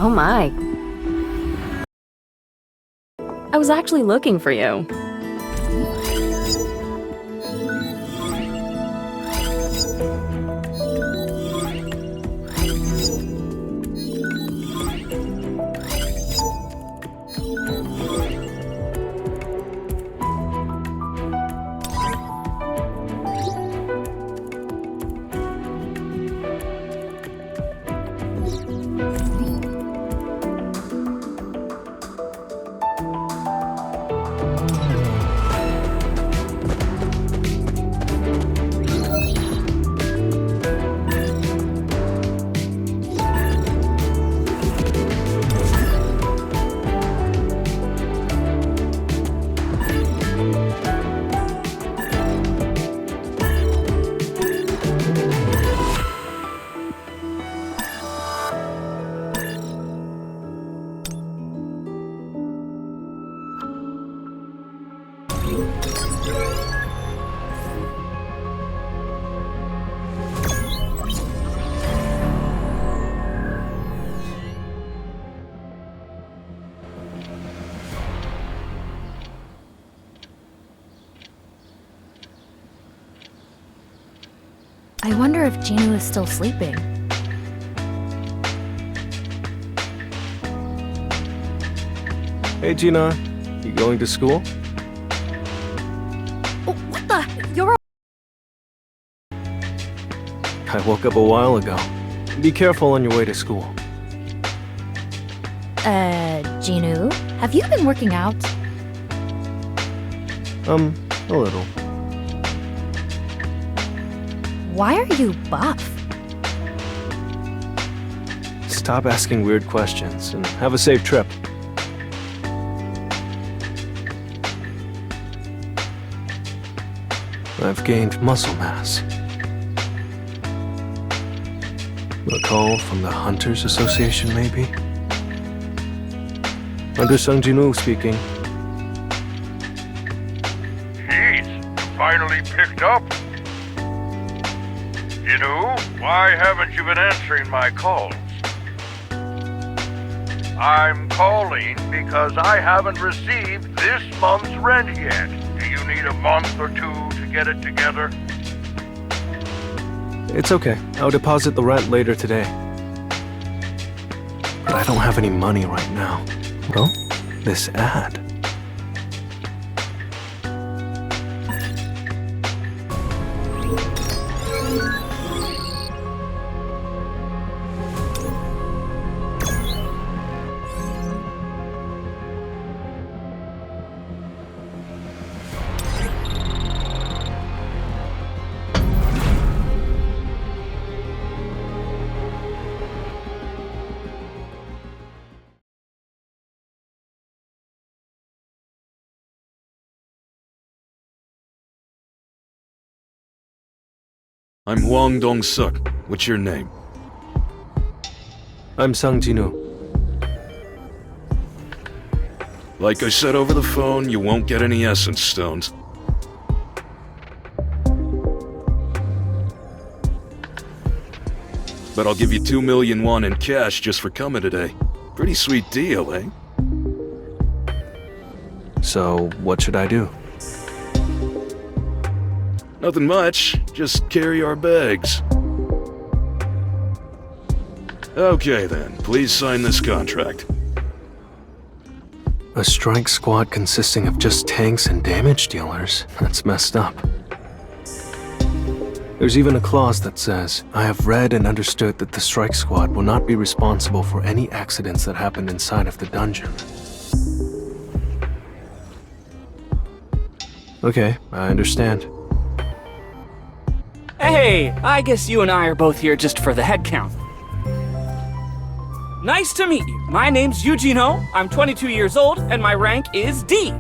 Oh my. I was actually looking for you. I wonder if Ginu is still sleeping. Hey Gina, you going to school? Oh, what the? You're I woke up a while ago. Be careful on your way to school. Ginu, have you been working out? A little. Why are you buff? Stop asking weird questions and have a safe trip. I've gained muscle mass. A call from the Hunters Association, maybe? Undersung Jinu speaking. Jeez, you finally picked up. You know, why haven't you been answering my calls? I'm calling because I haven't received this month's rent yet. Do you need a month or two to get it together? It's okay. I'll deposit the rent later today. But I don't have any money right now. Well, this ad. I'm Huang Dong-suk. What's your name? I'm Sung Jinu. Like I said over the phone, you won't get any essence stones. But I'll give you 2 million won in cash just for coming today. Pretty sweet deal, eh? So, what should I do? Nothing much, just carry our bags. Okay then, please sign this contract. A strike squad consisting of just tanks and damage dealers? That's messed up. There's even a clause that says, I have read and understood that the strike squad will not be responsible for any accidents that happened inside of the dungeon. Okay, I understand. Hey, I guess you and I are both here just for the head count. Nice to meet you. My name's Eugene-ho, I'm 22 years old, and my rank is D.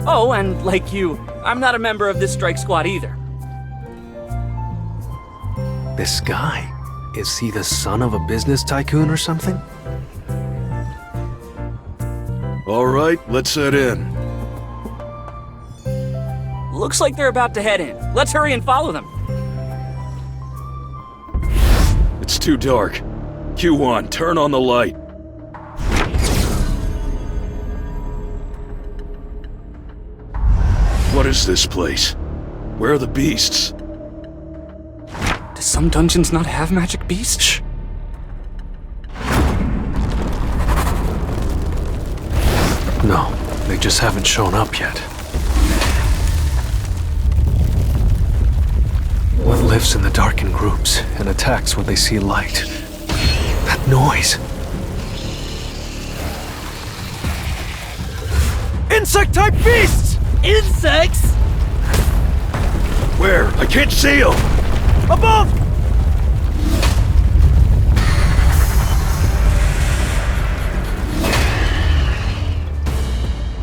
Oh, and like you, I'm not a member of this strike squad either. This guy, is he the son of a business tycoon or something? Alright, let's head in. Looks like they're about to head in. Let's hurry and follow them. It's too dark. Q1, turn on the light. What is this place? Where are the beasts? Do some dungeons not have magic beasts? Shh. No, they just haven't shown up yet. What lives in the darkened groups and attacks when they see light? That noise! Insect-type beasts! Insects? Where? I can't see them! Above!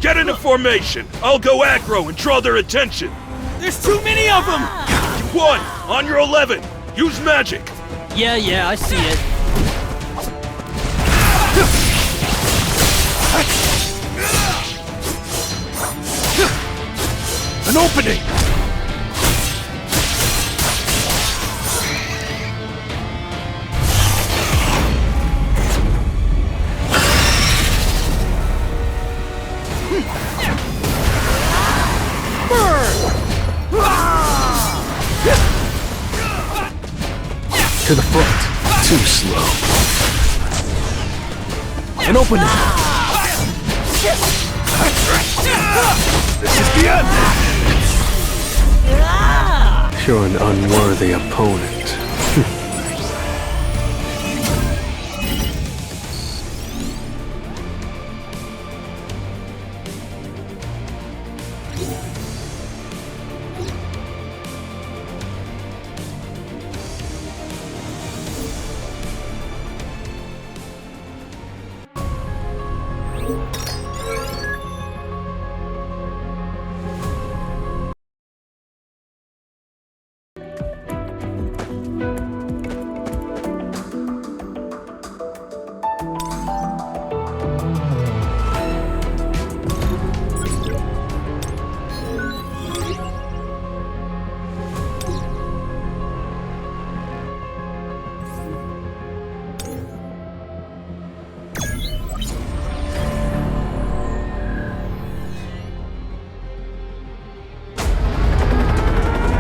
Get into formation! I'll go aggro and draw their attention! There's too many of them! One, on your 11! Use magic! Yeah, I see it. An opening! To the front. Too slow. An opening. This is the end! You're an unworthy opponent.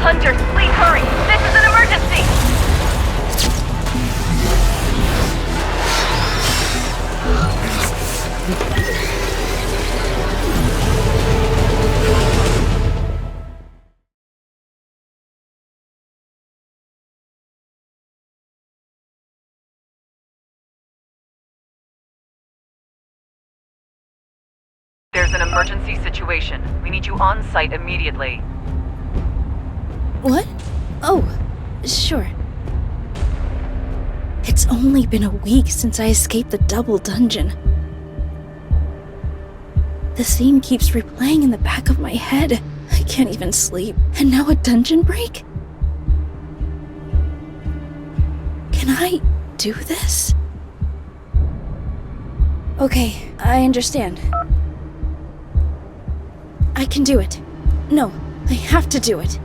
Hunters, please hurry! This is an emergency! There's an emergency situation. We need you on site immediately. What? Oh, sure. It's only been a week since I escaped the double dungeon. The scene keeps replaying in the back of my head. I can't even sleep. And now a dungeon break? Can I do this? Okay, I understand. I can do it. No, I have to do it.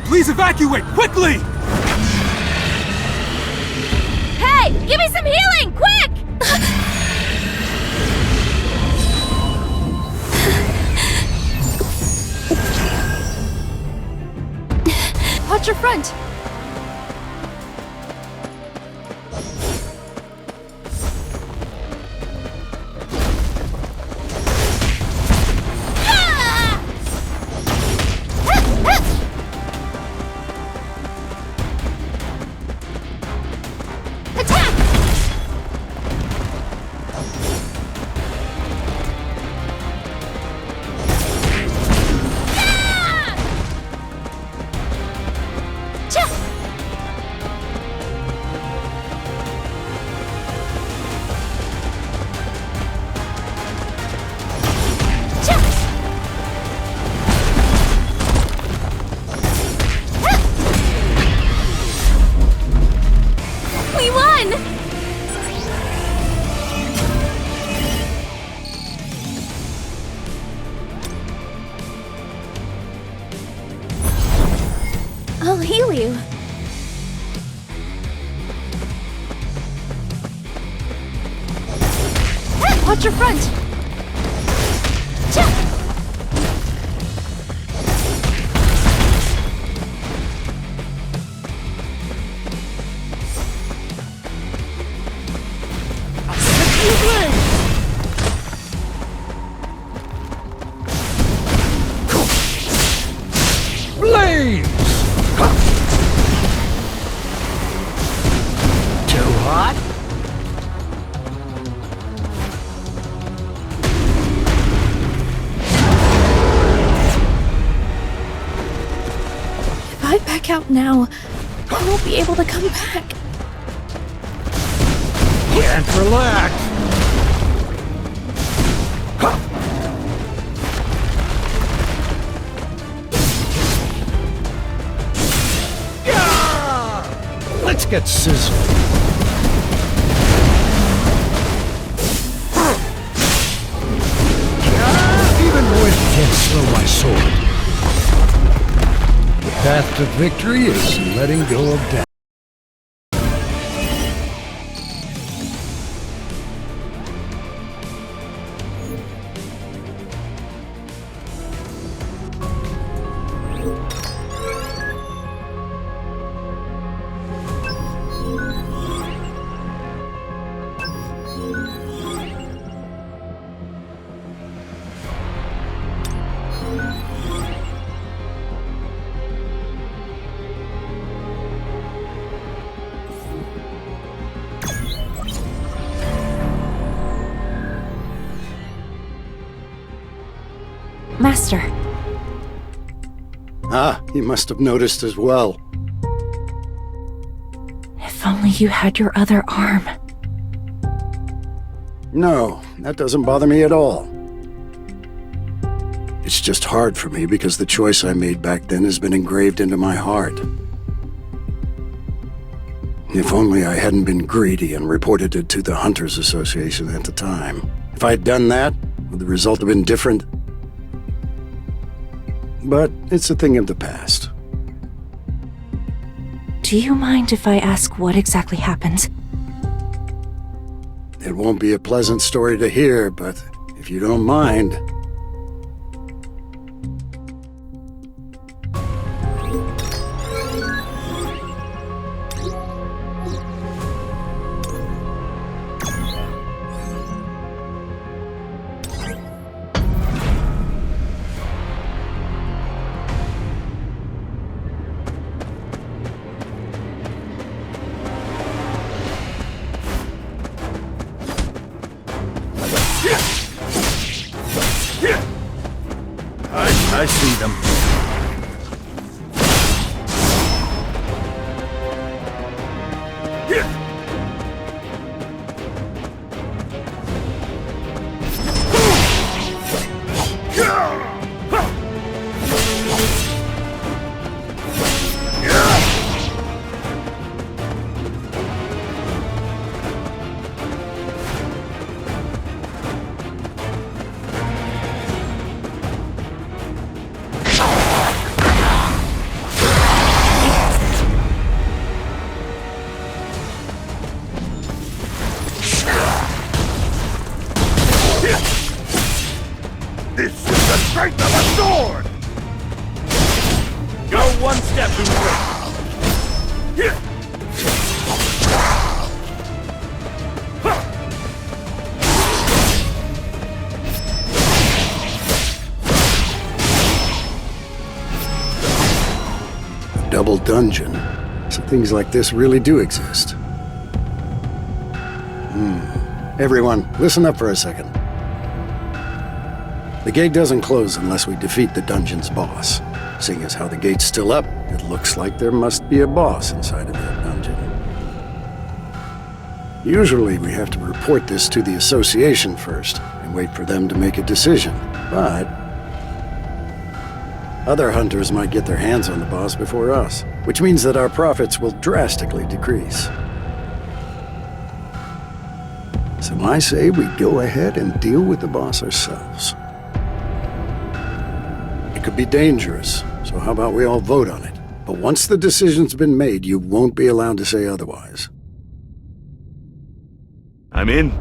Please evacuate, quickly! Hey! Give me some healing! Quick! Watch your front! Watch your front! Cha! Flames! Too hot? If I back out now, I won't be able to come back. Can't relax. Yeah! Let's get sizzled. Even wind can't slow my sword. The path to victory is letting go of death. Master. Ah, you must have noticed as well. If only you had your other arm. No, that doesn't bother me at all. It's just hard for me because the choice I made back then has been engraved into my heart. If only I hadn't been greedy and reported it to the Hunters Association at the time. If I'd done that, would the result have been different? But it's a thing of the past. Do you mind if I ask what exactly happened? It won't be a pleasant story to hear, but if you don't mind... I see them. This is the strength of a sword! Go one step to the right. Double dungeon. So things like this really do exist. Everyone, listen up for a second. The gate doesn't close unless we defeat the dungeon's boss. Seeing as how the gate's still up, it looks like there must be a boss inside of that dungeon. Usually we have to report this to the association first and wait for them to make a decision. But other hunters might get their hands on the boss before us, which means that our profits will drastically decrease. So I say we go ahead and deal with the boss ourselves. It could be dangerous, so how about we all vote on it? But once the decision's been made, you won't be allowed to say otherwise. I'm in.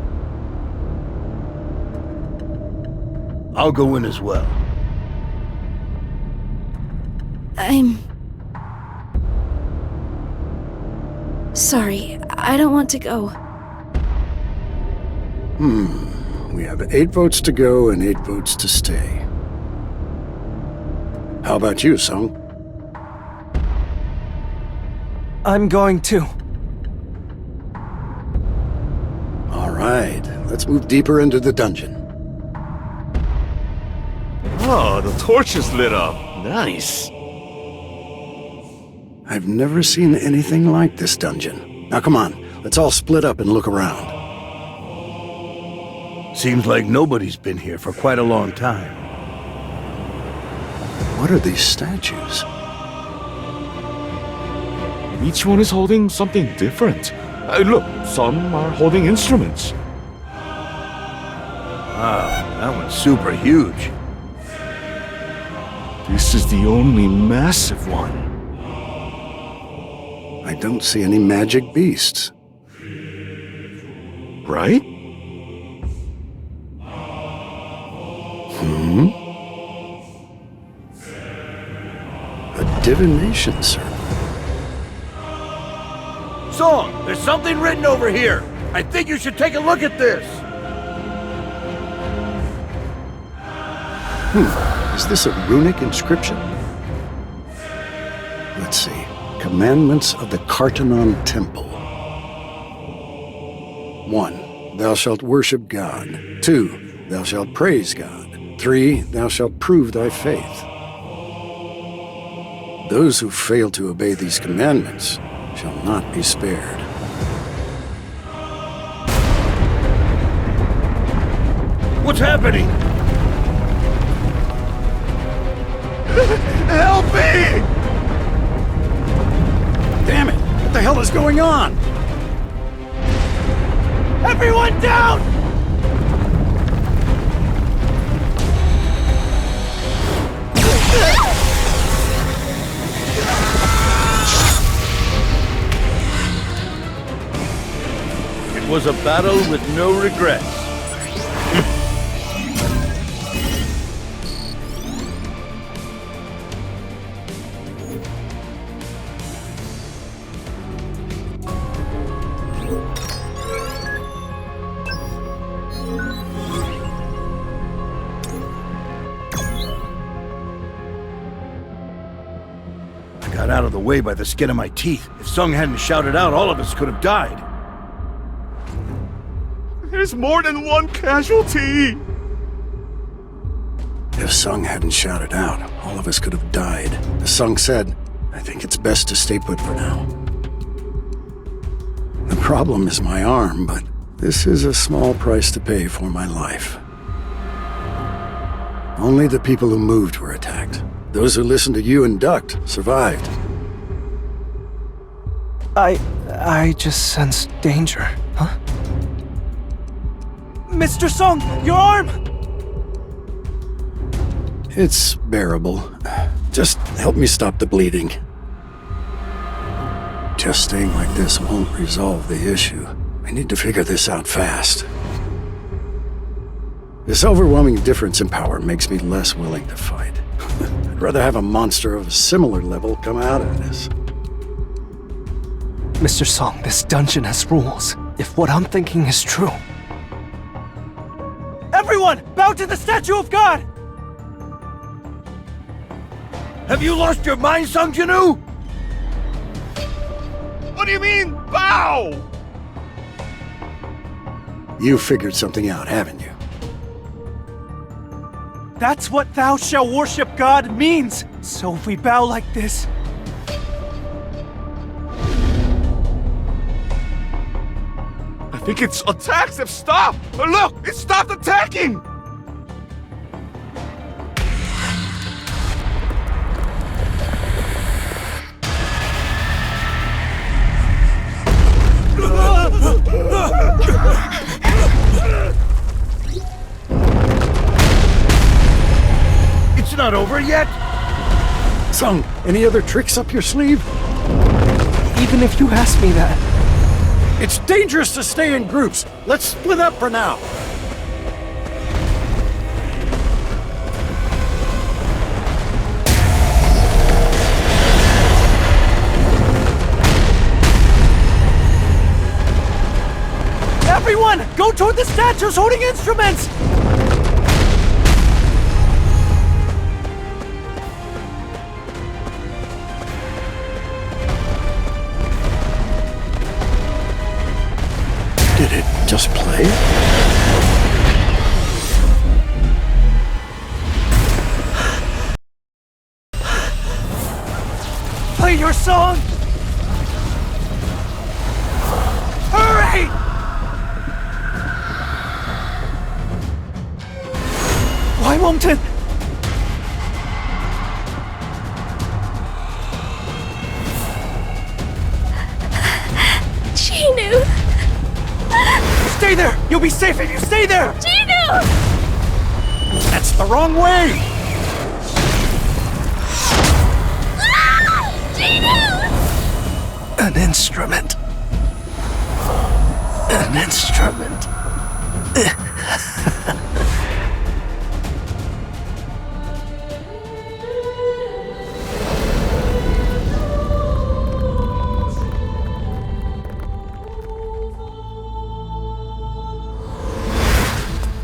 I'll go in as well. I'm... sorry, I don't want to go. We have 8 votes to go and 8 votes to stay. How about you, Sung? I'm going too. All right, let's move deeper into the dungeon. Oh, the torch is lit up. Nice. I've never seen anything like this dungeon. Now come on, let's all split up and look around. Seems like nobody's been here for quite a long time. What are these statues? Each one is holding something different. Look, some are holding instruments. Wow, that one's super huge. This is the only massive one. I don't see any magic beasts. Right? A divination circle. Song, there's something written over here. I think you should take a look at this. Is this a runic inscription? Let's see. Commandments of the Cartanon Temple. 1. Thou shalt worship God. 2. Thou shalt praise God. 3. Thou shalt prove thy faith. Those who fail to obey these commandments shall not be spared. What's happening? Help me! Damn it! What the hell is going on? Everyone down! It was a battle with no regrets. I got out of the way by the skin of my teeth. If Sung hadn't shouted out, all of us could have died. There's more than one casualty. If Sung hadn't shouted out, all of us could have died. As Sung said, I think it's best to stay put for now. The problem is my arm, but this is a small price to pay for my life. Only the people who moved were attacked. Those who listened to you and ducked survived. I just sensed danger, huh? Mr. Song, your arm! It's bearable. Just help me stop the bleeding. Just staying like this won't resolve the issue. I need to figure this out fast. This overwhelming difference in power makes me less willing to fight. I'd rather have a monster of a similar level come out of this. Mr. Song, this dungeon has rules. If what I'm thinking is true... Everyone, bow to the statue of God! Have you lost your mind, Sung Jinu? What do you mean, bow? You figured something out, haven't you? That's what thou shalt worship God means. So if we bow like this... I think its attacks have stopped. Look, it stopped attacking. It's not over yet. Sung, any other tricks up your sleeve? Even if you ask me that... It's dangerous to stay in groups. Let's split up for now. Everyone, go toward the statues holding instruments! Did it just play? Play your song! Hurry! Why won't it? Ginu! Stay there! You'll be safe if you stay there! Ginu! That's the wrong way! Ginu! An instrument. An instrument.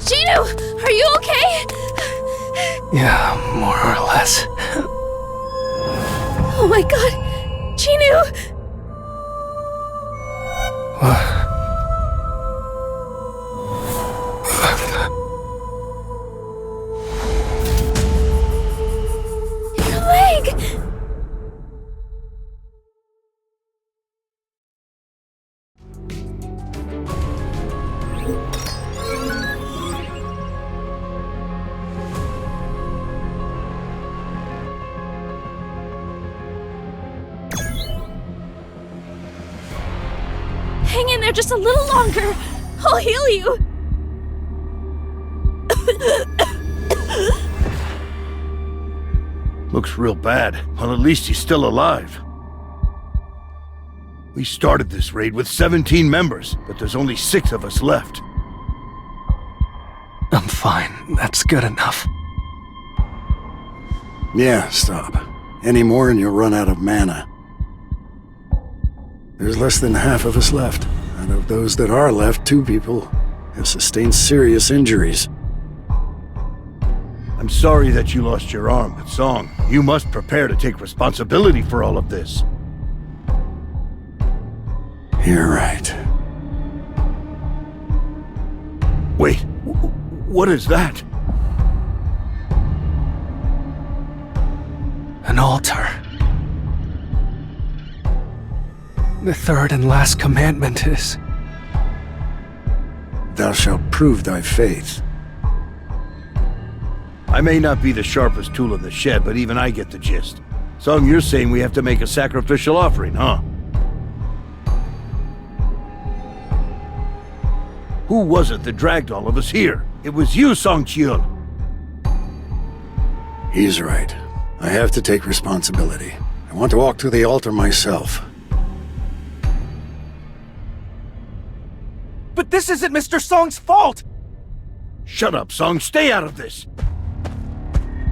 Ginu! Are you okay? Yeah, more or less. Oh my god! Ginu! Your leg! Hang in there just a little longer. I'll heal you. Looks real bad. Well, at least he's still alive. We started this raid with 17 members, but there's only 6 of us left. I'm fine. That's good enough. Yeah, stop. Any more and you'll run out of mana. There's less than half of us left. And of those that are left, 2 people have sustained serious injuries. I'm sorry that you lost your arm, but Song, you must prepare to take responsibility for all of this. You're right. Wait, what is that? An altar. The third and last commandment is... Thou shalt prove thy faith. I may not be the sharpest tool in the shed, but even I get the gist. Song, you're saying we have to make a sacrificial offering, huh? Who was it that dragged all of us here? It was you, Song Chiul. He's right. I have to take responsibility. I want to walk to the altar myself. But this isn't Mr. Song's fault! Shut up, Song. Stay out of this!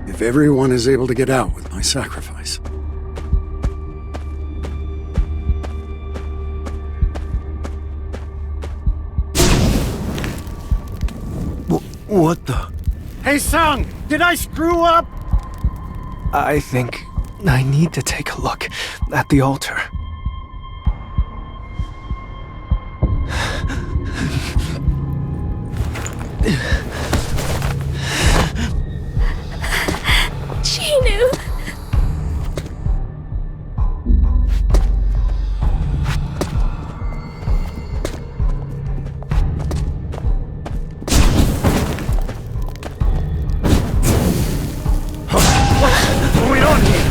If everyone is able to get out with my sacrifice. What the? Hey, Song! Did I screw up? I think I need to take a look at the altar. Ginu! What's going on here?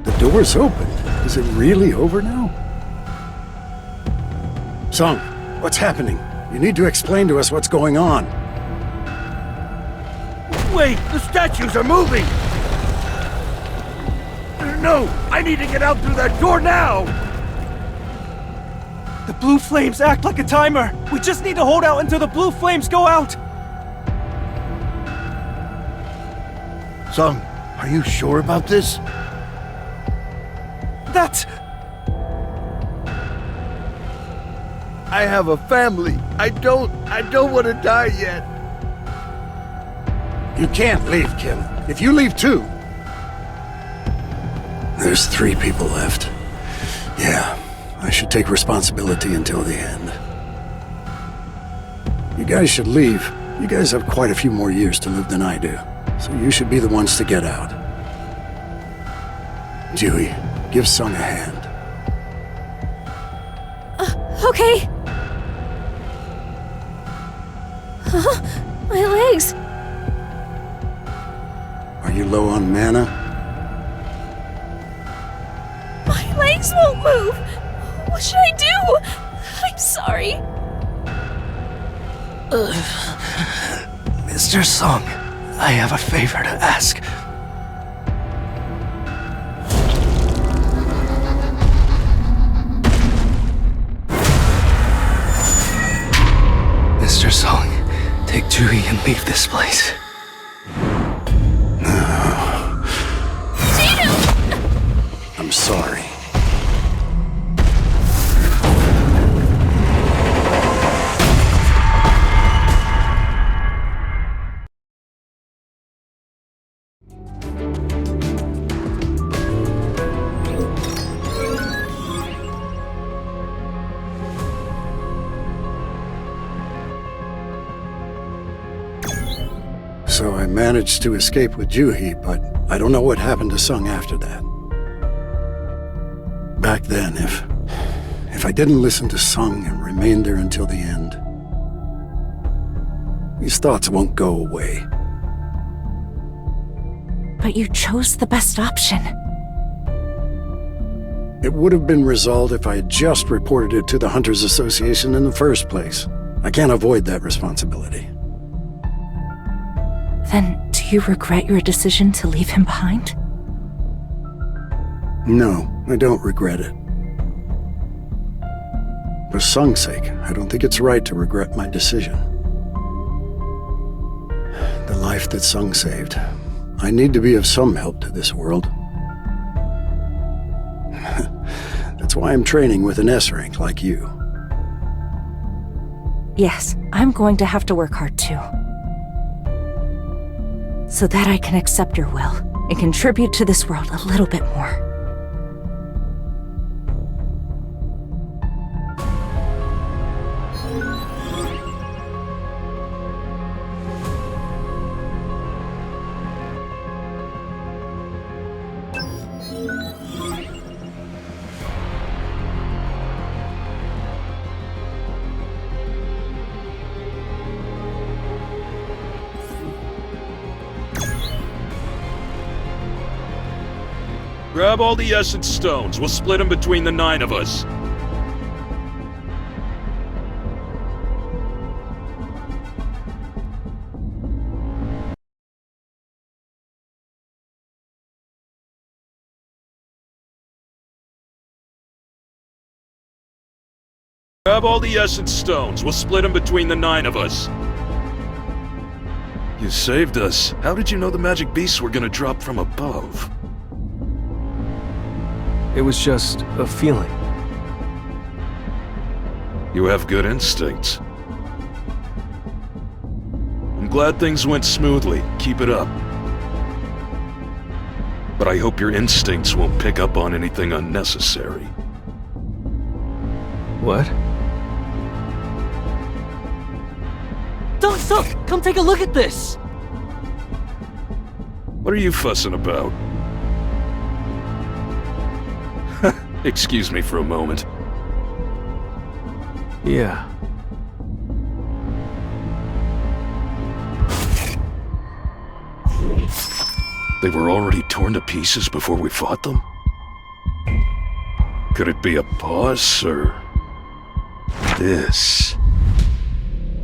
The door's open. Is it really over now? Song, what's happening? You need to explain to us what's going on. Wait, the statues are moving! No, I need to get out through that door now! The blue flames act like a timer. We just need to hold out until the blue flames go out. Song, are you sure about this? That's... I have a family. I don't want to die yet. You can't leave, Kim. If you leave too... There's 3 people left. Yeah, I should take responsibility until the end. You guys should leave. You guys have quite a few more years to live than I do. So you should be the ones to get out. Dewey, give Sung a hand. Okay. My legs. Are you low on mana? My legs won't move. What should I do? I'm sorry. Mr. Sung, I have a favor to ask. Mr. Sung, take Dewey and leave this place. I'm sorry. So I managed to escape with Juhi, but I don't know what happened to Sung after that. Back then, if I didn't listen to Sung and remained there until the end, these thoughts won't go away. But you chose the best option. It would have been resolved if I had just reported it to the Hunters Association in the first place. I can't avoid that responsibility. Then, do you regret your decision to leave him behind? No, I don't regret it. For Sung's sake, I don't think it's right to regret my decision. The life that Sung saved. I need to be of some help to this world. That's why I'm training with an S rank like you. Yes, I'm going to have to work hard too. So that I can accept your will and contribute to this world a little bit more. Grab all the essence stones. We'll split them between the 9 of us. Grab all the essence stones. We'll split them between the 9 of us. You saved us. How did you know the magic beasts were gonna drop from above? It was just a feeling. You have good instincts. I'm glad things went smoothly. Keep it up. But I hope your instincts won't pick up on anything unnecessary. What? Sung, come take a look at this! What are you fussing about? Excuse me for a moment. Yeah. They were already torn to pieces before we fought them? Could it be a pause, or... This...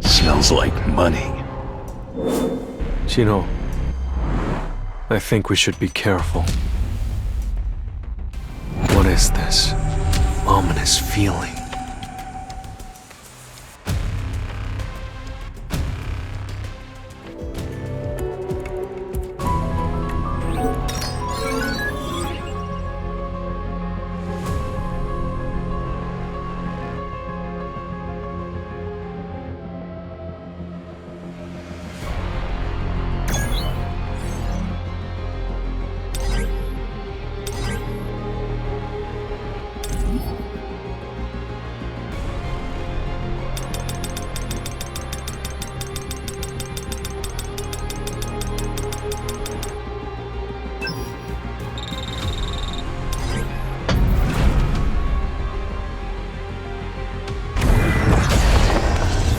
smells like money. Chino, I think we should be careful. What is this ominous feeling?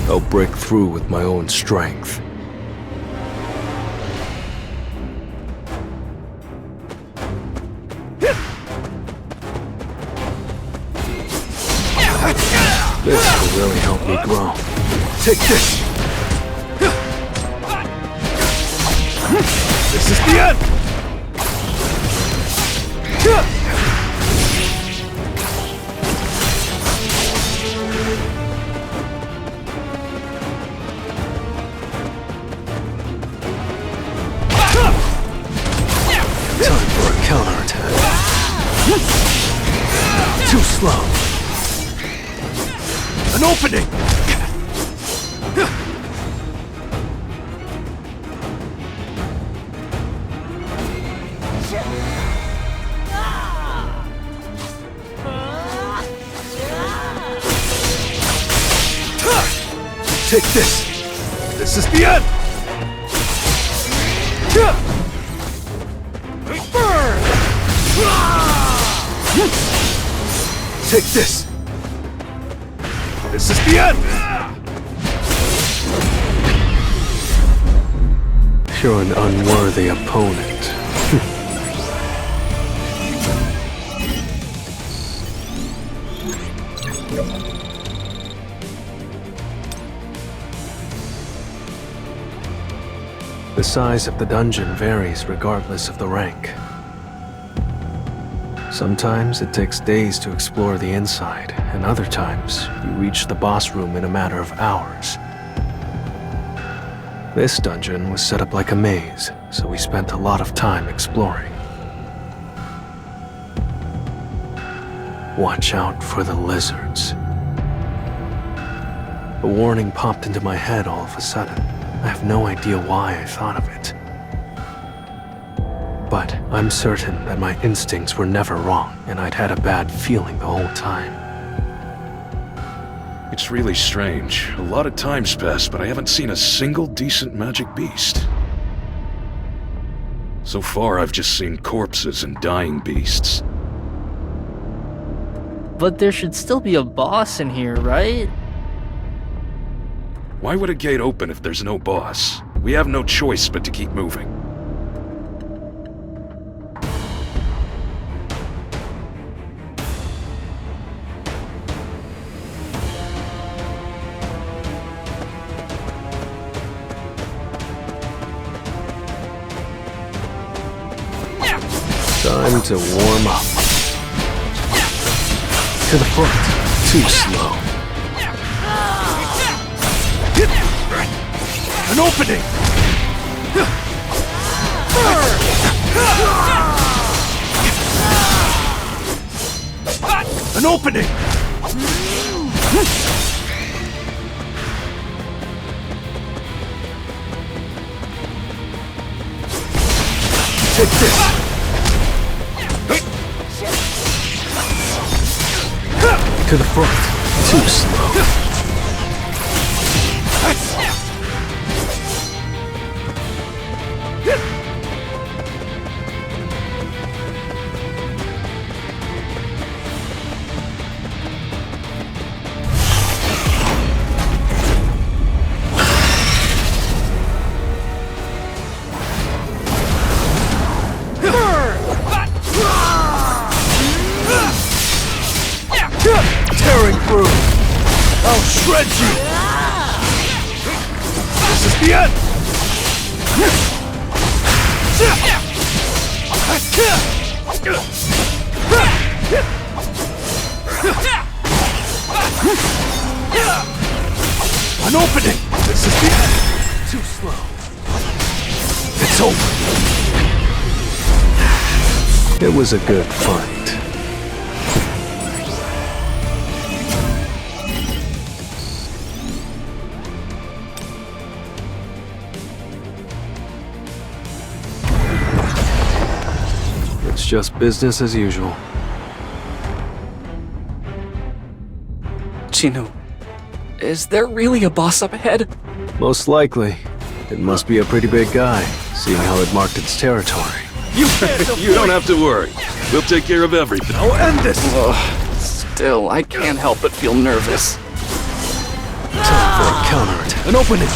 I'll break through with my own strength. This will really help me grow. Take this! This is the end! Time for a counterattack. Too slow. An opening! Take this! This is the end! Burn! Take this! This is the end! You're an unworthy opponent. The size of the dungeon varies regardless of the rank. Sometimes it takes days to explore the inside, and other times you reach the boss room in a matter of hours. This dungeon was set up like a maze, so we spent a lot of time exploring. Watch out for the lizards. A warning popped into my head all of a sudden. I have no idea why I thought of it. But I'm certain that my instincts were never wrong, and I'd had a bad feeling the whole time. It's really strange. A lot of time's passed, but I haven't seen a single decent magic beast. So far, I've just seen corpses and dying beasts. But there should still be a boss in here, right? Why would a gate open if there's no boss? We have no choice but to keep moving. Time to warm up. To the front. Too slow. An opening! An opening! Take this! To the front. Too slow. Tearing through! I'll shred you! This is the end! An opening! This is the end! Too slow. It's over! It was a good fight. It's just business as usual. Chino, is there really a boss up ahead? Most likely. It must be a pretty big guy, seeing how it marked its territory. You don't have to worry. We'll take care of everything. I'll end this! Still, I can't help but feel nervous. Time for a counterattack. An opening!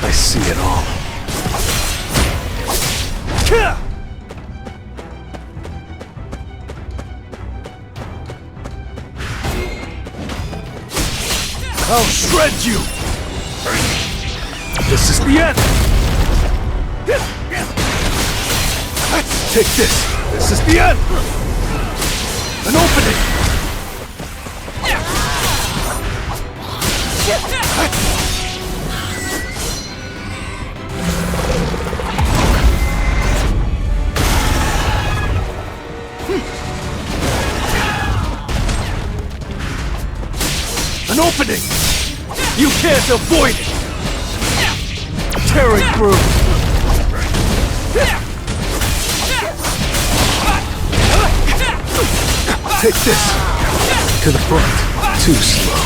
I see it all. I'll shred you! This is the end! Take this! This is the end! An opening! An opening! You can't avoid it! Tearing through! Take this! To the front. Too slow.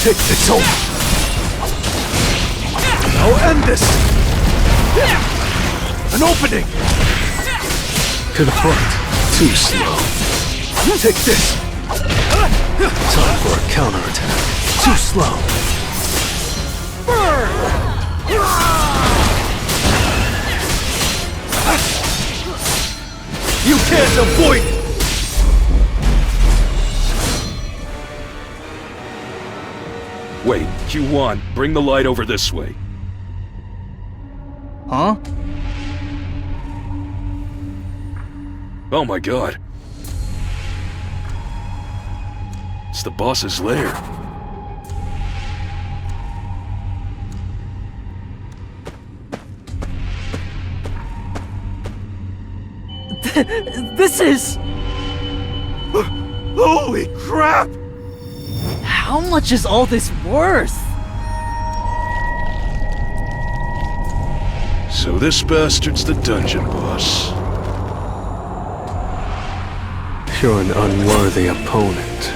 Take this home! I'll end this! An opening! To the front. Too slow. Take this! Time for a counterattack. Too slow. Burn! You can't avoid it! Wait, Q1, bring the light over this way. Huh? Oh my god. It's the boss's lair. This is... Holy crap! How much is all this worth? So this bastard's the dungeon boss. You're an unworthy opponent.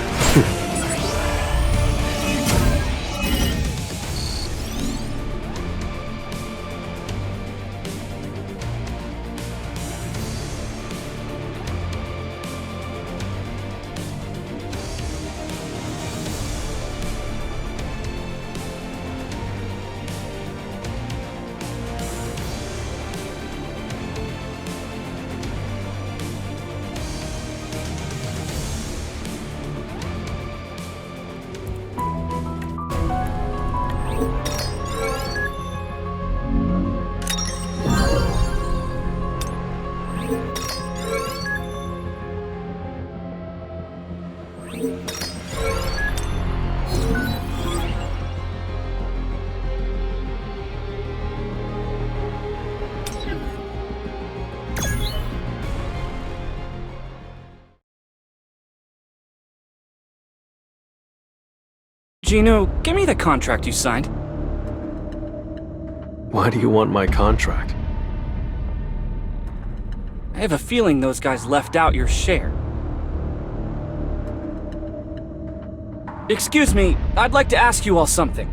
Gino, give me the contract you signed. Why do you want my contract? I have a feeling those guys left out your share. Excuse me, I'd like to ask you all something.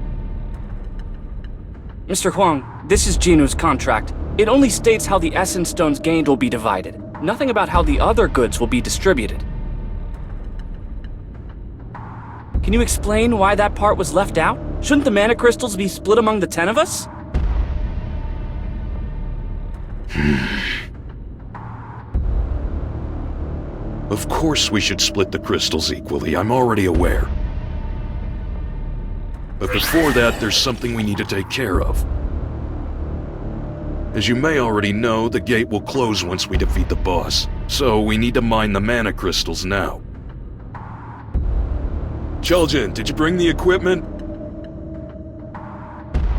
Mr. Huang, this is Gino's contract. It only states how the essence stones gained will be divided. Nothing about how the other goods will be distributed. Can you explain why that part was left out? Shouldn't the mana crystals be split among the 10 of us? Of course we should split the crystals equally, I'm already aware. But before that, there's something we need to take care of. As you may already know, the gate will close once we defeat the boss, so we need to mine the mana crystals now. Chulgin, did you bring the equipment?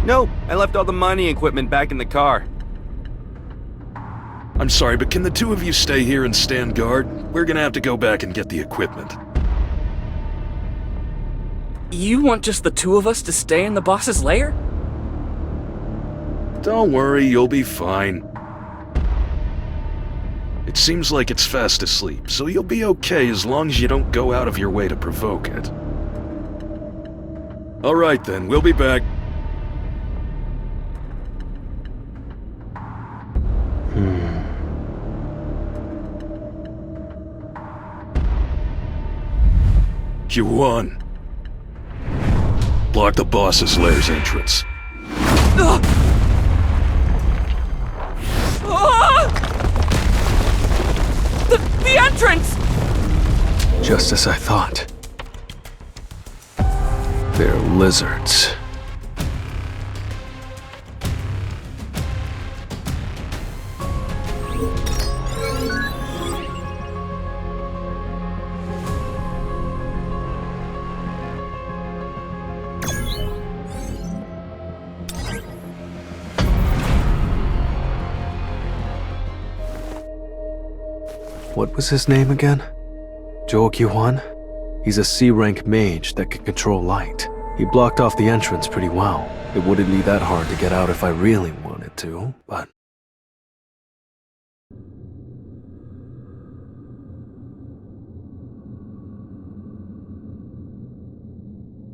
Nope, I left all the mining equipment back in the car. I'm sorry, but can the two of you stay here and stand guard? We're gonna have to go back and get the equipment. You want just the two of us to stay in the boss's lair? Don't worry, you'll be fine. It seems like it's fast asleep, so you'll be okay as long as you don't go out of your way to provoke it. Alright then, we'll be back. You won. Block the boss's lair's entrance. The entrance! Just as I thought. They're lizards. What was his name again? Juan? He's a C-rank mage that can control light. He blocked off the entrance pretty well. It wouldn't be that hard to get out if I really wanted to, but...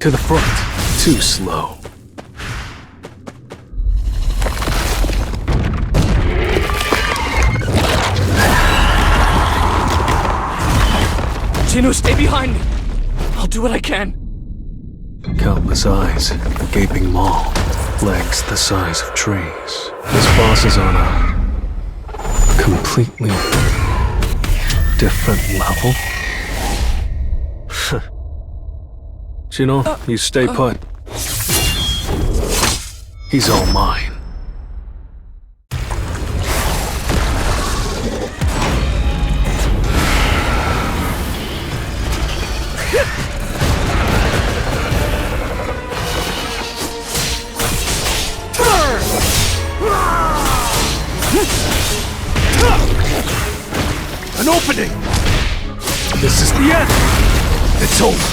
To the front. Too slow. Gino, stay behind me. I'll do what I can. Countless eyes, a gaping maw, legs the size of trees. This boss is on a completely different level. Gino, you stay put. He's all mine. An opening! This is the end! It's over!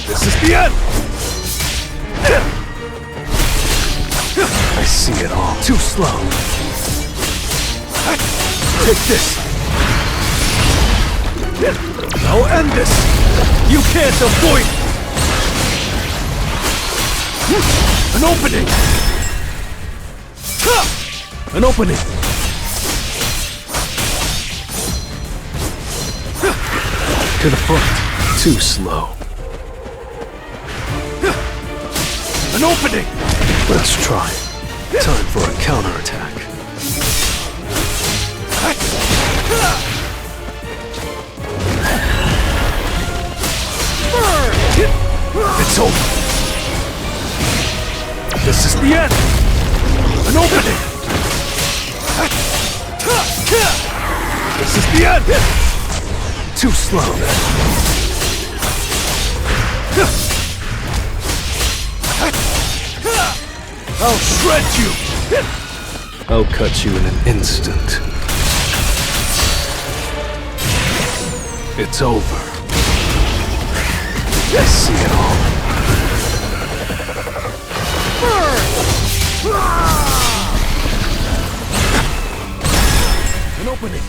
This is the end! I see it all. Too slow. Take this. I'll end this. You can't avoid it. An opening. An opening. To the front. Too slow. An opening. Let's try. Time for a counterattack. It's over. This is the end. An opening. This is the end. Too slow. I'll shred you. I'll cut you in an instant. It's over. I see it all. An opening.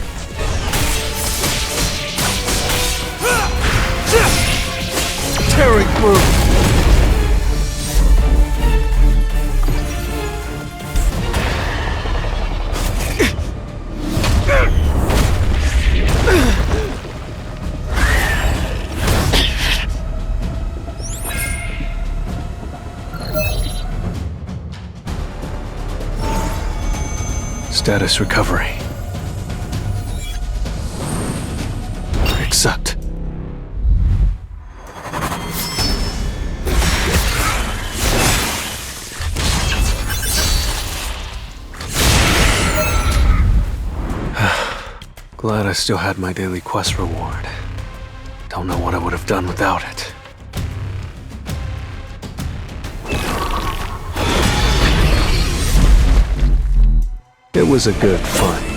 Tearing through. Status recovery. Accept. Glad I still had my daily quest reward. Don't know what I would have done without it. It was a good fight.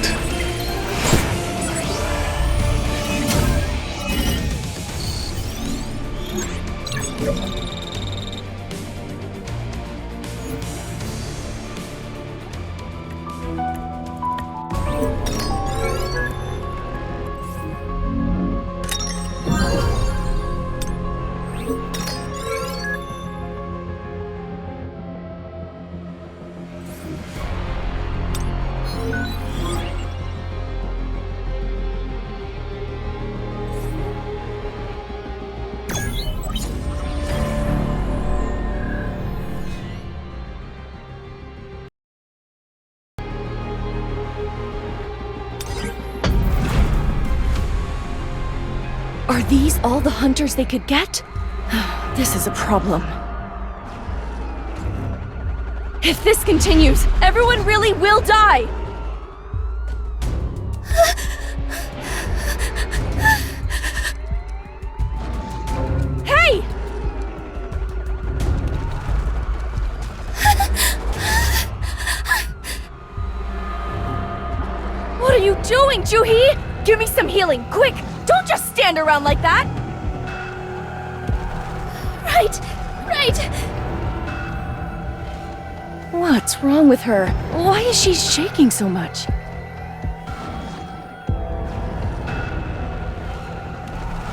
these all the hunters they could get? This is a problem. If this continues, everyone really will die! Hey! What are you doing, Juhi? Give me some healing, quick! Don't just stand around like that! Right! What's wrong with her? Why is she shaking so much?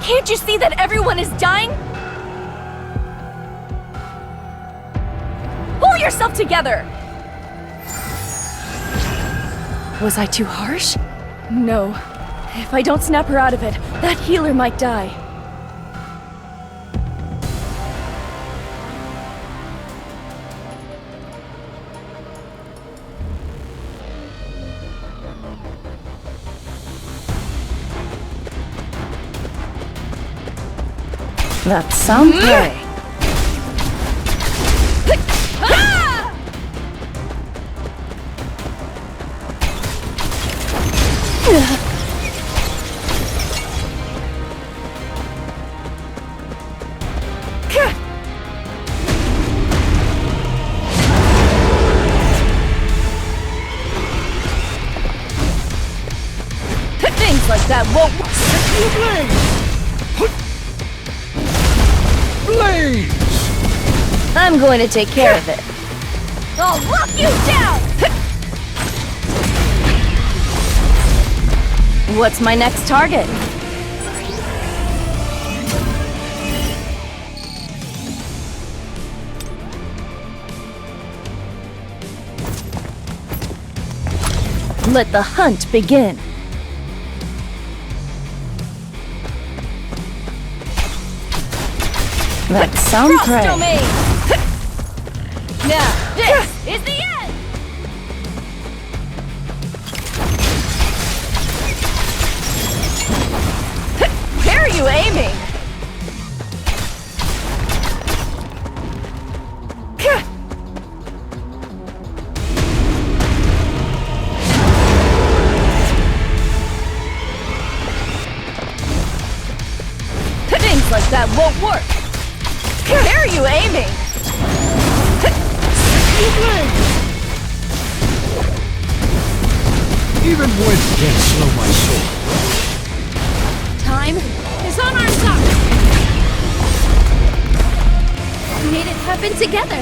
Can't you see that everyone is dying? Pull yourself together! Was I too harsh? No. If I don't snap her out of it, that healer might die. That's some prey. Things like that won't work. Blaze! I'm going to take care of it. I'll lock you down! What's my next target? Let the hunt begin. That's some prey. Domain. Now, this is the end! Where are you aiming? Things like that won't work. Where are you aiming? Even wind can't slow my soul. Time is on our side. We made it happen together.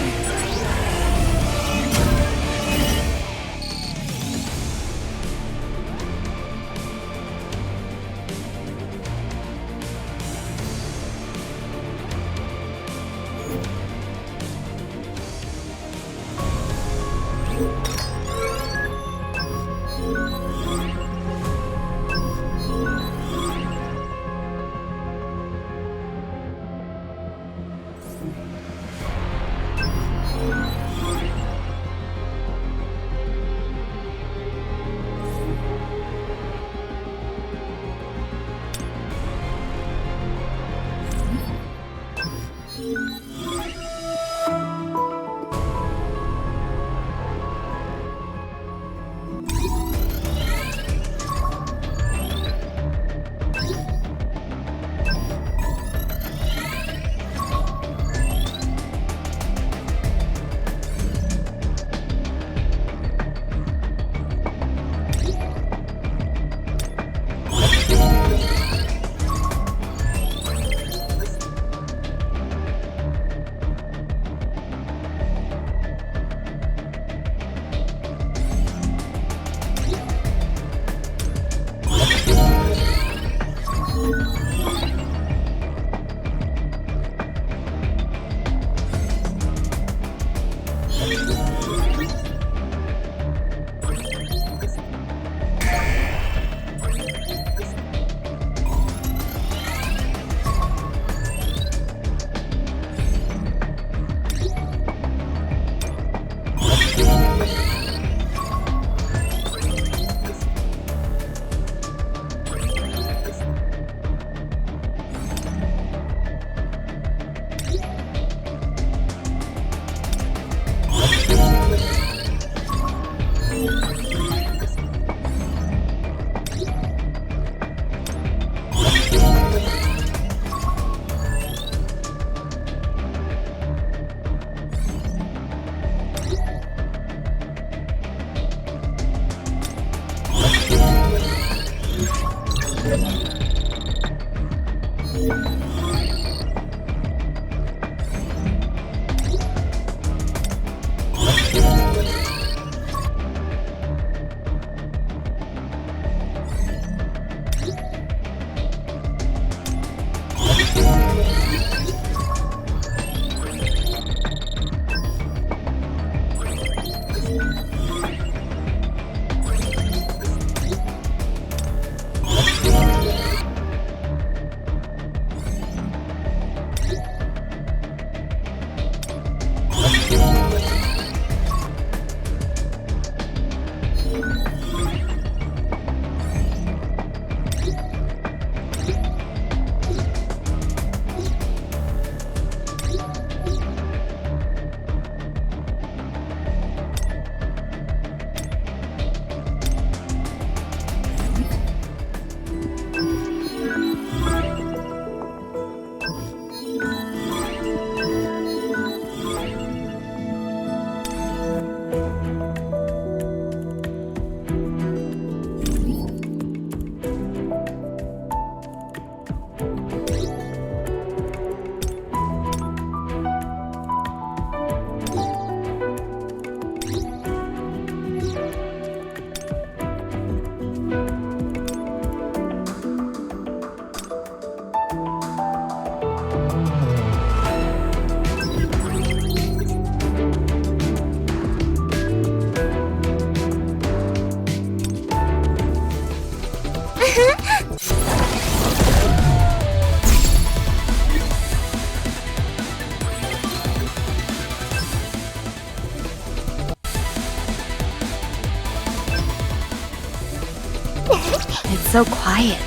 so quiet.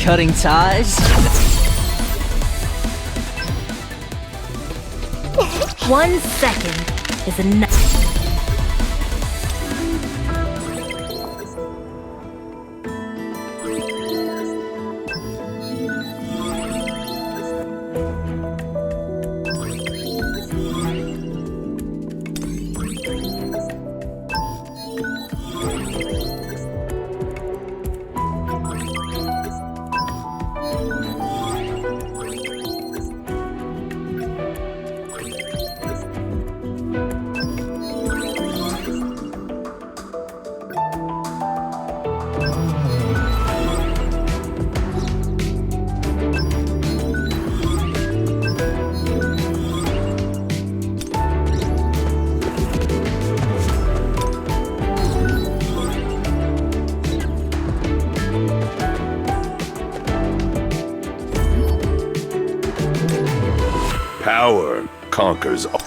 Cutting ties? 1 second is enough. Power conquers all.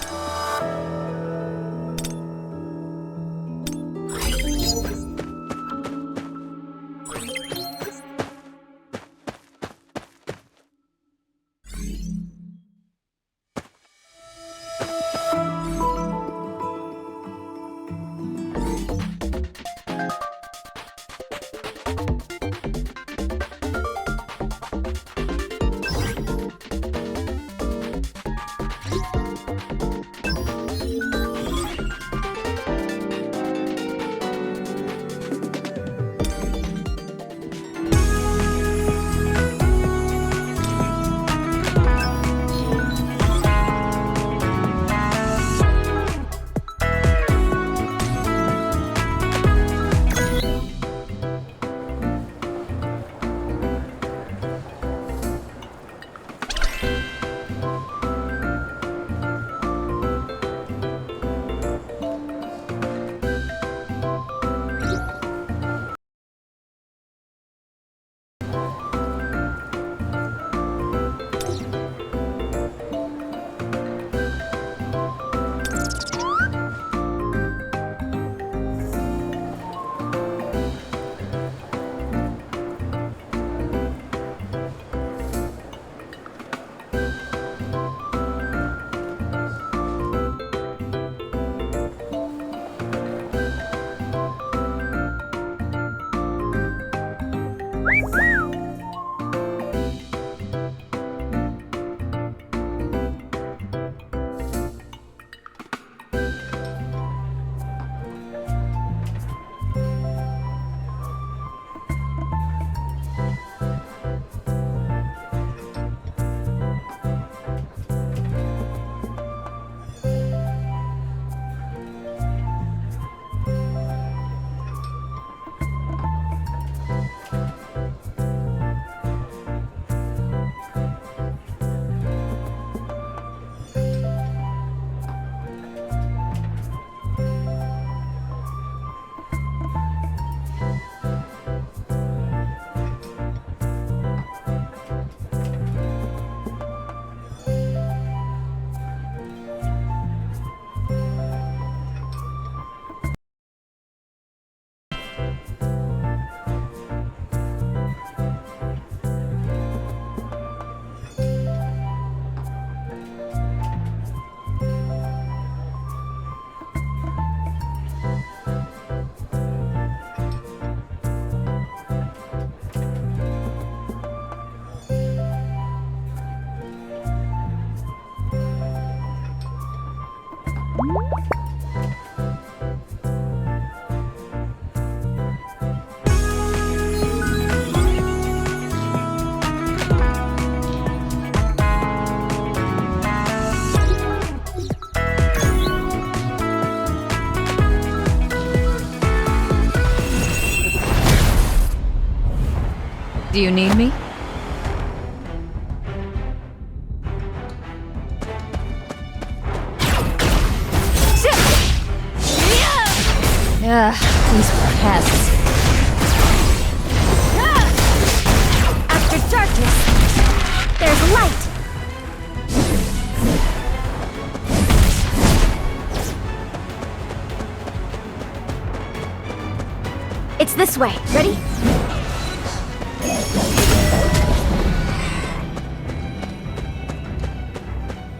Do you need me? These pests. After darkness, there's light. this way. Ready?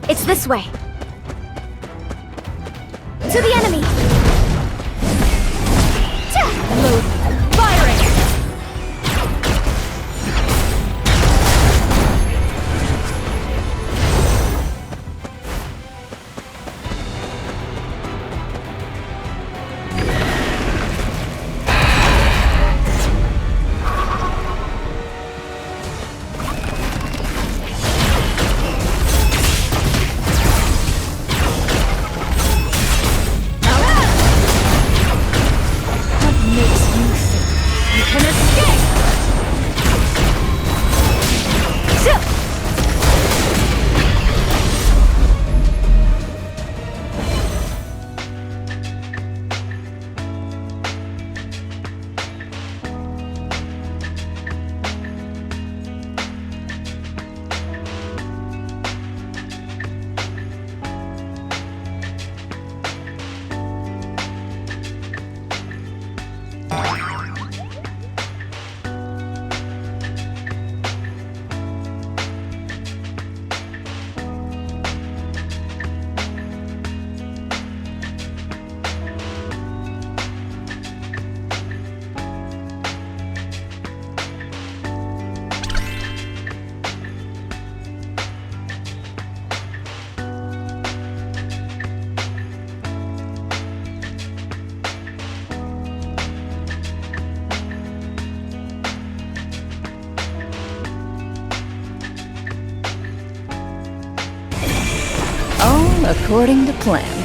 It's this way. To the enemy! Load. Firing! All according to plan.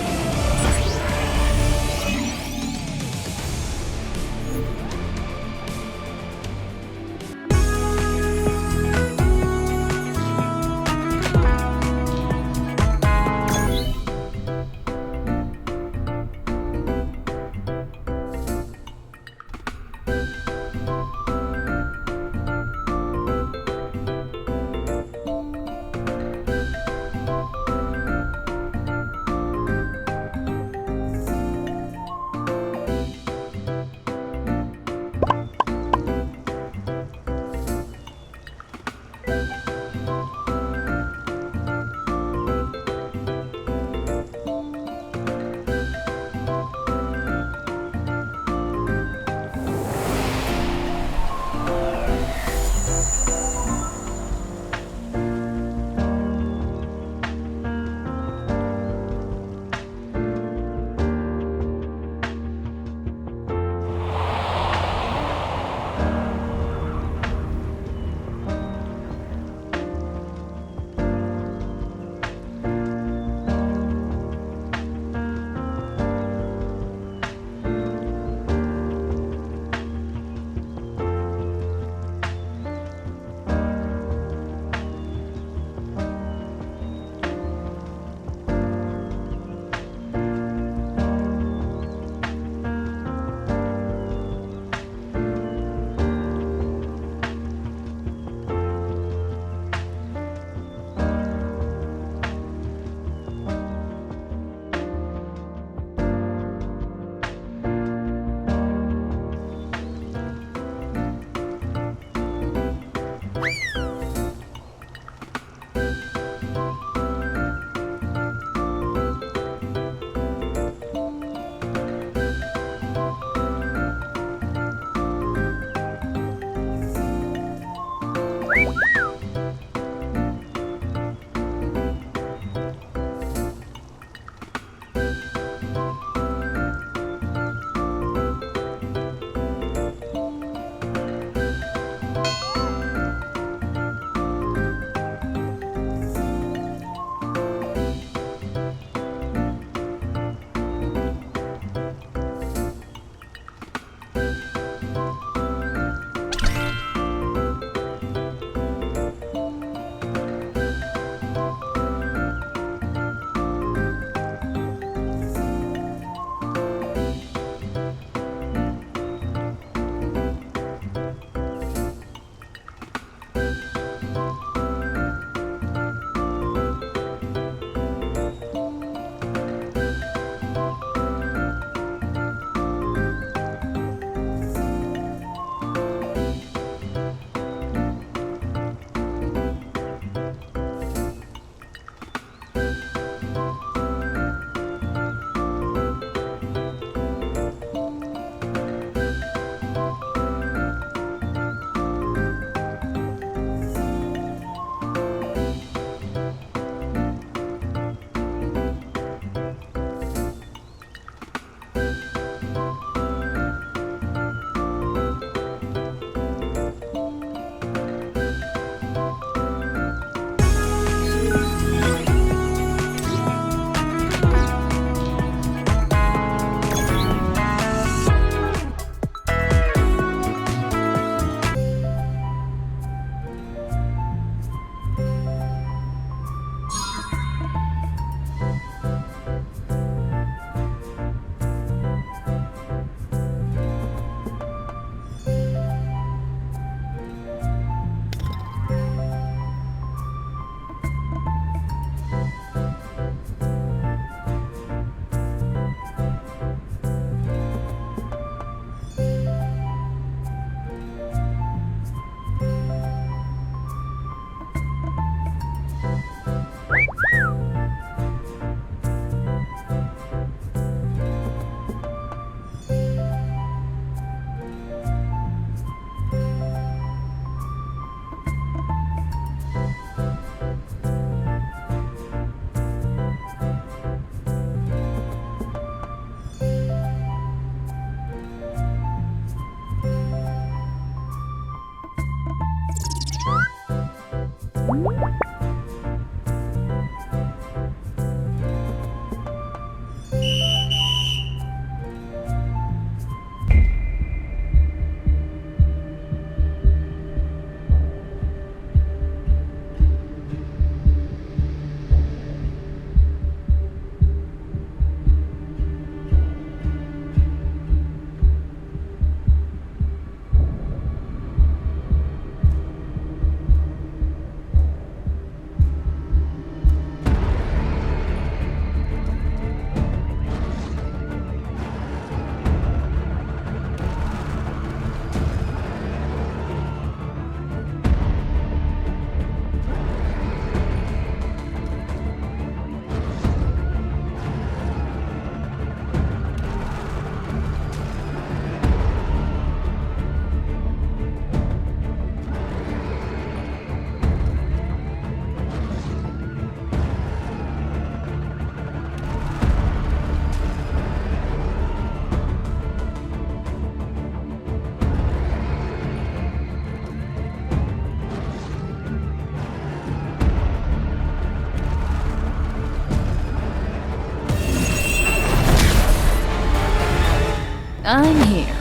I'm here.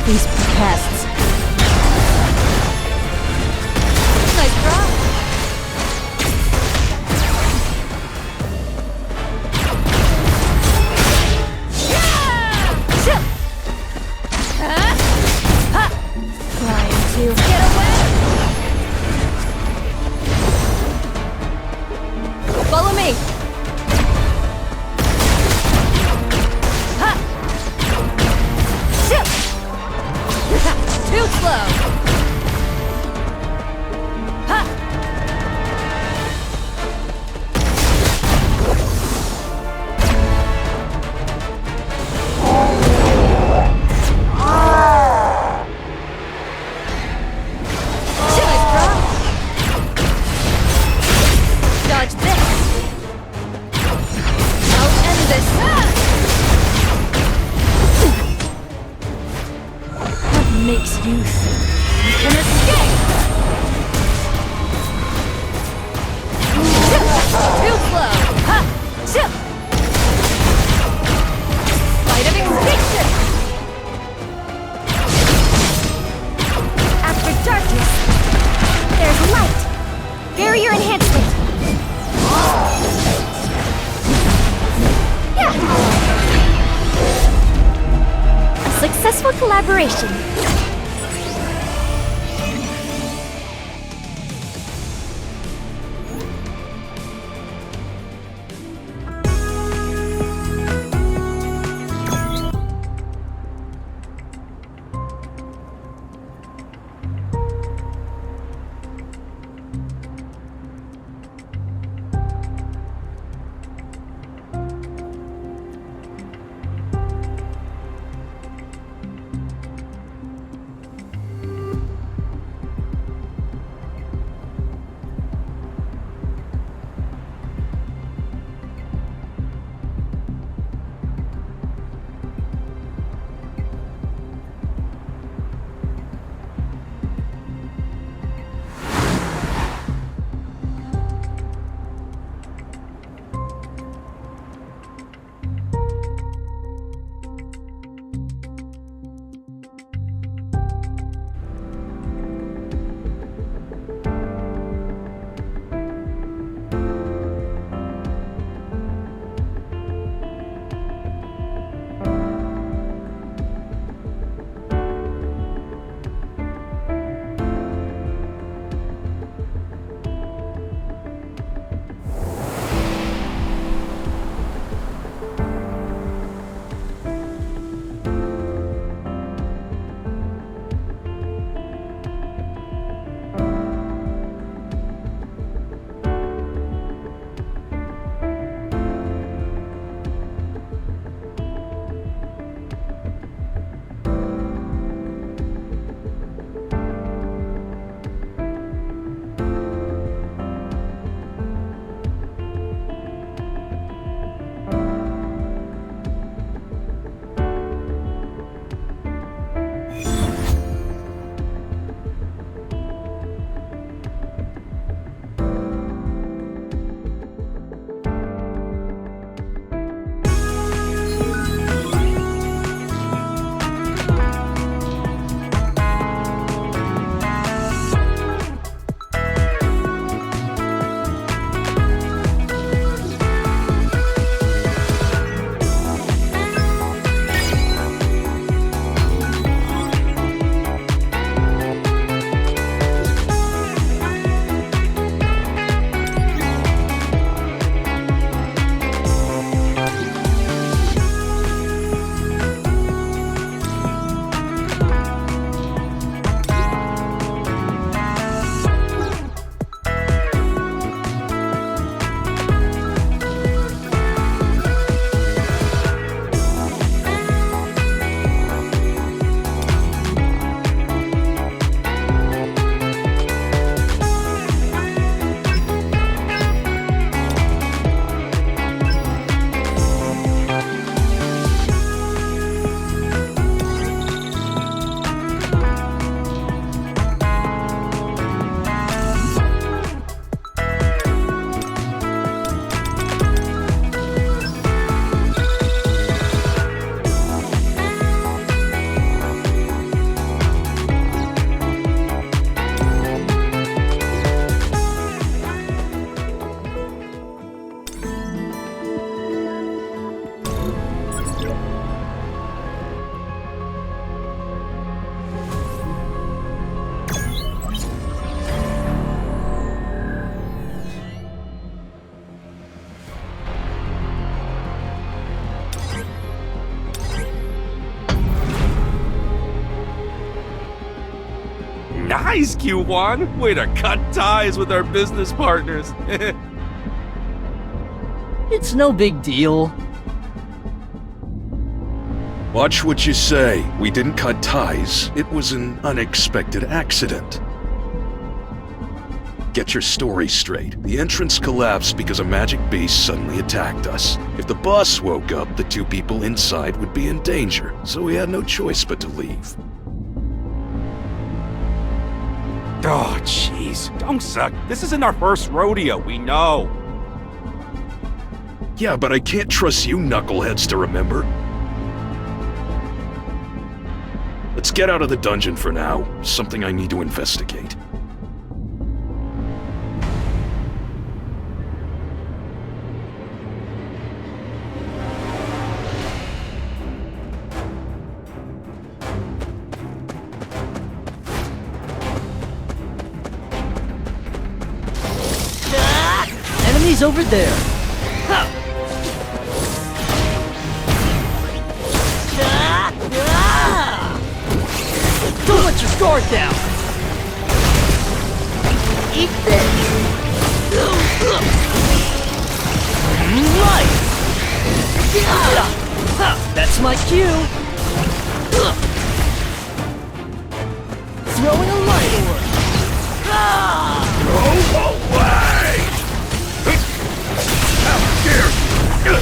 These pests. Nice draw. Trying to get away. Follow me. Too slow. Dodge this. I'll end this. What makes you think you can escape? Too slow. Fight of extinction. After darkness, there's light. Barrier enhancement. A successful collaboration. Nice, Q1! Way to cut ties with our business partners. It's no big deal. Watch what you say. We didn't cut ties. It was an unexpected accident. Get your story straight. The entrance collapsed because a magic beast suddenly attacked us. If the boss woke up, the two people inside would be in danger, so we had no choice but to leave. Oh, jeez. Don't suck. This isn't our first rodeo, we know. Yeah, but I can't trust you knuckleheads to remember. Let's get out of the dungeon for now. Something I need to investigate. Enemies over there. Don't let your guard down! Eat this! Right! That's my cue! Throwing a light orb! Go away! How dare you!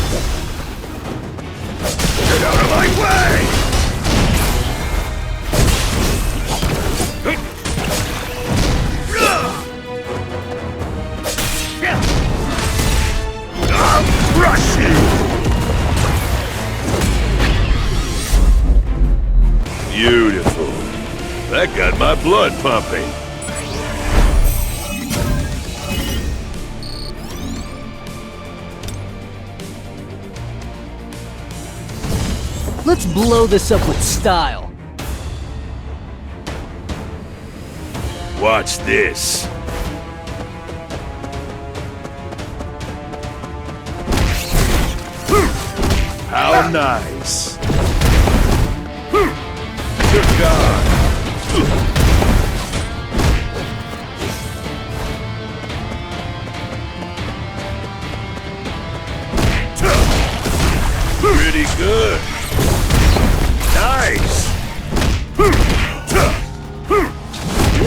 Get out of my way! I'll crush you! Beautiful. That got my blood pumping. Let's blow this up with style. Watch this. How nice. Good God. Pretty good. Nice.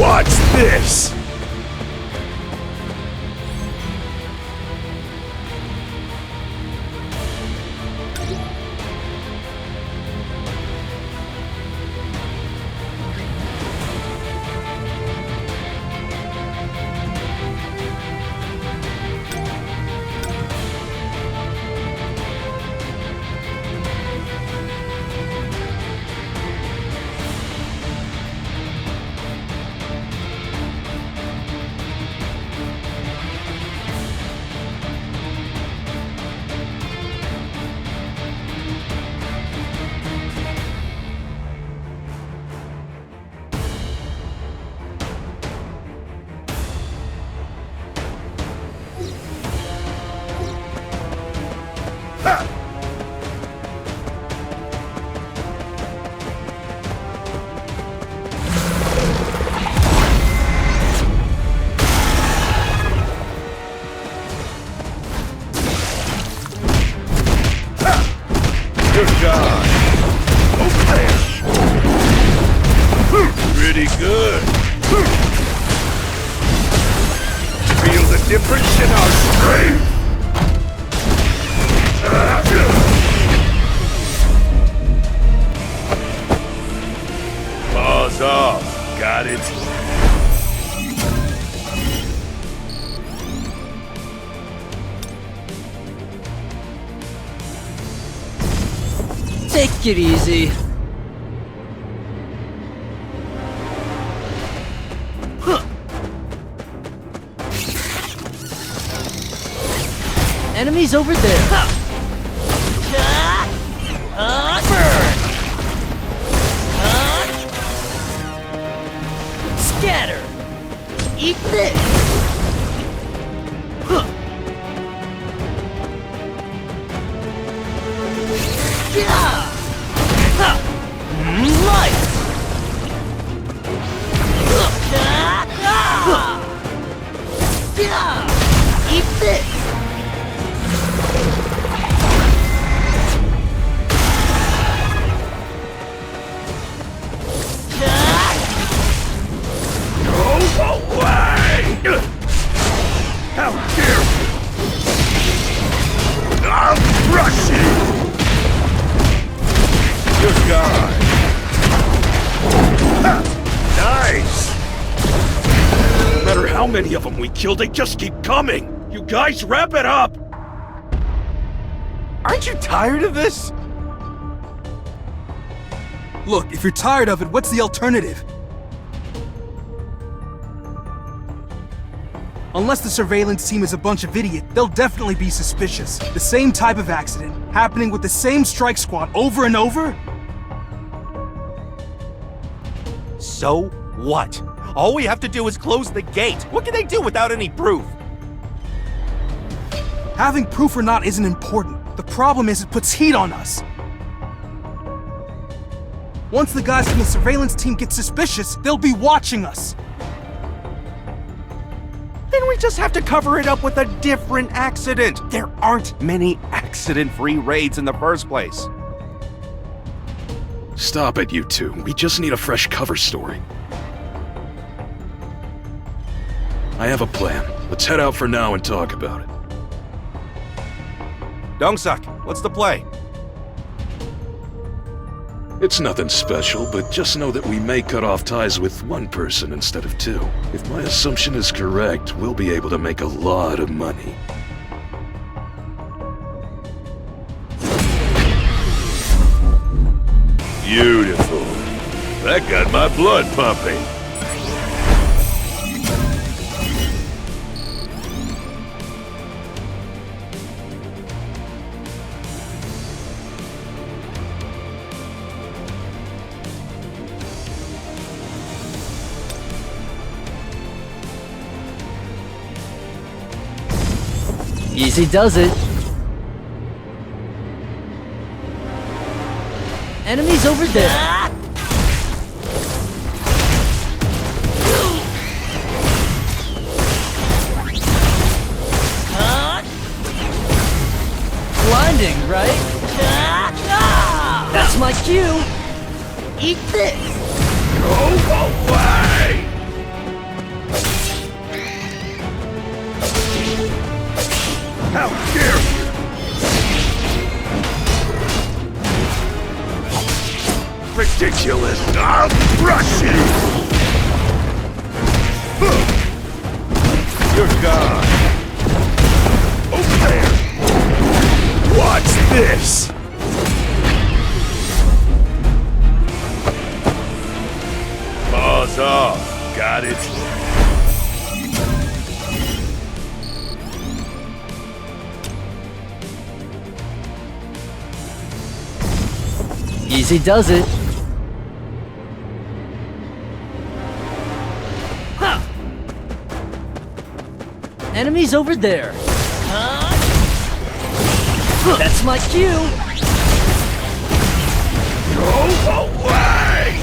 Watch this. Good God. Over there. Pretty good. Feel the difference in our strength. Paws off. Got it. Take it easy. Enemies over there. Burn! Scatter! Eat this! Light! many of them we killed, they just keep coming! You guys, wrap it up! Aren't you tired of this? Look, if you're tired of it, what's the alternative? Unless the surveillance team is a bunch of idiots, they'll definitely be suspicious. The same type of accident, happening with the same strike squad over and over? So what? All we have to do is close the gate. What can they do without any proof? Having proof or not isn't important. The problem is it puts heat on us. Once the guys from the surveillance team get suspicious, they'll be watching us. Then we just have to cover it up with a different accident. There aren't many accident-free raids in the first place. Stop it, you two. We just need a fresh cover story. I have a plan. Let's head out for now and talk about it. Dongsuck, what's the play? It's nothing special, but just know that we may cut off ties with one person instead of two. If my assumption is correct, we'll be able to make a lot of money. Beautiful. That got my blood pumping. Easy does it. Enemies over there. Blinding, right? That's my cue. Eat this. Go away! How dare you! Ridiculous! I'll crush you! You're gone. Over there! Watch this! Paws off. Got it? Easy does it. Ha! Enemies over there. That's my cue. Go away!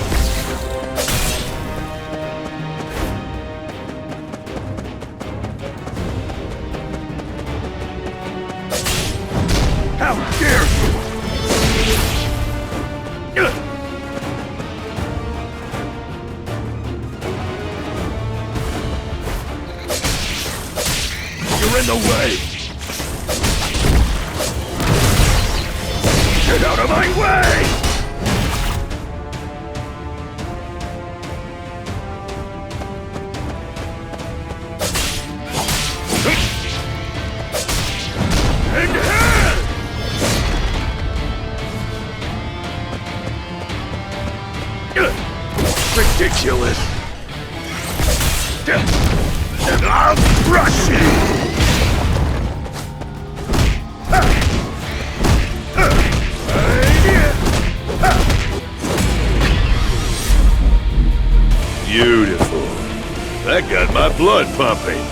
How dare you! You're in the way! Get out of my way! And hell! Ridiculous! And I'll crush you! Beautiful. That got my blood pumping.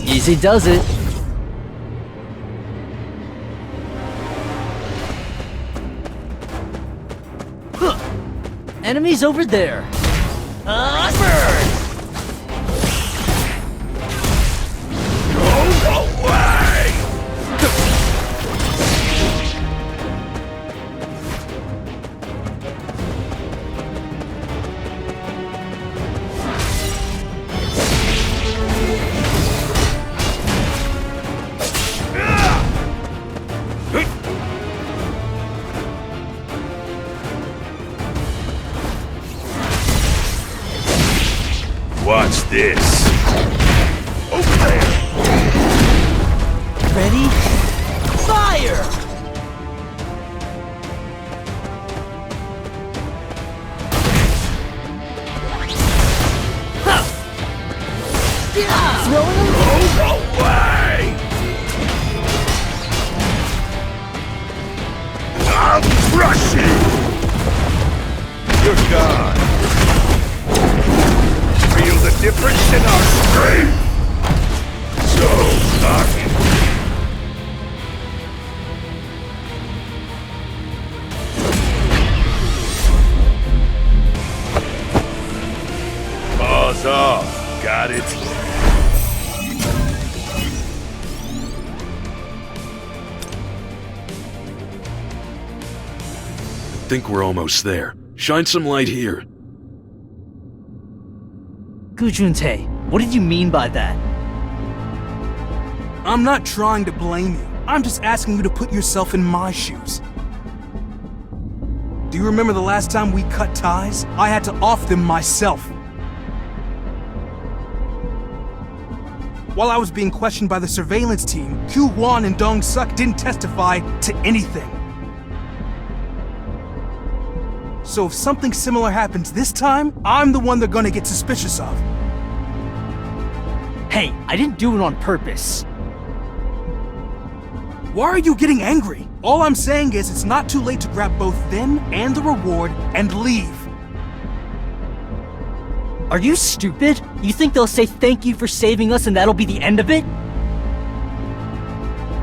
Easy does it. Enemies over there. Burn! Go away! this. Over there. Ready? Fire! Throwing them. Oh, away! I'll crush you! You're gone. Feel the difference in our strength? So cocky. Paws off. Got it? I think we're almost there. Shine some light here. Gujunte, what did you mean by that? I'm not trying to blame you. I'm just asking you to put yourself in my shoes. Do you remember the last time we cut ties? I had to off them myself. While I was being questioned by the surveillance team, Q-Wan and Dong-Suk didn't testify to anything. So if something similar happens this time, I'm the one they're gonna get suspicious of. Hey, I didn't do it on purpose. Why are you getting angry? All I'm saying is it's not too late to grab both them and the reward and leave. Are you stupid? You think they'll say thank you for saving us and that'll be the end of it?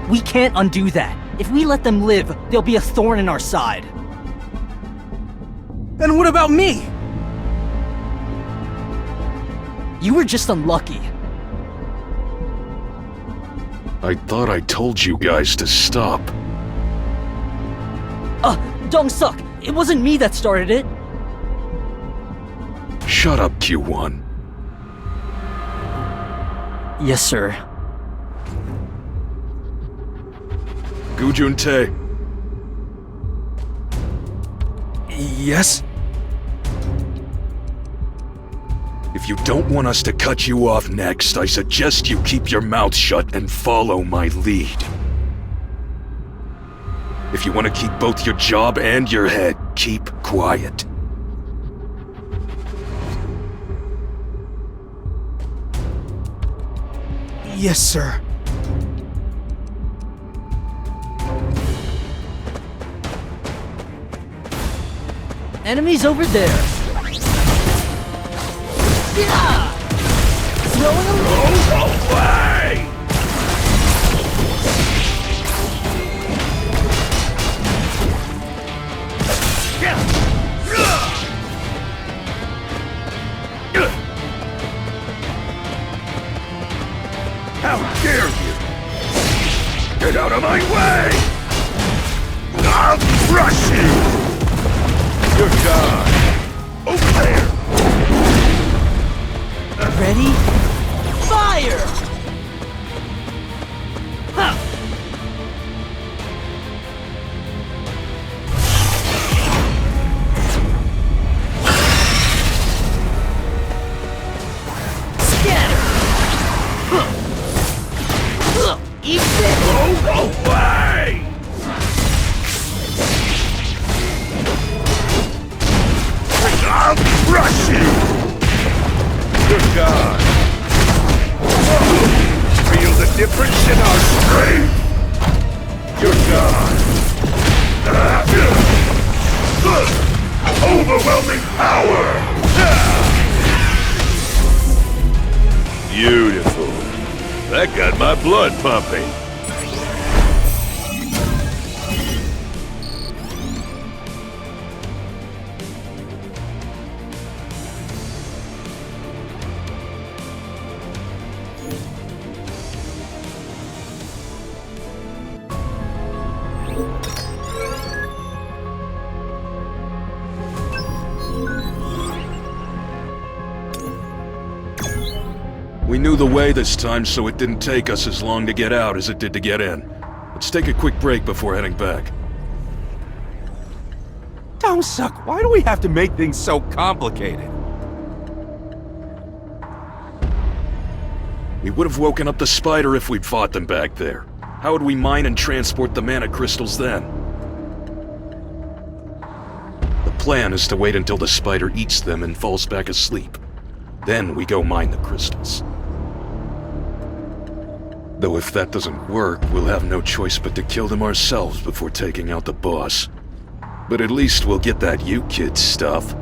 We can't undo that. If we let them live, they'll be a thorn in our side. Then what about me? You were just unlucky. I thought I told you guys to stop. Dong-Suk, it wasn't me that started it. Shut up, Q1. Yes, sir. Gujunte. Yes? If you don't want us to cut you off next, I suggest you keep your mouth shut and follow my lead. If you want to keep both your job and your head, keep quiet. Yes, sir. Enemies over there. Yeah! Throwing them. Oh, away! How dare you! Get out of my way! I'll crush you! You're gone! Over there! Ready? Fire! Ha! Scatter! Eat this! Go away! I'll crush you! You're gone. Feel the difference in our strength? You're gone. Overwhelming power! Beautiful. That got my blood pumping. We knew the way this time, so it didn't take us as long to get out as it did to get in. Let's take a quick break before heading back. Dong-Suk, why do we have to make things so complicated? We would have woken up the spider if we'd fought them back there. How would we mine and transport the mana crystals then? The plan is to wait until the spider eats them and falls back asleep. Then we go mine the crystals. Though if that doesn't work, we'll have no choice but to kill them ourselves before taking out the boss. But at least we'll get that you kid stuff.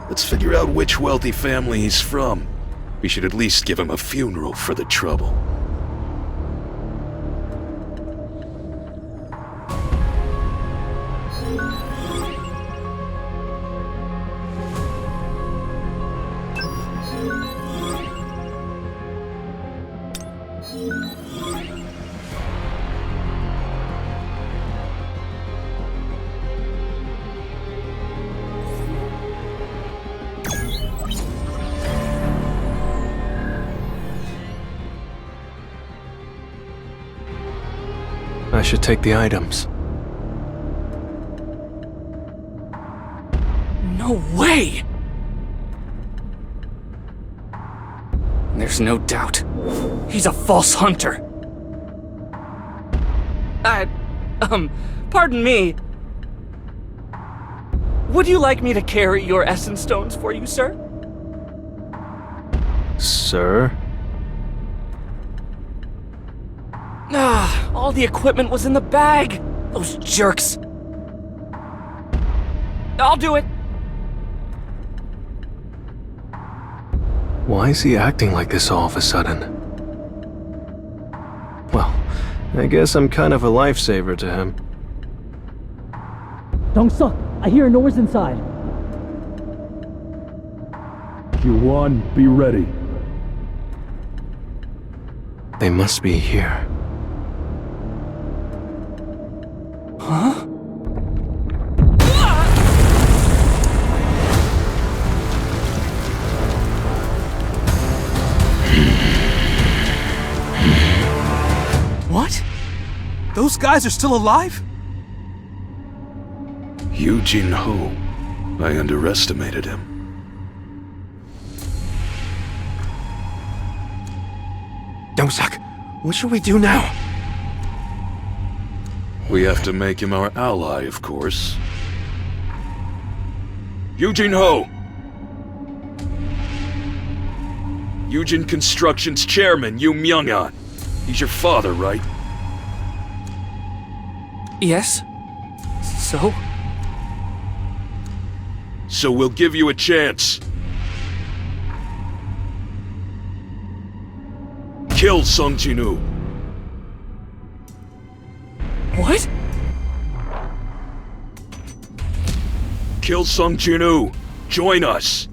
Let's figure out which wealthy family he's from. We should at least give him a funeral for the trouble. I should take the items. No way! There's no doubt. He's a false hunter. Pardon me. Would you like me to carry your essence stones for you, sir? Sir? All the equipment was in the bag. Those jerks. I'll do it. Why is he acting like this all of a sudden? Well, I guess I'm kind of a lifesaver to him. Dong-suk, I hear a noise inside. Q1, be ready. They must be here. Huh? What? Those guys are still alive? Eugene Ho. I underestimated him. Dong-suk, what should we do now? We have to make him our ally, of course. Eugene Ho! Eugene Construction's chairman, Yu Myung-an. He's your father, right? Yes. So? So we'll give you a chance. Kill Sung Jin-woo. What? Kill Sung Jin-woo. Join us.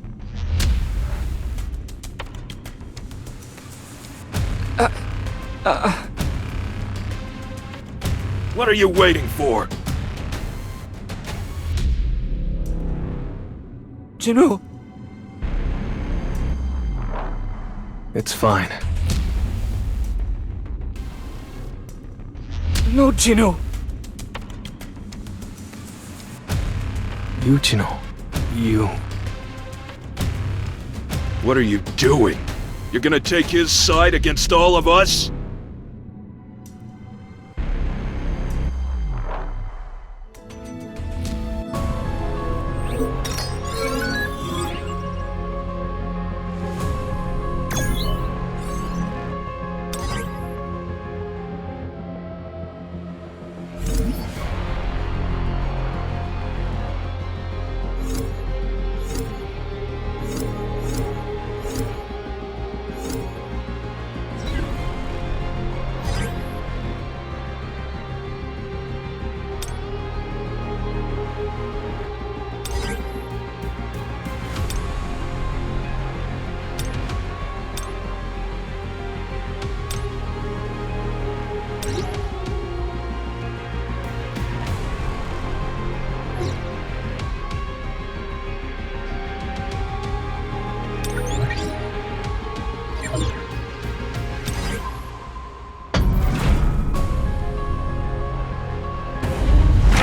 What are you waiting for? Jin-woo. It's fine. No, Jin-woo. Yujino, you... What are you doing? You're gonna take his side against all of us?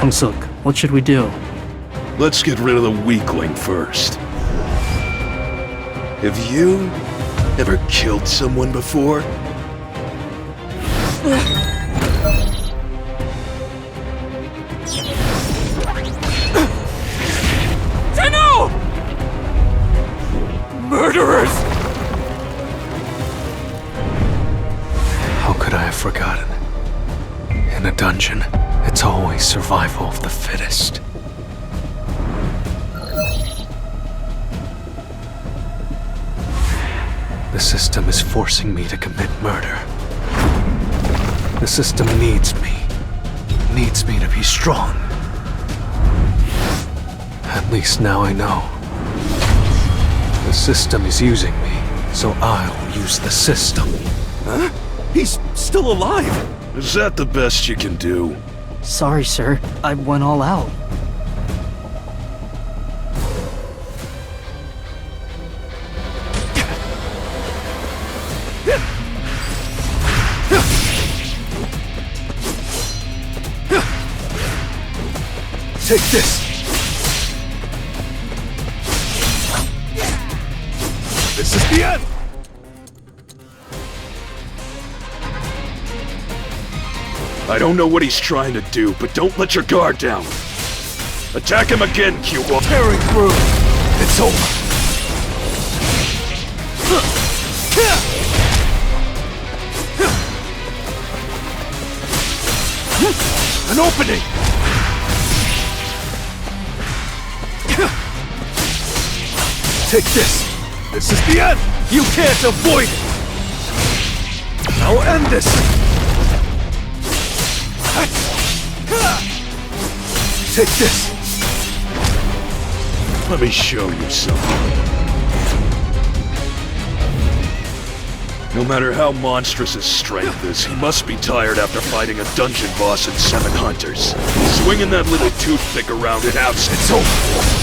Dong-suk, what should we do? Let's get rid of the weakling first. If you Ever killed someone before? Tenno! Murderers! How could I have forgotten? In a dungeon, it's always survival of the fittest. The system is forcing me to commit murder. The system needs me to be strong. At least now I know. The system is using me, so I'll use the system. Huh? He's still alive! Is that the best you can do? Sorry, sir. I went all out. Take this! This is the end! I don't know what he's trying to do, but don't let your guard down. Attack him again, Q1. Tearing through! It's over! An opening! Take this! This is the end! You can't avoid it! I'll end this! Take this! Let me show you something. No matter how monstrous his strength is, he must be tired after fighting a dungeon boss and 7 hunters. Swinging that little toothpick around it out. It's over!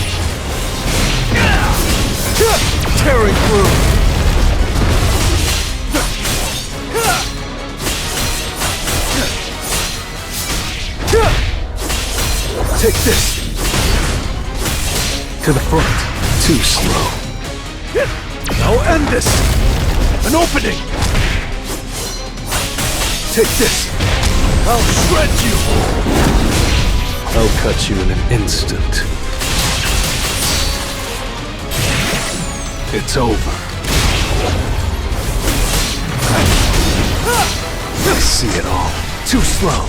Tearing through! Take this! To the front. Too slow. I'll end this! An opening! Take this! I'll shred you! I'll cut you in an instant. It's over. I see it all. Too slow.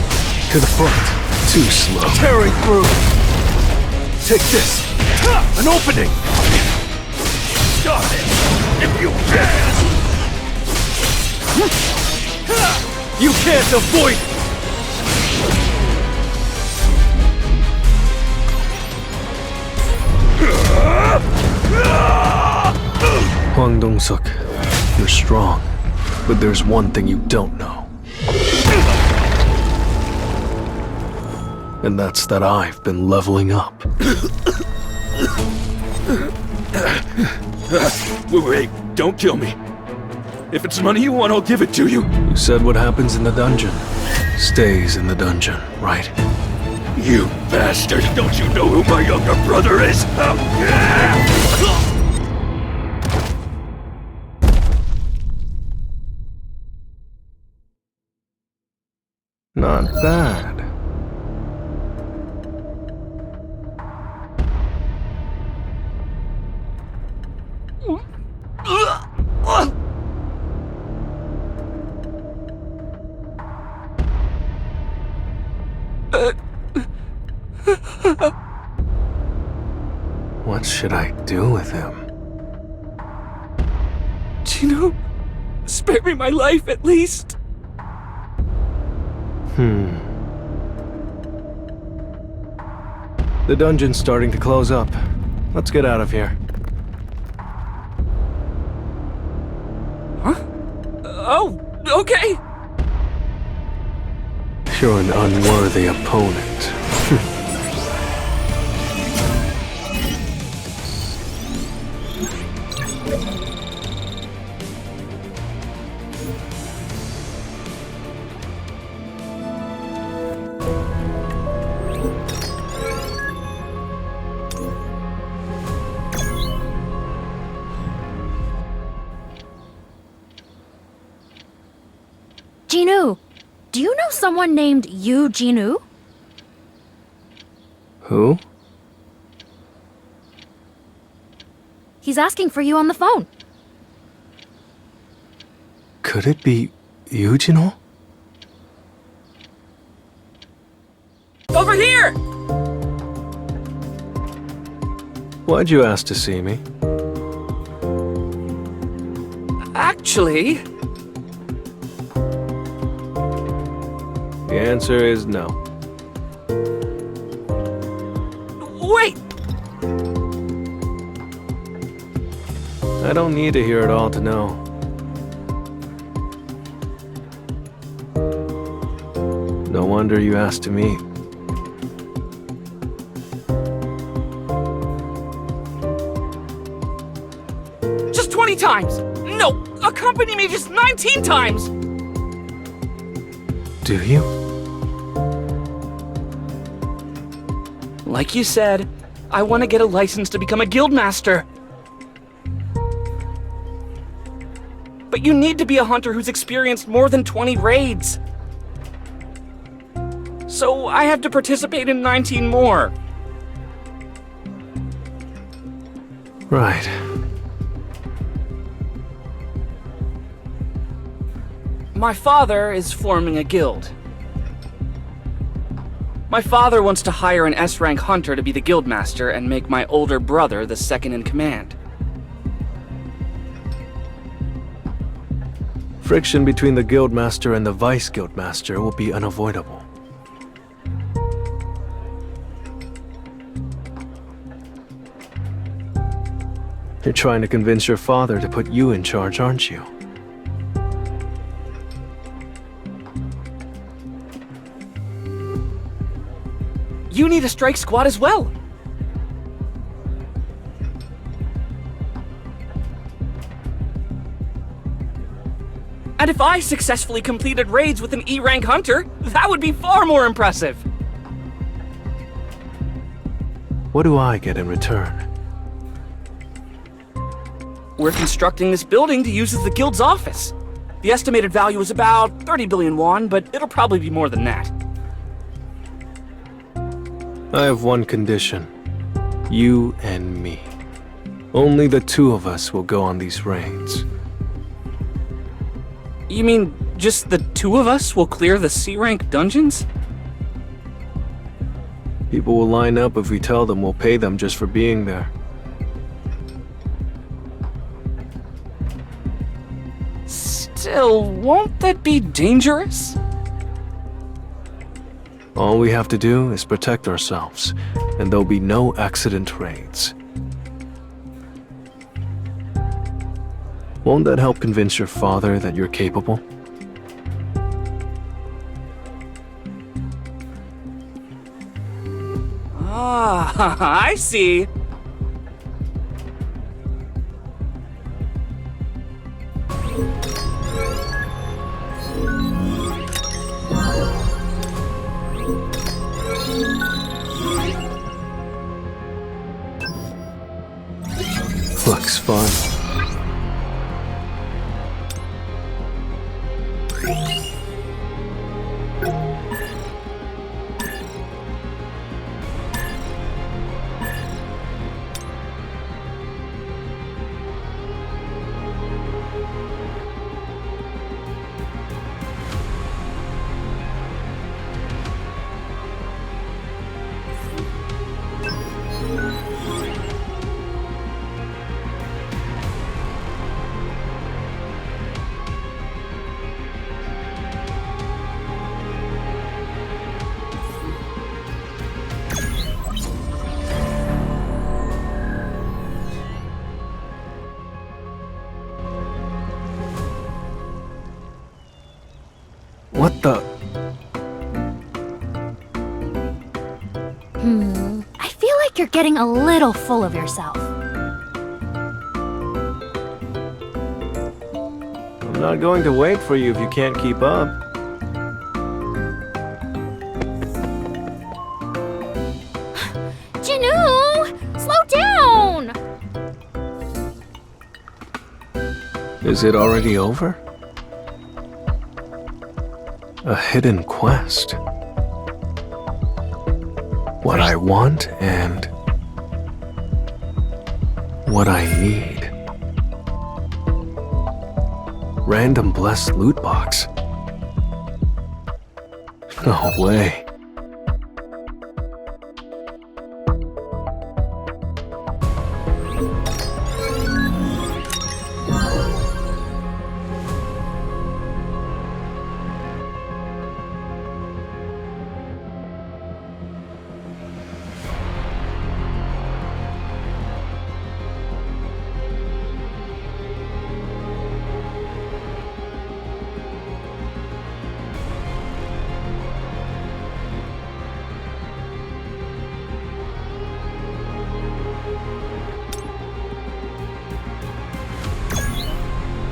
To the front. Too slow. Tearing through. Take this. An opening. Stop it, if you can. You can't avoid it. Hwang Dong-suk, you're strong, but there's one thing you don't know. And that's that I've been leveling up. Wait, don't kill me. If it's money you want, I'll give it to you. You said what happens in the dungeon stays in the dungeon, right? You bastard! Don't you know who my younger brother is? Not bad. What should I do with him? Gino, spare me my life at least. The dungeon's starting to close up. Let's get out of here. Huh? Oh, okay. You're an unworthy opponent. Jinu, do you know someone named Yu Jinu? Who? He's asking for you on the phone. Could it be Yujino? Over here! Why'd you ask to see me? Actually... The answer is no. Wait! I don't need to hear it all to know. No wonder you asked to meet. Just 20 times! No! Accompany me just 19 times! Do you? Like you said, I want to get a license to become a guildmaster. But you need to be a hunter who's experienced more than 20 raids. So I have to participate in 19 more. Right. My father is forming a guild. My father wants to hire an S-rank hunter to be the guildmaster and make my older brother the second in command. Friction between the guildmaster and the vice guildmaster will be unavoidable. You're trying to convince your father to put you in charge, aren't you? You need a strike squad as well. And if I successfully completed raids with an E-rank hunter, that would be far more impressive. What do I get in return? We're constructing this building to use as the guild's office. The estimated value is about 30 billion won, but it'll probably be more than that. I have one condition. You and me. Only the two of us will go on these raids. You mean just the two of us will clear the C-rank dungeons? People will line up if we tell them we'll pay them just for being there. Still, won't that be dangerous? All we have to do is protect ourselves, and there'll be no accident raids. Won't that help convince your father that you're capable? Ah, I see. Looks fun. What the? I feel like you're getting a little full of yourself. I'm not going to wait for you if you can't keep up. Jinu! Slow down! Is it already over? A hidden quest. What I want and what I need. Random blessed loot box. No way.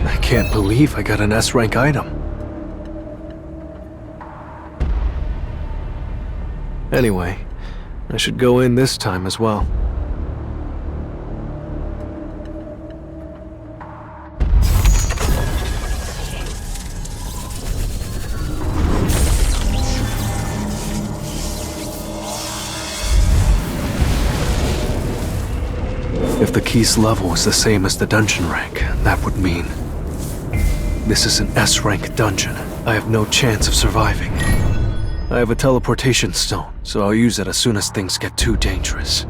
I can't believe I got an S-rank item. Anyway, I should go in this time as well. If the key's level is the same as the dungeon rank, that would mean this is an S-rank dungeon. I have no chance of surviving. I have a teleportation stone, so I'll use it as soon as things get too dangerous.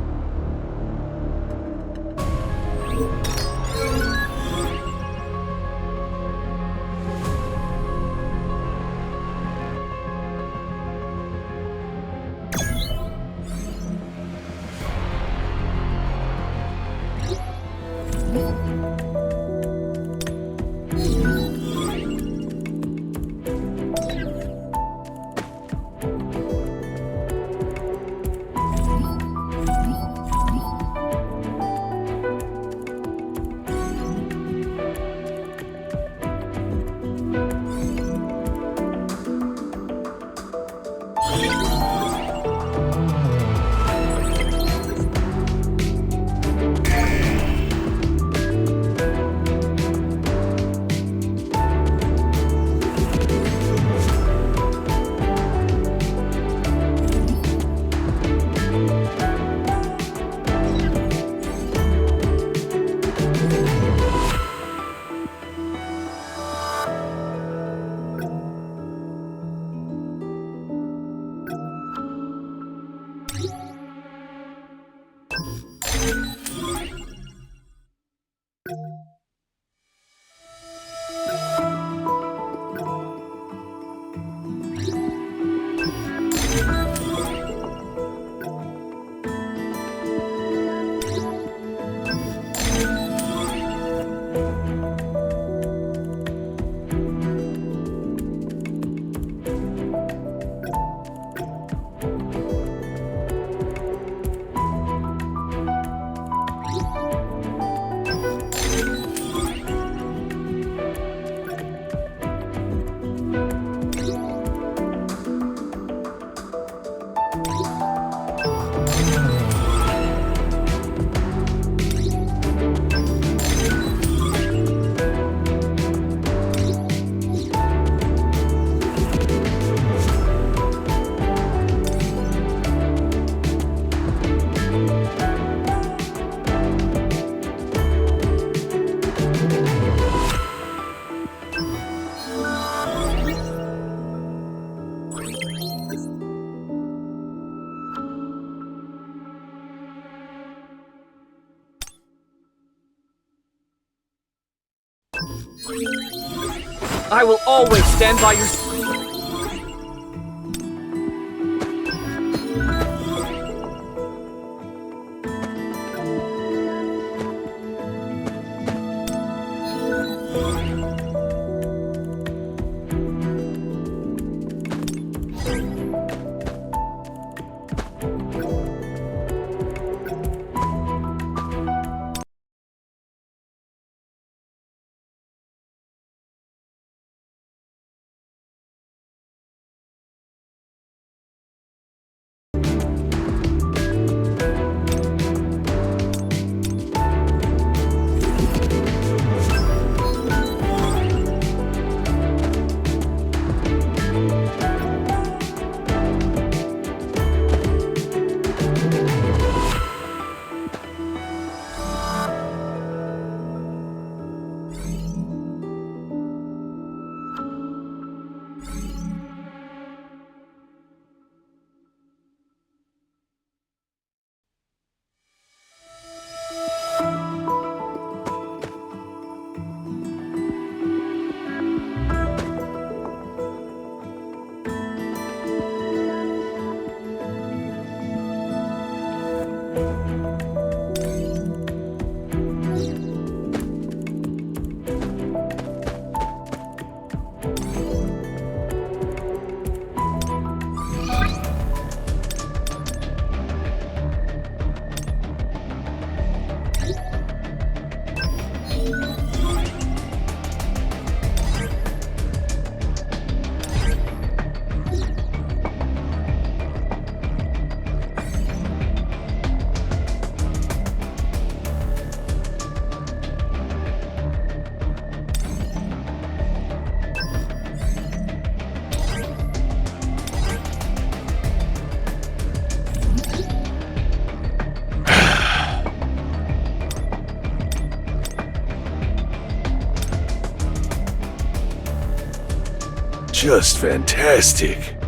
I will always stand by your just fantastic.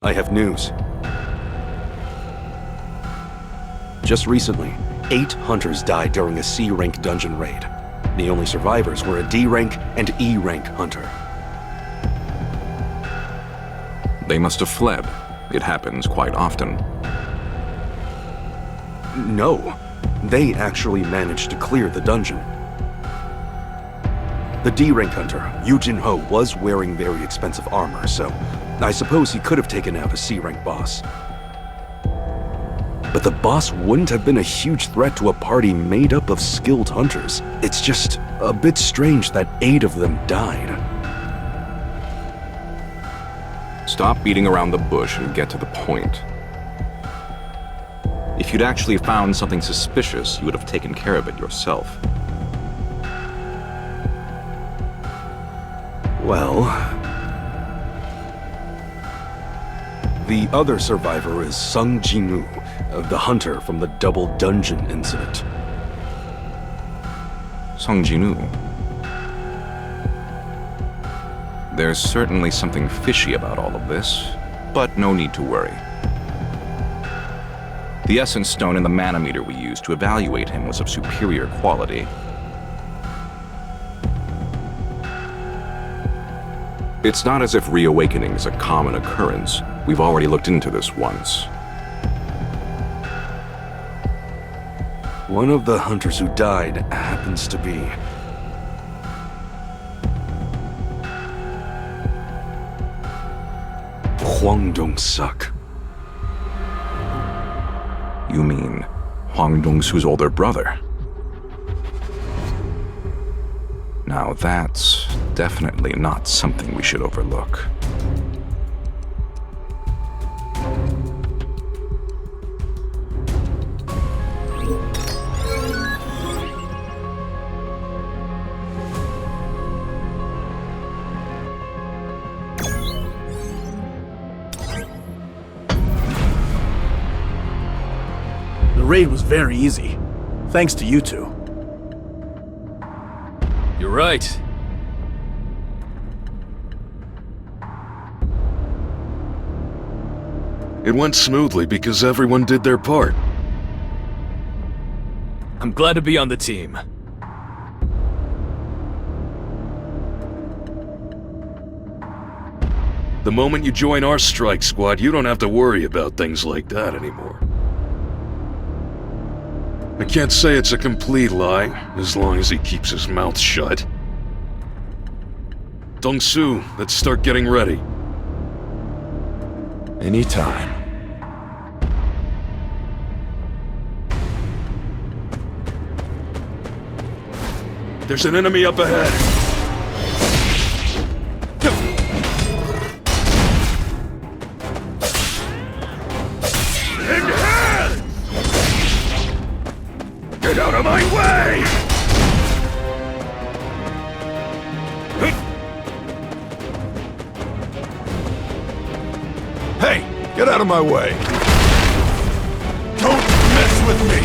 I have news. Just recently, 8 hunters died during a C-rank dungeon raid. The only survivors were a D-rank and E-rank hunter. They must have fled. It happens quite often. No, they actually managed to clear the dungeon. The D-rank hunter, Yujin Ho, was wearing very expensive armor, so I suppose he could have taken out a C-rank boss. But the boss wouldn't have been a huge threat to a party made up of skilled hunters. It's just a bit strange that 8 of them died. Stop beating around the bush and get to the point. If you'd actually found something suspicious, you would have taken care of it yourself. Well, the other survivor is Sung Jinwoo, the hunter from the double dungeon incident. Sung Jinwoo. There's certainly something fishy about all of this, but no need to worry. The essence stone and the manometer we used to evaluate him was of superior quality. It's not as if reawakening is a common occurrence. We've already looked into this once. One of the hunters who died happens to be Hwang Dong-suk. You mean Hwang Dong-su's older brother? Now that's definitely not something we should overlook. The raid was very easy, thanks to you two. You're right. It went smoothly because everyone did their part. I'm glad to be on the team. The moment you join our strike squad, you don't have to worry about things like that anymore. I can't say it's a complete lie, as long as he keeps his mouth shut. Dong-su, let's start getting ready. Anytime. There's an enemy up ahead. Get out of my way! Hey, get out of my way! Don't mess with me!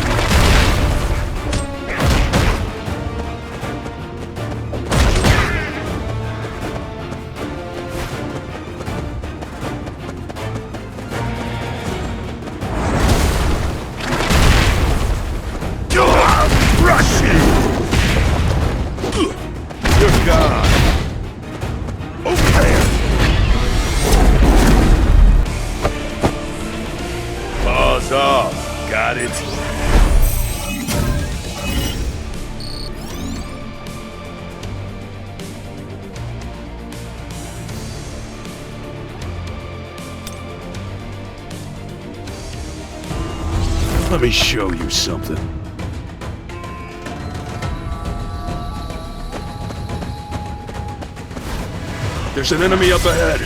Rush you! You're gone! Over there! Paws off, got it? Let me show you something. There's an enemy up ahead.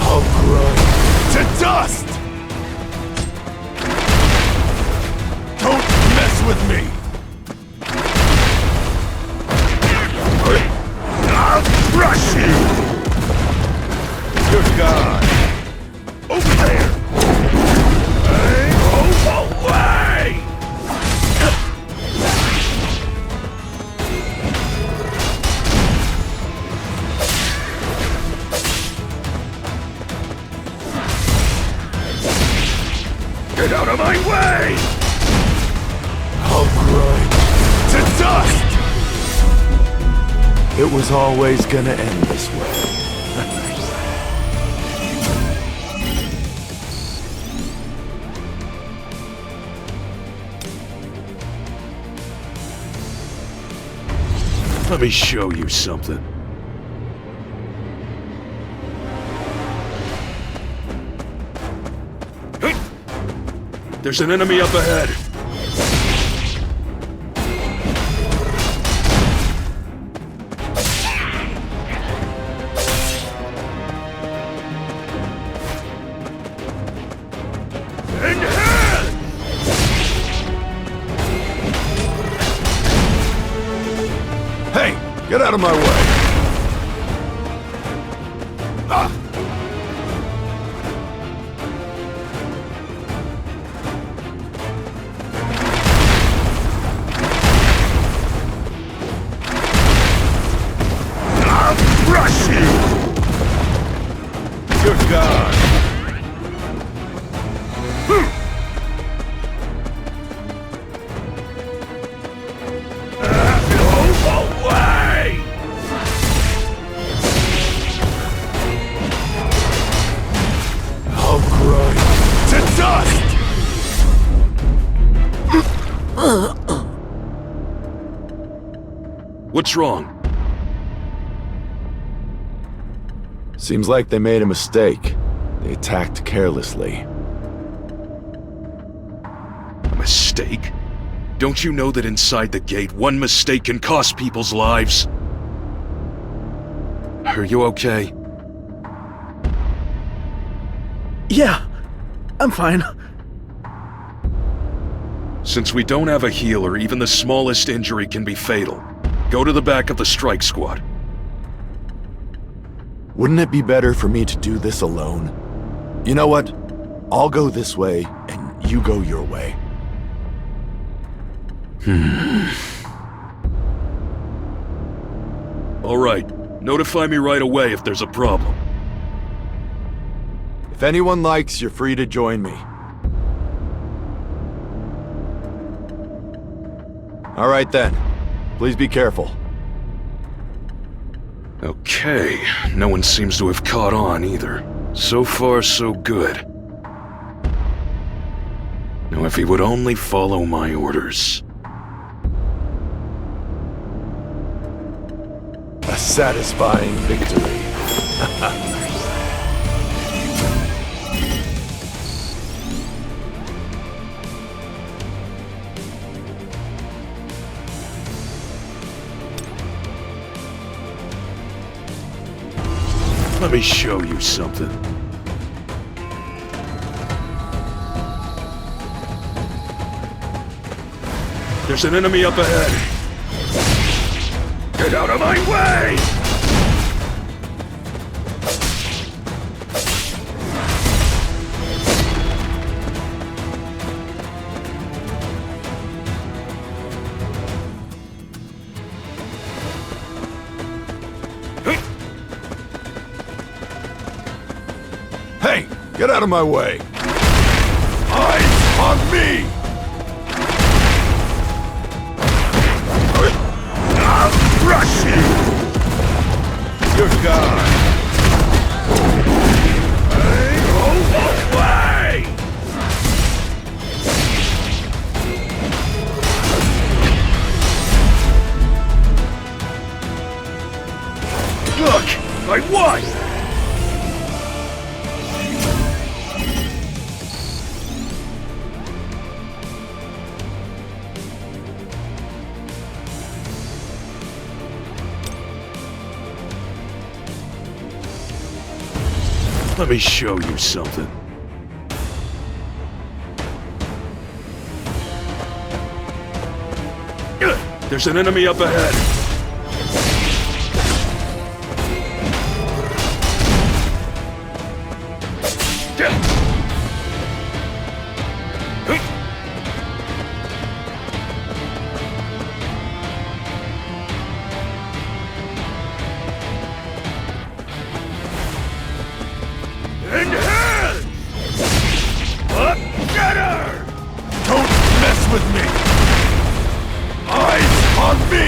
I'll grind to dust! Don't mess with me! I'll crush you! You're gone! Over there! Move away! It was always gonna end this way. Let me show you something. There's an enemy up ahead. Hey, get out of my way. Ah. Rush you! You're gone. Away! I'll grind to dust! What's wrong? Seems like they made a mistake. They attacked carelessly. A mistake? Don't you know that inside the gate, one mistake can cost people's lives? Are you okay? Yeah, I'm fine. Since we don't have a healer, even the smallest injury can be fatal. Go to the back of the strike squad. Wouldn't it be better for me to do this alone? You know what? I'll go this way, and you go your way. All right. Notify me right away if there's a problem. If anyone likes, you're free to join me. All right then. Please be careful. Okay, no one seems to have caught on either. So far, so good. Now, if he would only follow my orders. A satisfying victory. Let me show you something. There's an enemy up ahead. Get out of my way! Hey, get out of my way! Eyes on me! I'll crush you! You're gone! Go away! Look! I won! Let me show you something. There's an enemy up ahead. Don't mess with me! Eyes on me!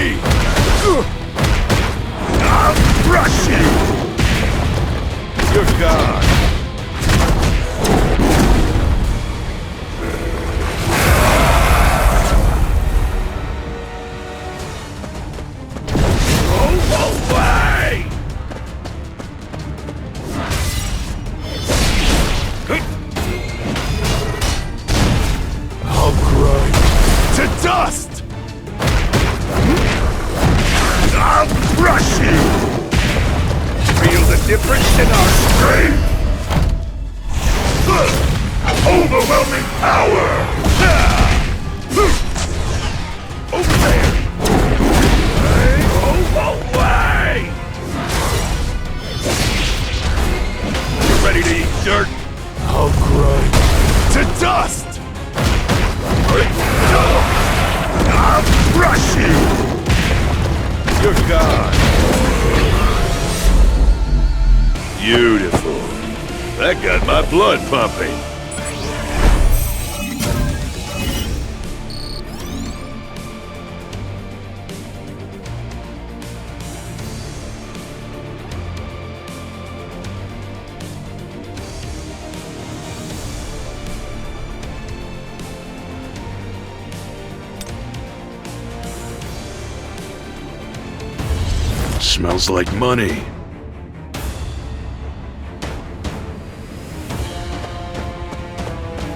difference in our strength? Overwhelming power! Over there! Away! You ready to eat dirt? I'll grind to dust! I'll crush you! You're gone. Beautiful. That got my blood pumping. Smells like money.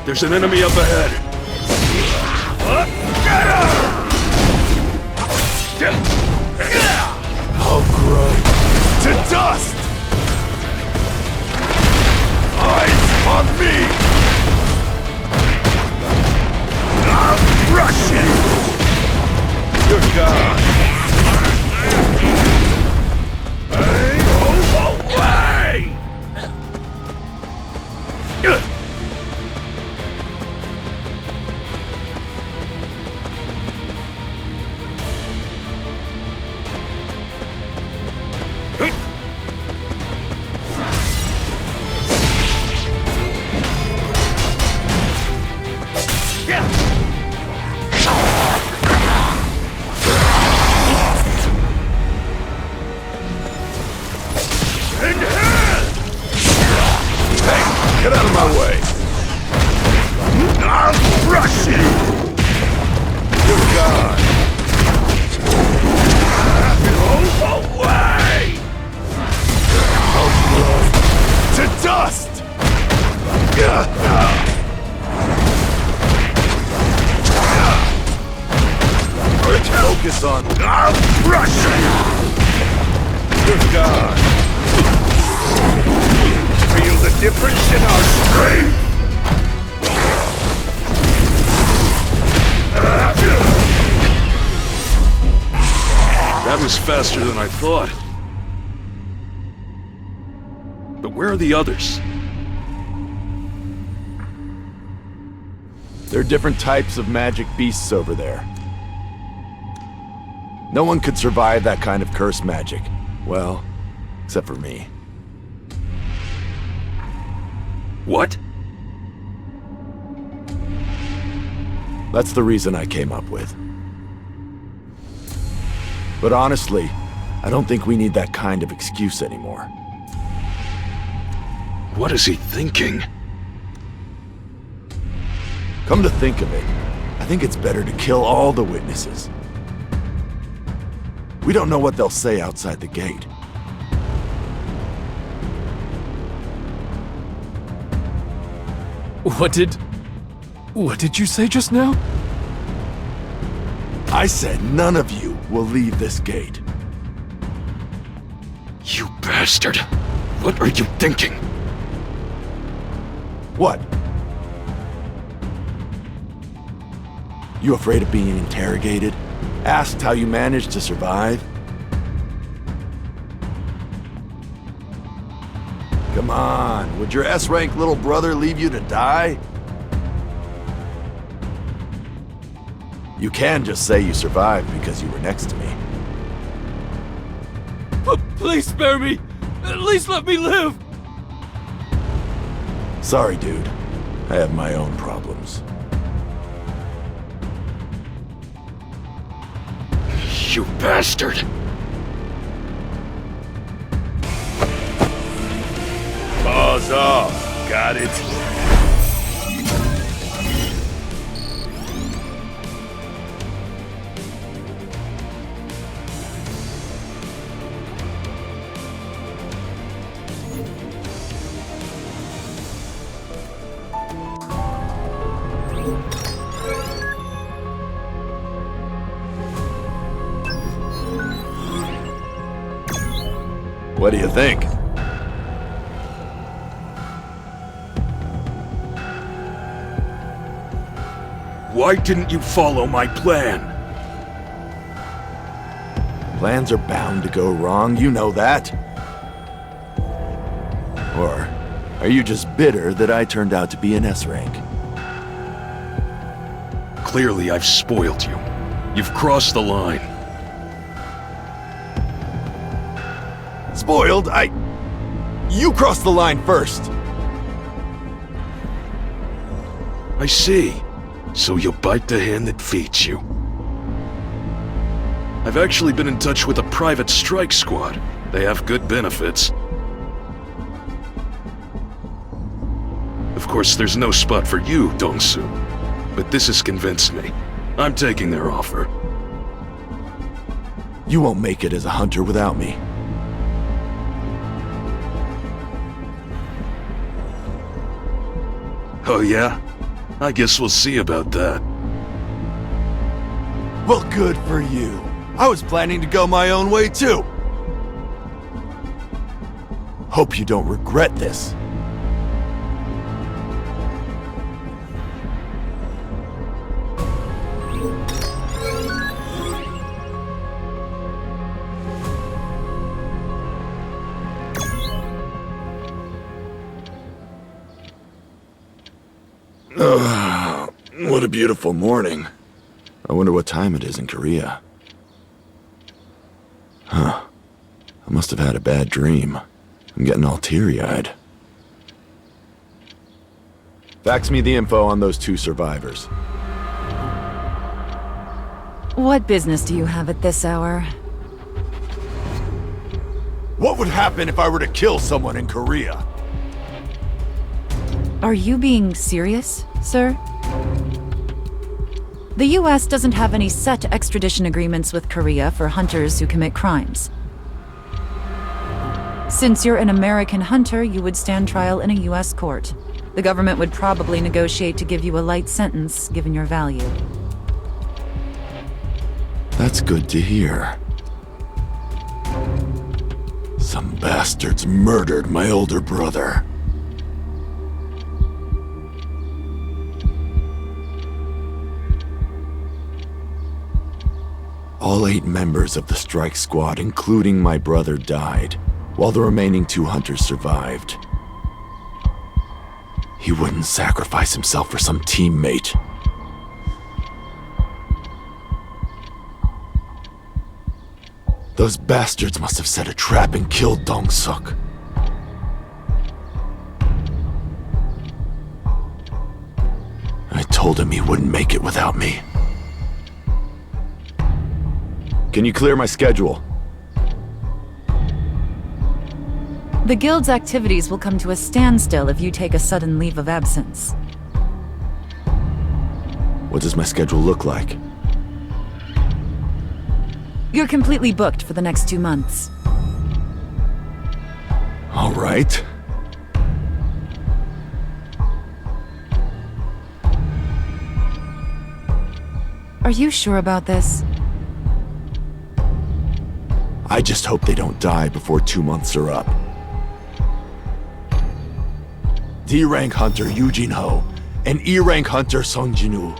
There's an enemy up ahead. Get him! I'll grind to dust! Eyes on me! I'll crush you! You're gone. Away! Get out of my way! I'll crush you! You're gone! Away! I'll grind to dust! Focus on... I'll crush you! You're gone! Feel the difference in our strength? That was faster than I thought. But where are the others? There are different types of magic beasts over there. No one could survive that kind of cursed magic. Well, except for me. What? That's the reason I came up with. But honestly, I don't think we need that kind of excuse anymore. What is he thinking? Come to think of it, I think it's better to kill all the witnesses. We don't know what they'll say outside the gate. What did you say just now? I said none of you will leave this gate. You bastard! What are you thinking? What? You afraid of being interrogated? Asked how you managed to survive? Come on, would your S-rank little brother leave you to die? You can just say you survived because you were next to me. Please spare me! At least let me live! Sorry, dude. I have my own problems. You bastard! Paws off. Got it? What do you think? Why didn't you follow my plan? Plans are bound to go wrong, you know that. Or are you just bitter that I turned out to be an S rank? Clearly I've spoiled you. You've crossed the line. Spoiled? You crossed the line first. I see. So you'll bite the hand that feeds you. I've actually been in touch with a private strike squad. They have good benefits. Of course, there's no spot for you, Dongsu. But this has convinced me. I'm taking their offer. You won't make it as a hunter without me. Oh yeah? I guess we'll see about that. Well, good for you. I was planning to go my own way too. Hope you don't regret this. What a beautiful morning. I wonder what time it is in Korea. Huh. I must have had a bad dream. I'm getting all teary-eyed. Fax me the info on those 2 survivors. What business do you have at this hour? What would happen if I were to kill someone in Korea? Are you being serious, sir? The US doesn't have any set extradition agreements with Korea for hunters who commit crimes. Since you're an American hunter, you would stand trial in a US court. The government would probably negotiate to give you a light sentence, given your value. That's good to hear. Some bastards murdered my older brother. All 8 members of the strike squad, including my brother, died, while the remaining 2 hunters survived. He wouldn't sacrifice himself for some teammate. Those bastards must have set a trap and killed Dong-suk. I told him he wouldn't make it without me. Can you clear my schedule? The Guild's activities will come to a standstill if you take a sudden leave of absence. What does my schedule look like? You're completely booked for the next 2 months. All right. Are you sure about this? I just hope they don't die before 2 months are up. D-rank hunter Yu Jin-ho and E-rank hunter Song Jin-woo.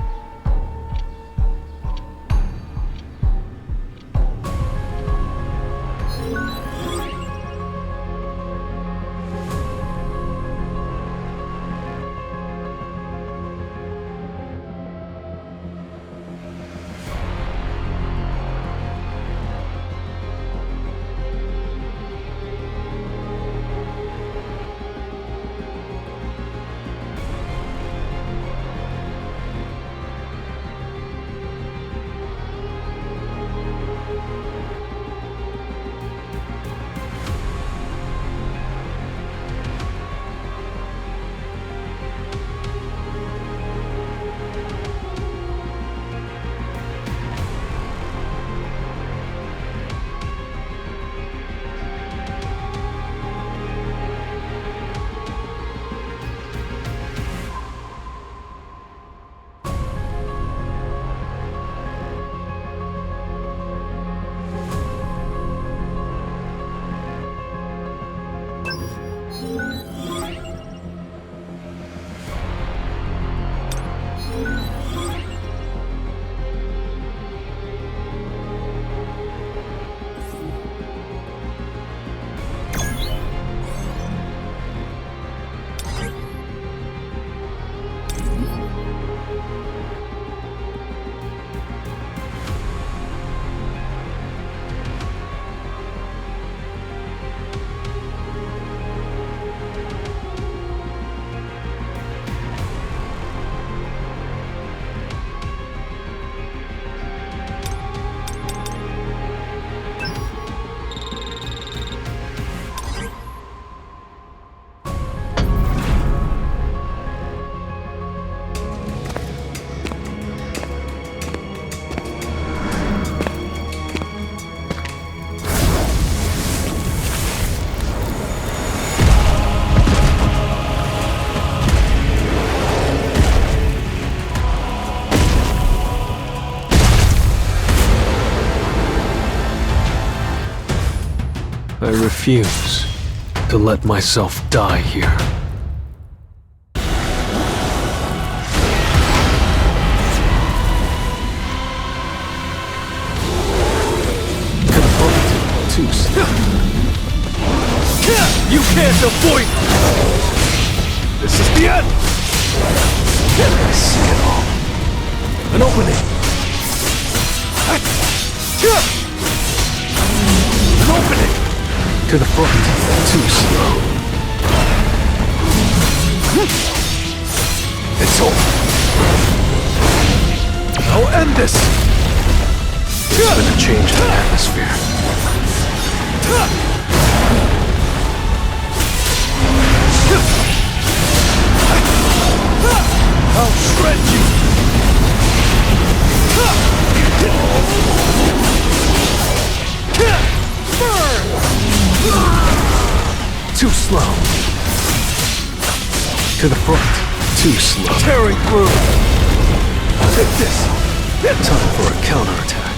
I refuse to let myself die here. Too slow. You can't avoid it! This is the end! I see it all. An opening! An opening! To the front. Too slow. It's over. I'll end this! There's been a change in the atmosphere. I'll shred you! Burn! Too slow. To the front. Too slow. Tearing through! Take this! Time for a counterattack.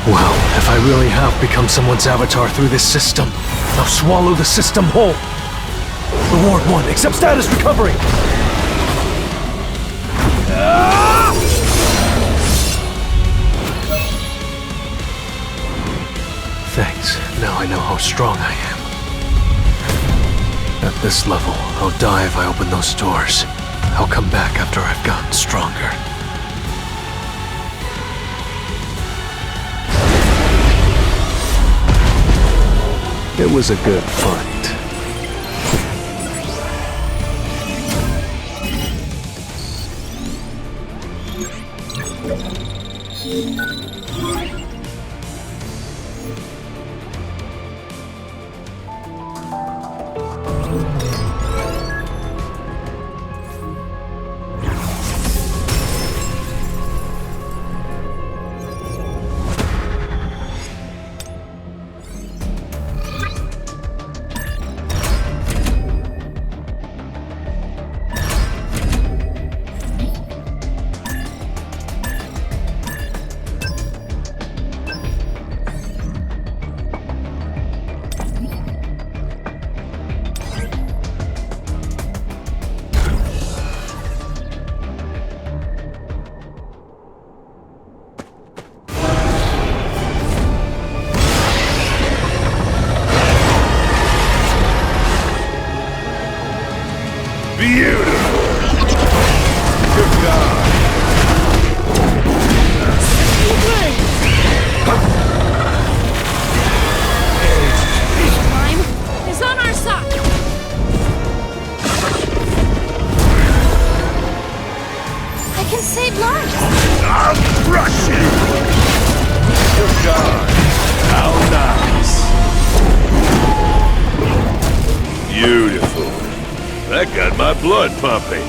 Well, if I really have become someone's avatar through this system, I'll swallow the system whole. Reward 1, accept status recovery! Thanks. Now I know how strong I am. At this level, I'll die if I open those doors. I'll come back after I've gotten stronger. It was a good fight. That got my blood pumping.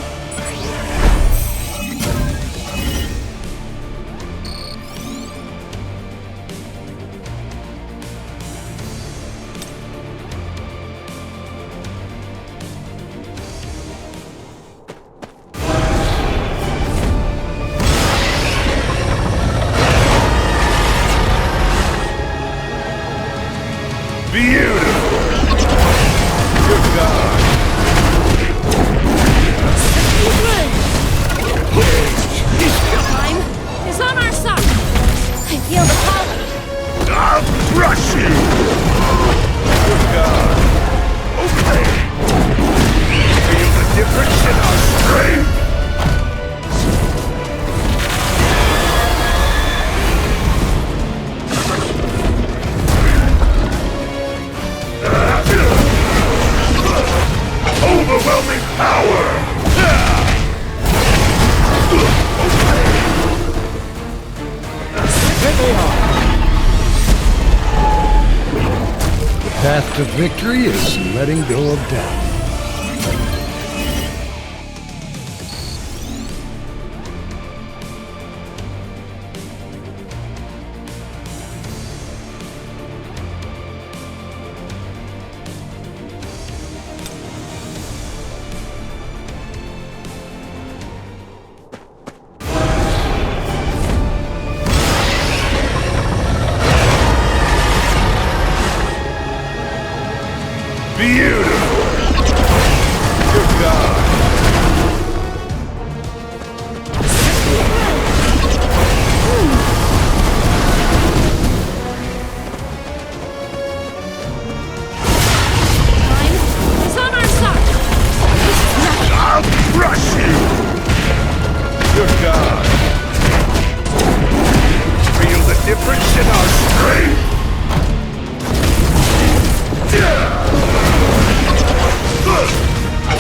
Path to victory is letting go of doubt. Beautiful! Good God! It's on our side! I'll crush you! Good God! Feel the difference in our strength!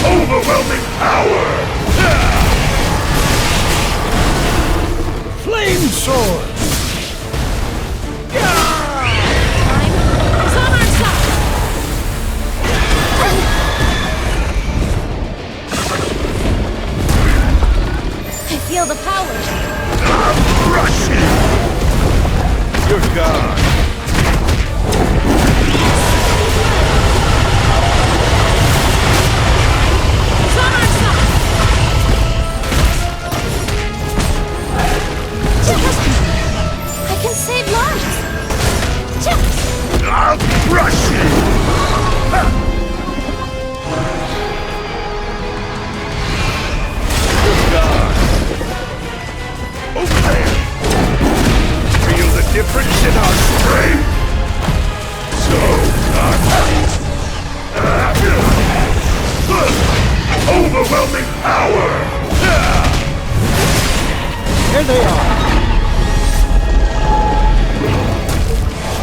Overwhelming power! Flame sword! It's on our side! I feel the power! I'll crush you! Good God! I can save lives! I'll crush you! Good God! Over there! Feel the difference in our strength? So overwhelming power! Here they are.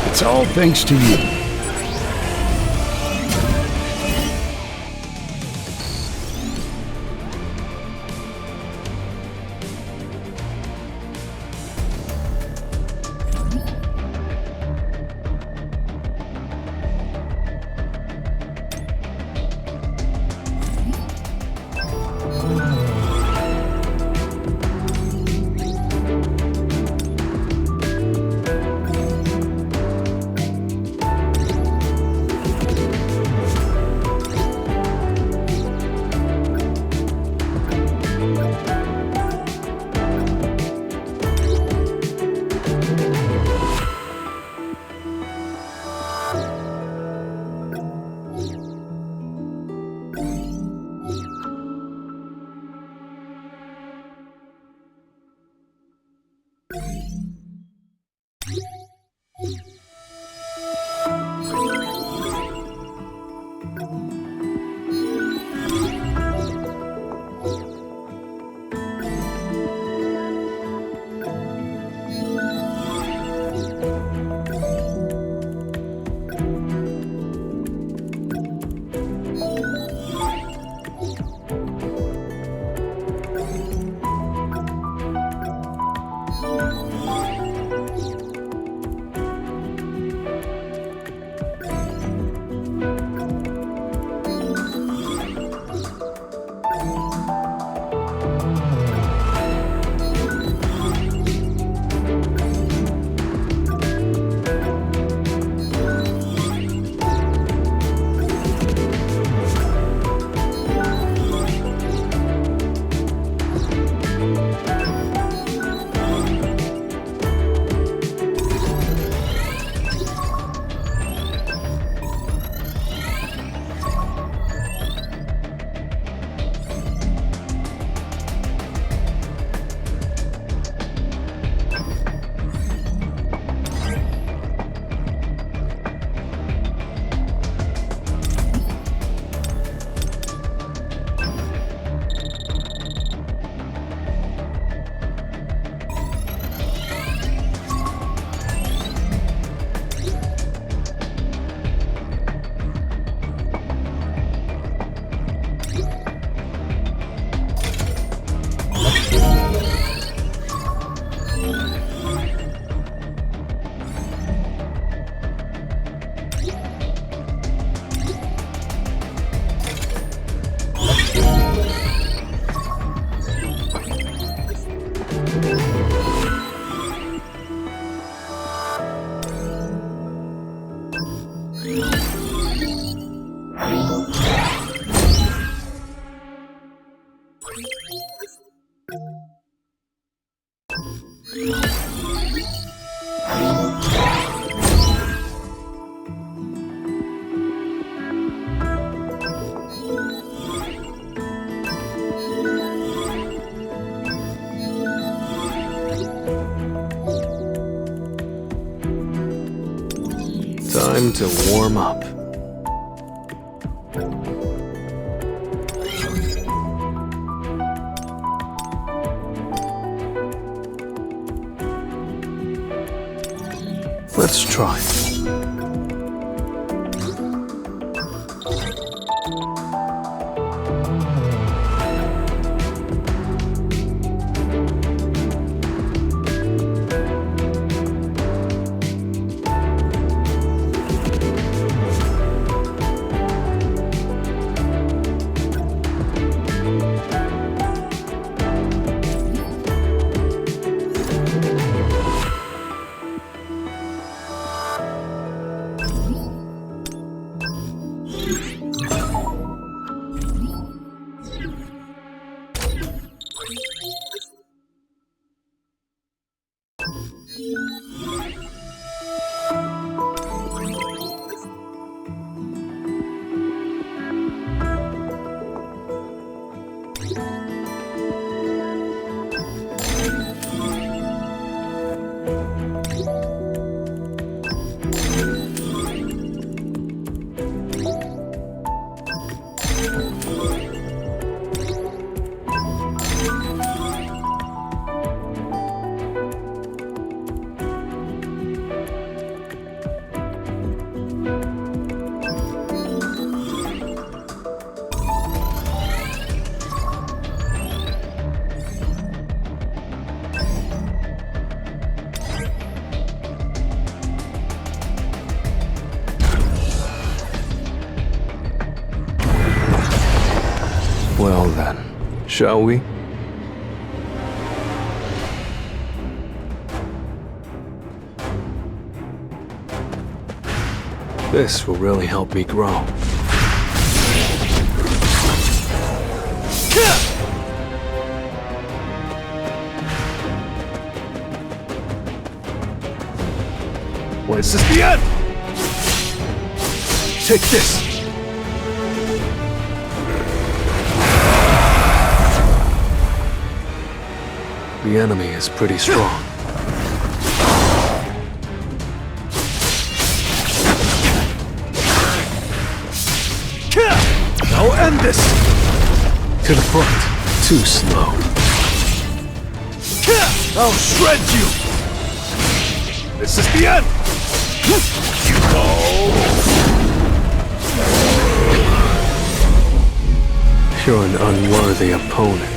It's all thanks to you. Time to warm up. Let's try. Well then, shall we? This will really help me grow. What is this, the end? Take this! The enemy is pretty strong. Now end this! To the front. Too slow. I'll shred you! This is the end! You go! You're an unworthy opponent.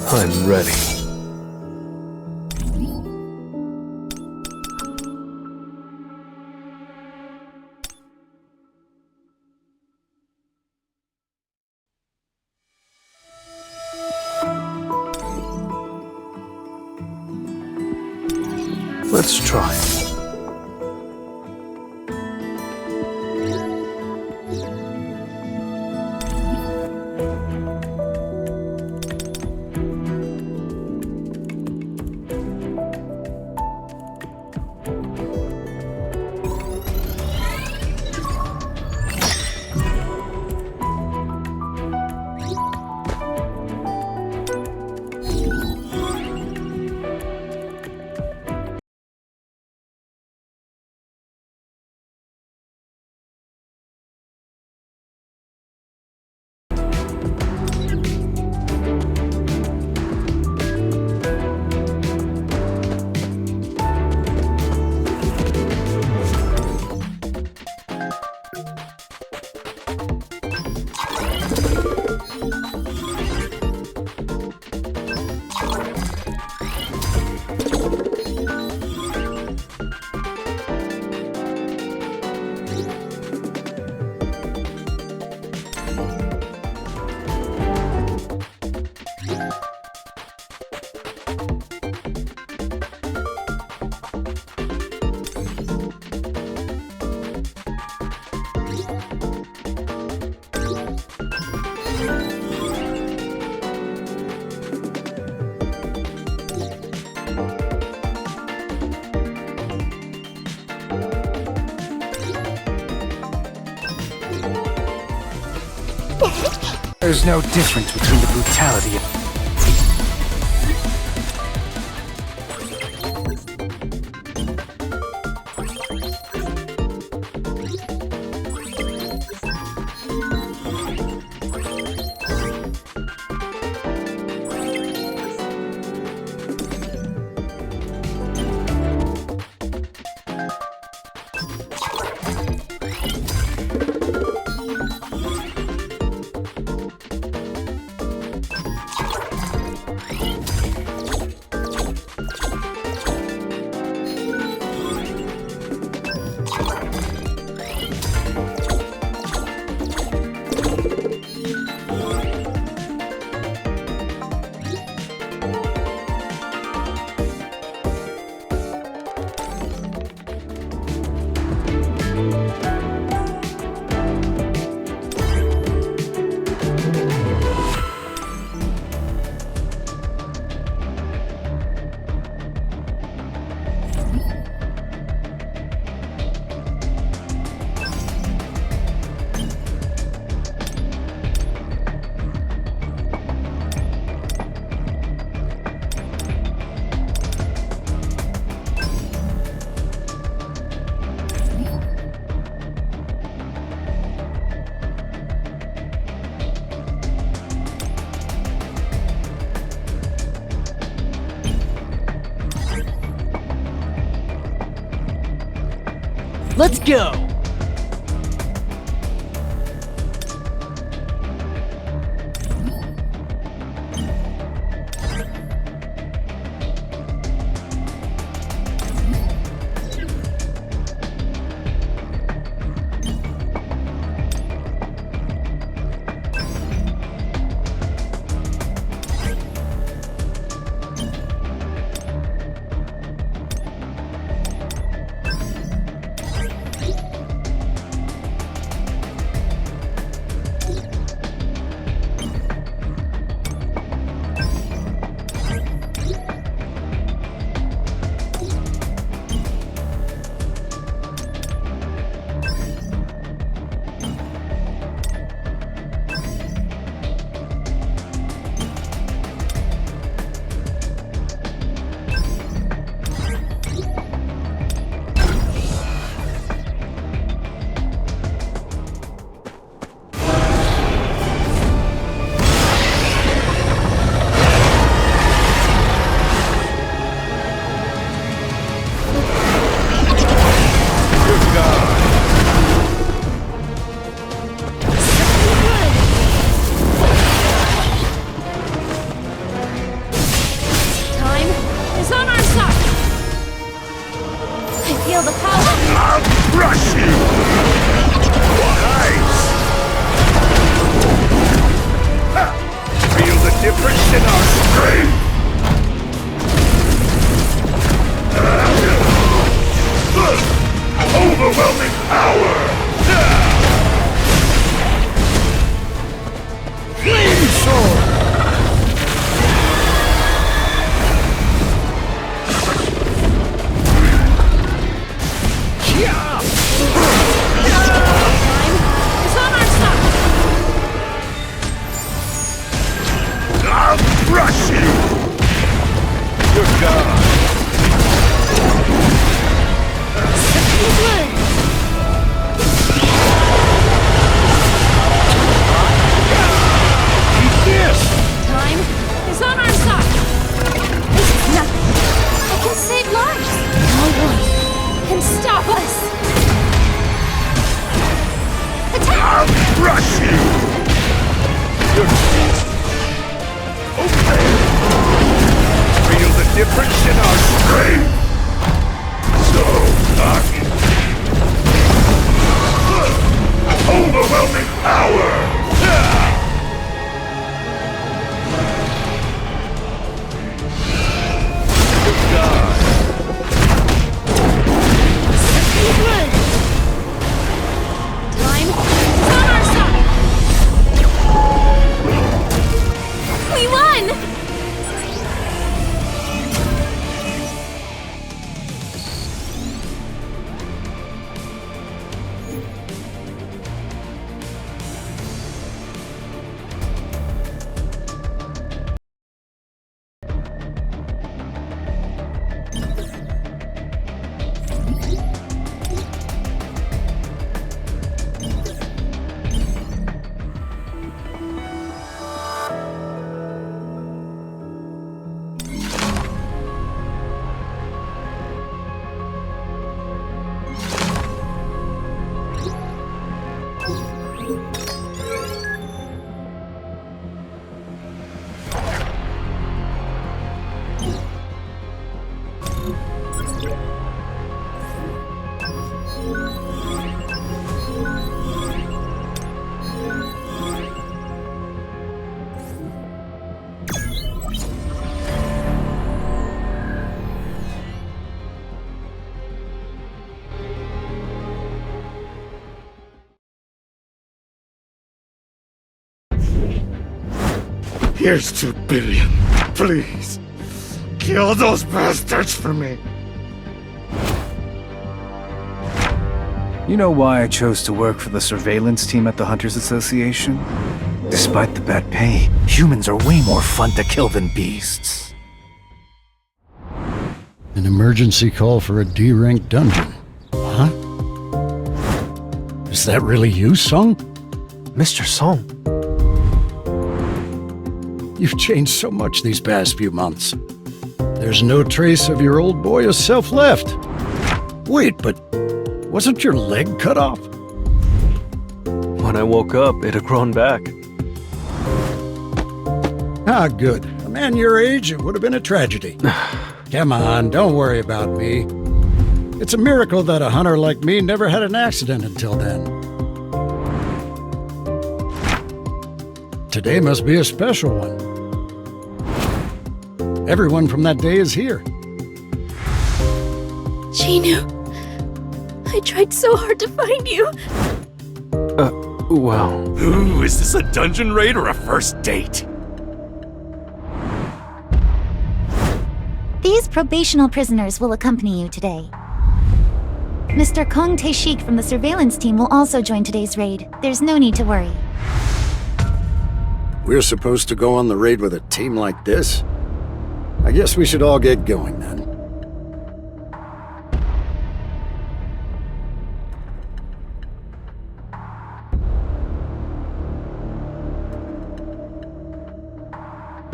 I'm ready. Let's try. There's no difference between the brutality of... Let's go! Feel the power! I'll crush you! Nice! Ha! Feel the difference in our strength? Overwhelming power! Flame sword! I'll crush you! Good God! Eat this! Time is on our side. This is nothing. I can save lives. No one can stop us. Attack! I'll crush you! Good. Okay. Feel the difference in our strength. So, Doc. Overwhelming power. Good God. Time is on our side. We won! Here's 2 billion. Please. Kill those bastards for me. You know why I chose to work for the surveillance team at the Hunters Association? Despite the bad pay, humans are way more fun to kill than beasts. An emergency call for a D-rank dungeon. Huh? Is that really you, Song? Mr. Song. You've changed so much these past few months. There's no trace of your old boy as self left. Wait, but wasn't your leg cut off? When I woke up, it had grown back. Ah, good. A man your age, it would have been a tragedy. Come on, don't worry about me. It's a miracle that a hunter like me never had an accident until then. Today must be a special one. Everyone from that day is here. Ginu, I tried so hard to find you. Well... Ooh, is this a dungeon raid or a first date? These probational prisoners will accompany you today. Mr. Kong Tae-shik from the surveillance team will also join today's raid. There's no need to worry. We're supposed to go on the raid with a team like this? I guess we should all get going then.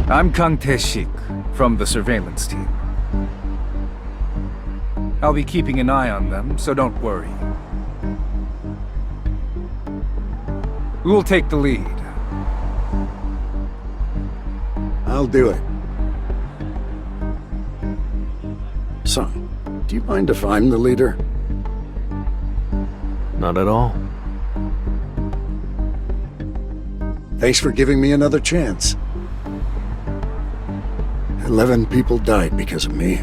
I'm Kong Tae-shik from the surveillance team. I'll be keeping an eye on them, so don't worry. Who'll take the lead? I'll do it. Son, do you mind if I'm the leader? Not at all. Thanks for giving me another chance. 11 people died because of me.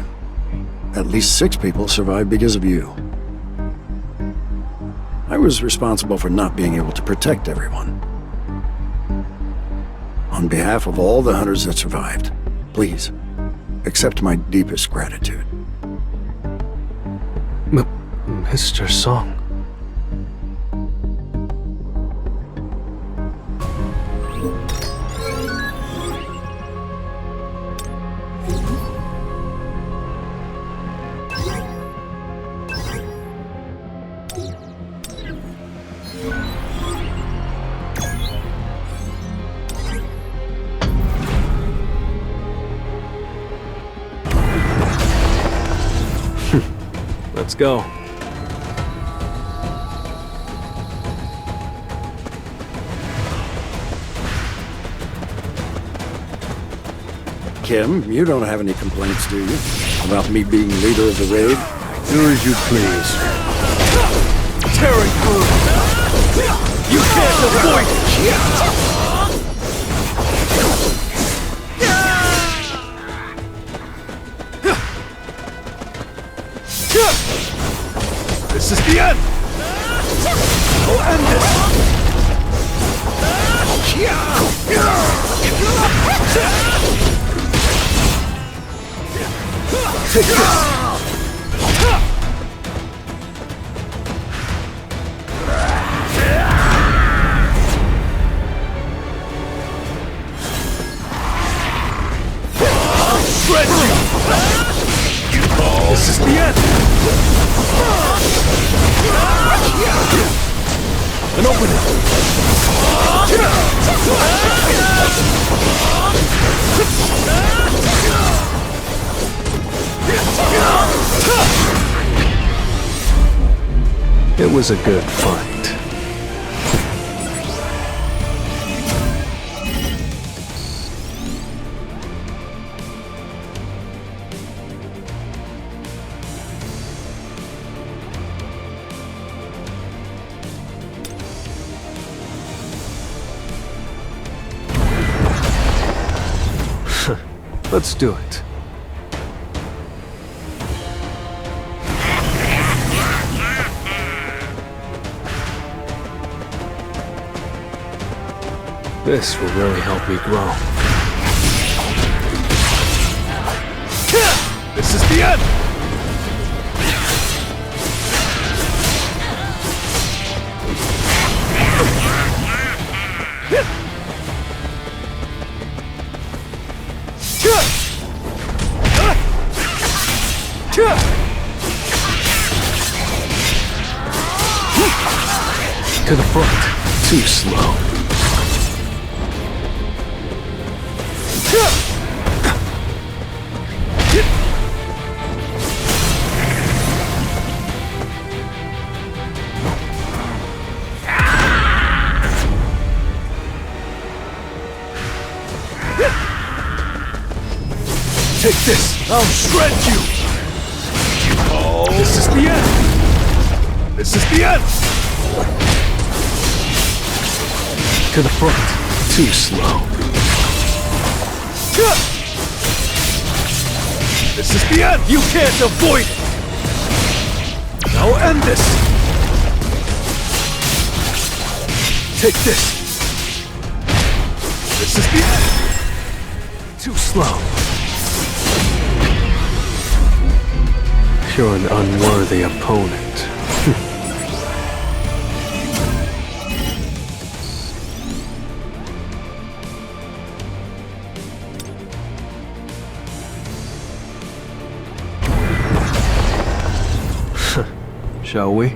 At least 6 people survived because of you. I was responsible for not being able to protect everyone. On behalf of all the hunters that survived, please, accept my deepest gratitude. Mr. Song. Let's go. Kim, you don't have any complaints, do you? About me being leader of the raid? Do as you please. Tearing through! You can't avoid it! This is the end! I'll end this! Take this! I'll shred you! This is the end! And open It was a good fight. Let's do it. This will really help me grow. This is the end! To the front. Too slow. Take this! I'll shred you! Oh, this is the end! This is the end! To the front. Too slow. This is the end! You can't avoid it! Now end this! Take this! This is the end! Too slow. You're an unworthy opponent. Shall we?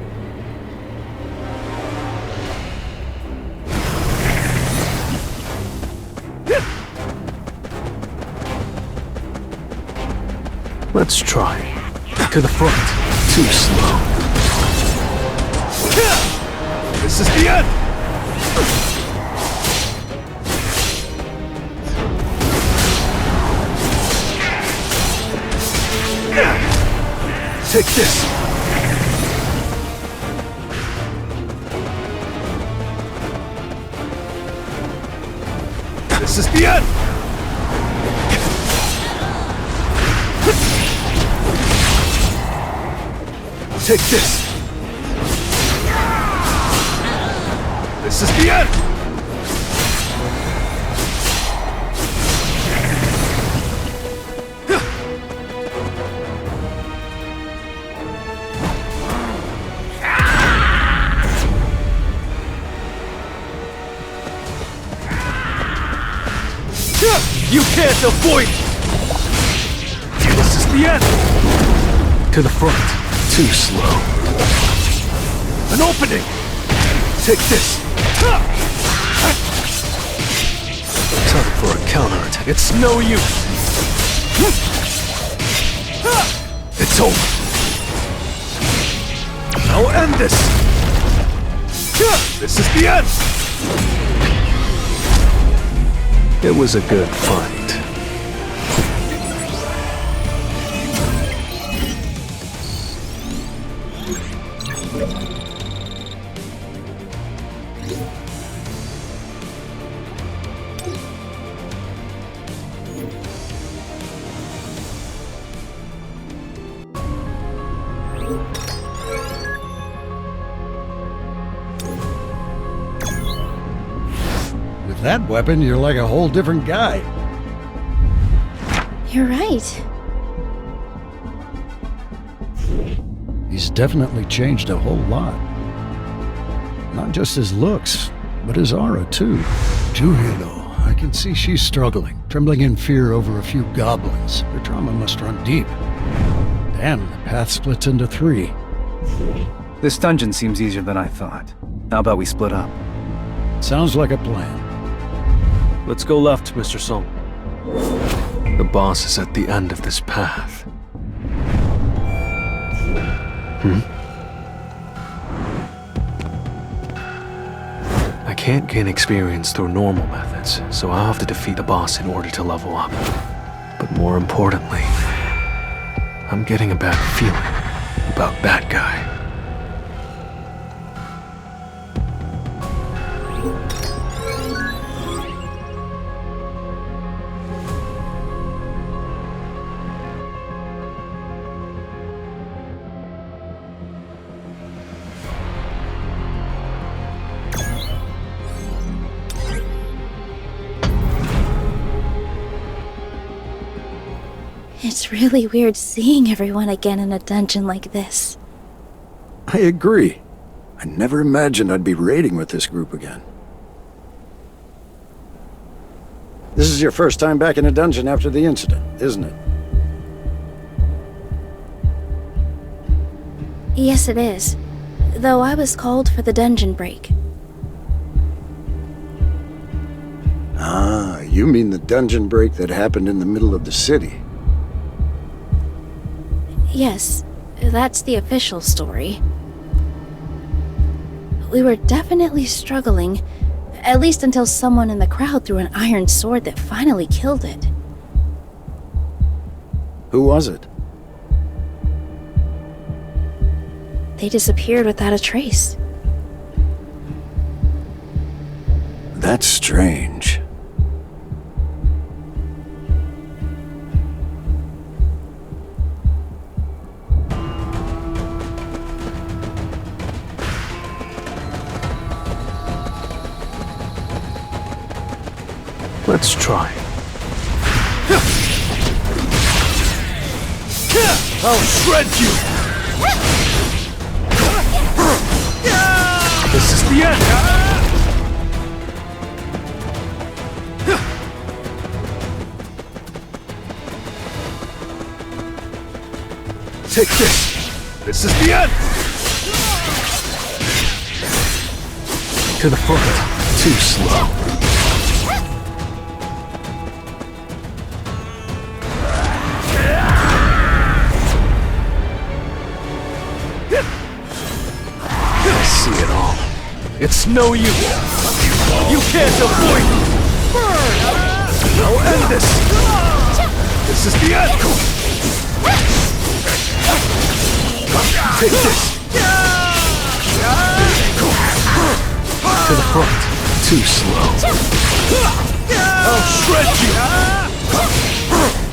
Let's try. To the front. Too slow. This is the end! Take this! This is the end! Take this! This is the end! You can't avoid it! This is the end! To the front. Too slow. An opening! Take this! Time for a counterattack. It's no use! It's over! Now end this! This is the end! It was a good fight. With that weapon, you're like a whole different guy. You're right. He's definitely changed a whole lot. Not just his looks, but his aura too. Julia, though, I can see she's struggling, trembling in fear over a few goblins. Her trauma must run deep. Damn, the path splits into 3. This dungeon seems easier than I thought. How about we split up? Sounds like a plan. Let's go left, Mr. Song. The boss is at the end of this path. I can't gain experience through normal methods, so I'll have to defeat the boss in order to level up. But more importantly, I'm getting a bad feeling about that guy. It's really weird seeing everyone again in a dungeon like this. I agree. I never imagined I'd be raiding with this group again. This is your first time back in a dungeon after the incident, isn't it? Yes, it is. Though I was called for the dungeon break. Ah, you mean the dungeon break that happened in the middle of the city. Yes, that's the official story. We were definitely struggling, at least until someone in the crowd threw an iron sword that finally killed it. Who was it? They disappeared without a trace. That's strange. Let's try. I'll shred you! This is the end! Take this! This is the end! To the front. Too slow. It's no use! You can't avoid it! Now end this! This is the end! Take this! To the front. Too slow. I'll shred you!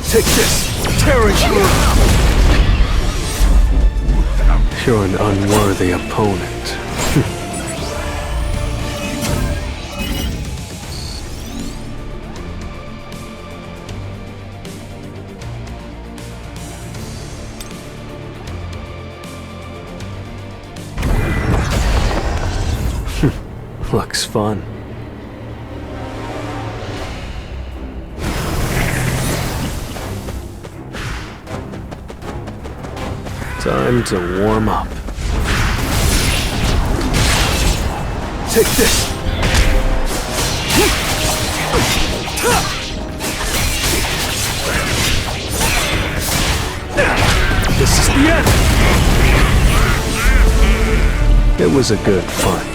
Take this! Tearing through! You're an unworthy opponent. Looks fun. Time to warm up. Take this! This is the end! It was a good fight.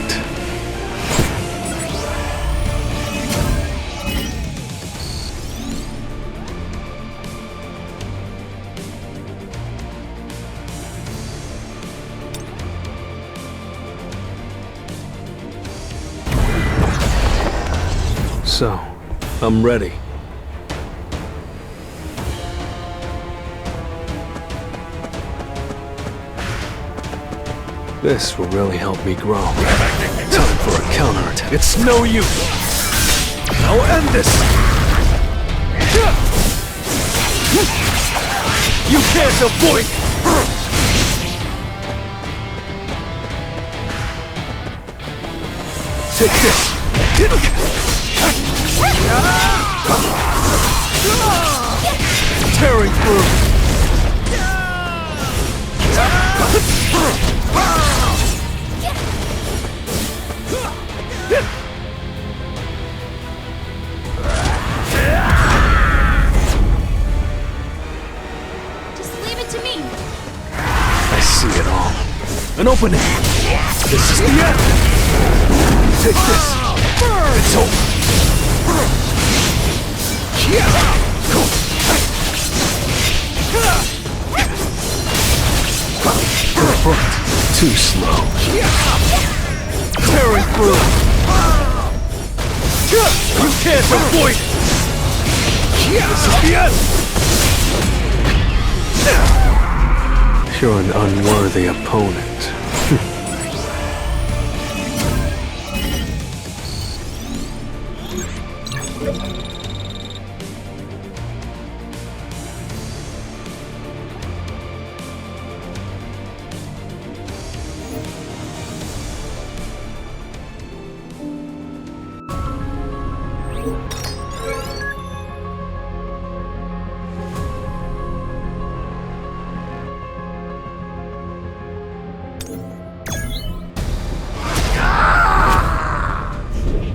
So, I'm ready. This will really help me grow. Time for a counterattack. It's no use! I'll end this! You can't avoid! Take this! Tearing through! Just leave it to me. I see it all. An opening! This is the end! Take this! It's over! Too slow. Tearing through! You can't avoid it! This is the end! You're an unworthy opponent.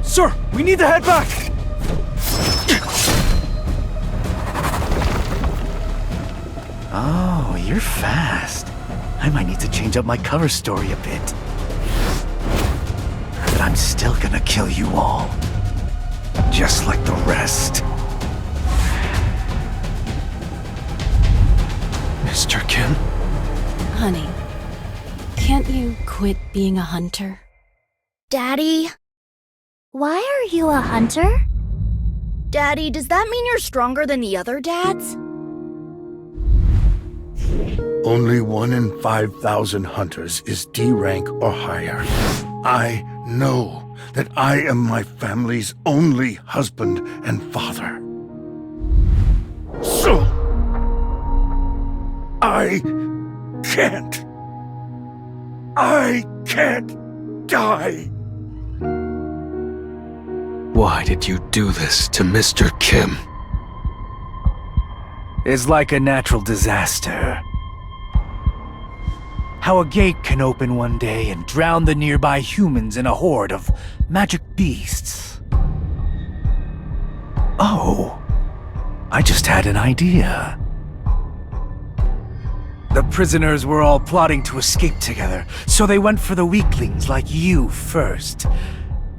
Sir, we need to head back! Oh, you're fast. I might need to change up my cover story a bit. But I'm still gonna kill you all. Just like the rest. Mr. Kim? Honey, can't you quit being a hunter? Daddy? Why are you a hunter? Daddy, does that mean you're stronger than the other dads? Only 1 in 5,000 hunters is D rank or higher. I know that I am my family's only husband and father. So, I can't die. Why did you do this to Mr. Kim? It's like a natural disaster. How a gate can open one day and drown the nearby humans in a horde of magic beasts. Oh, I just had an idea. The prisoners were all plotting to escape together, so they went for the weaklings like you first.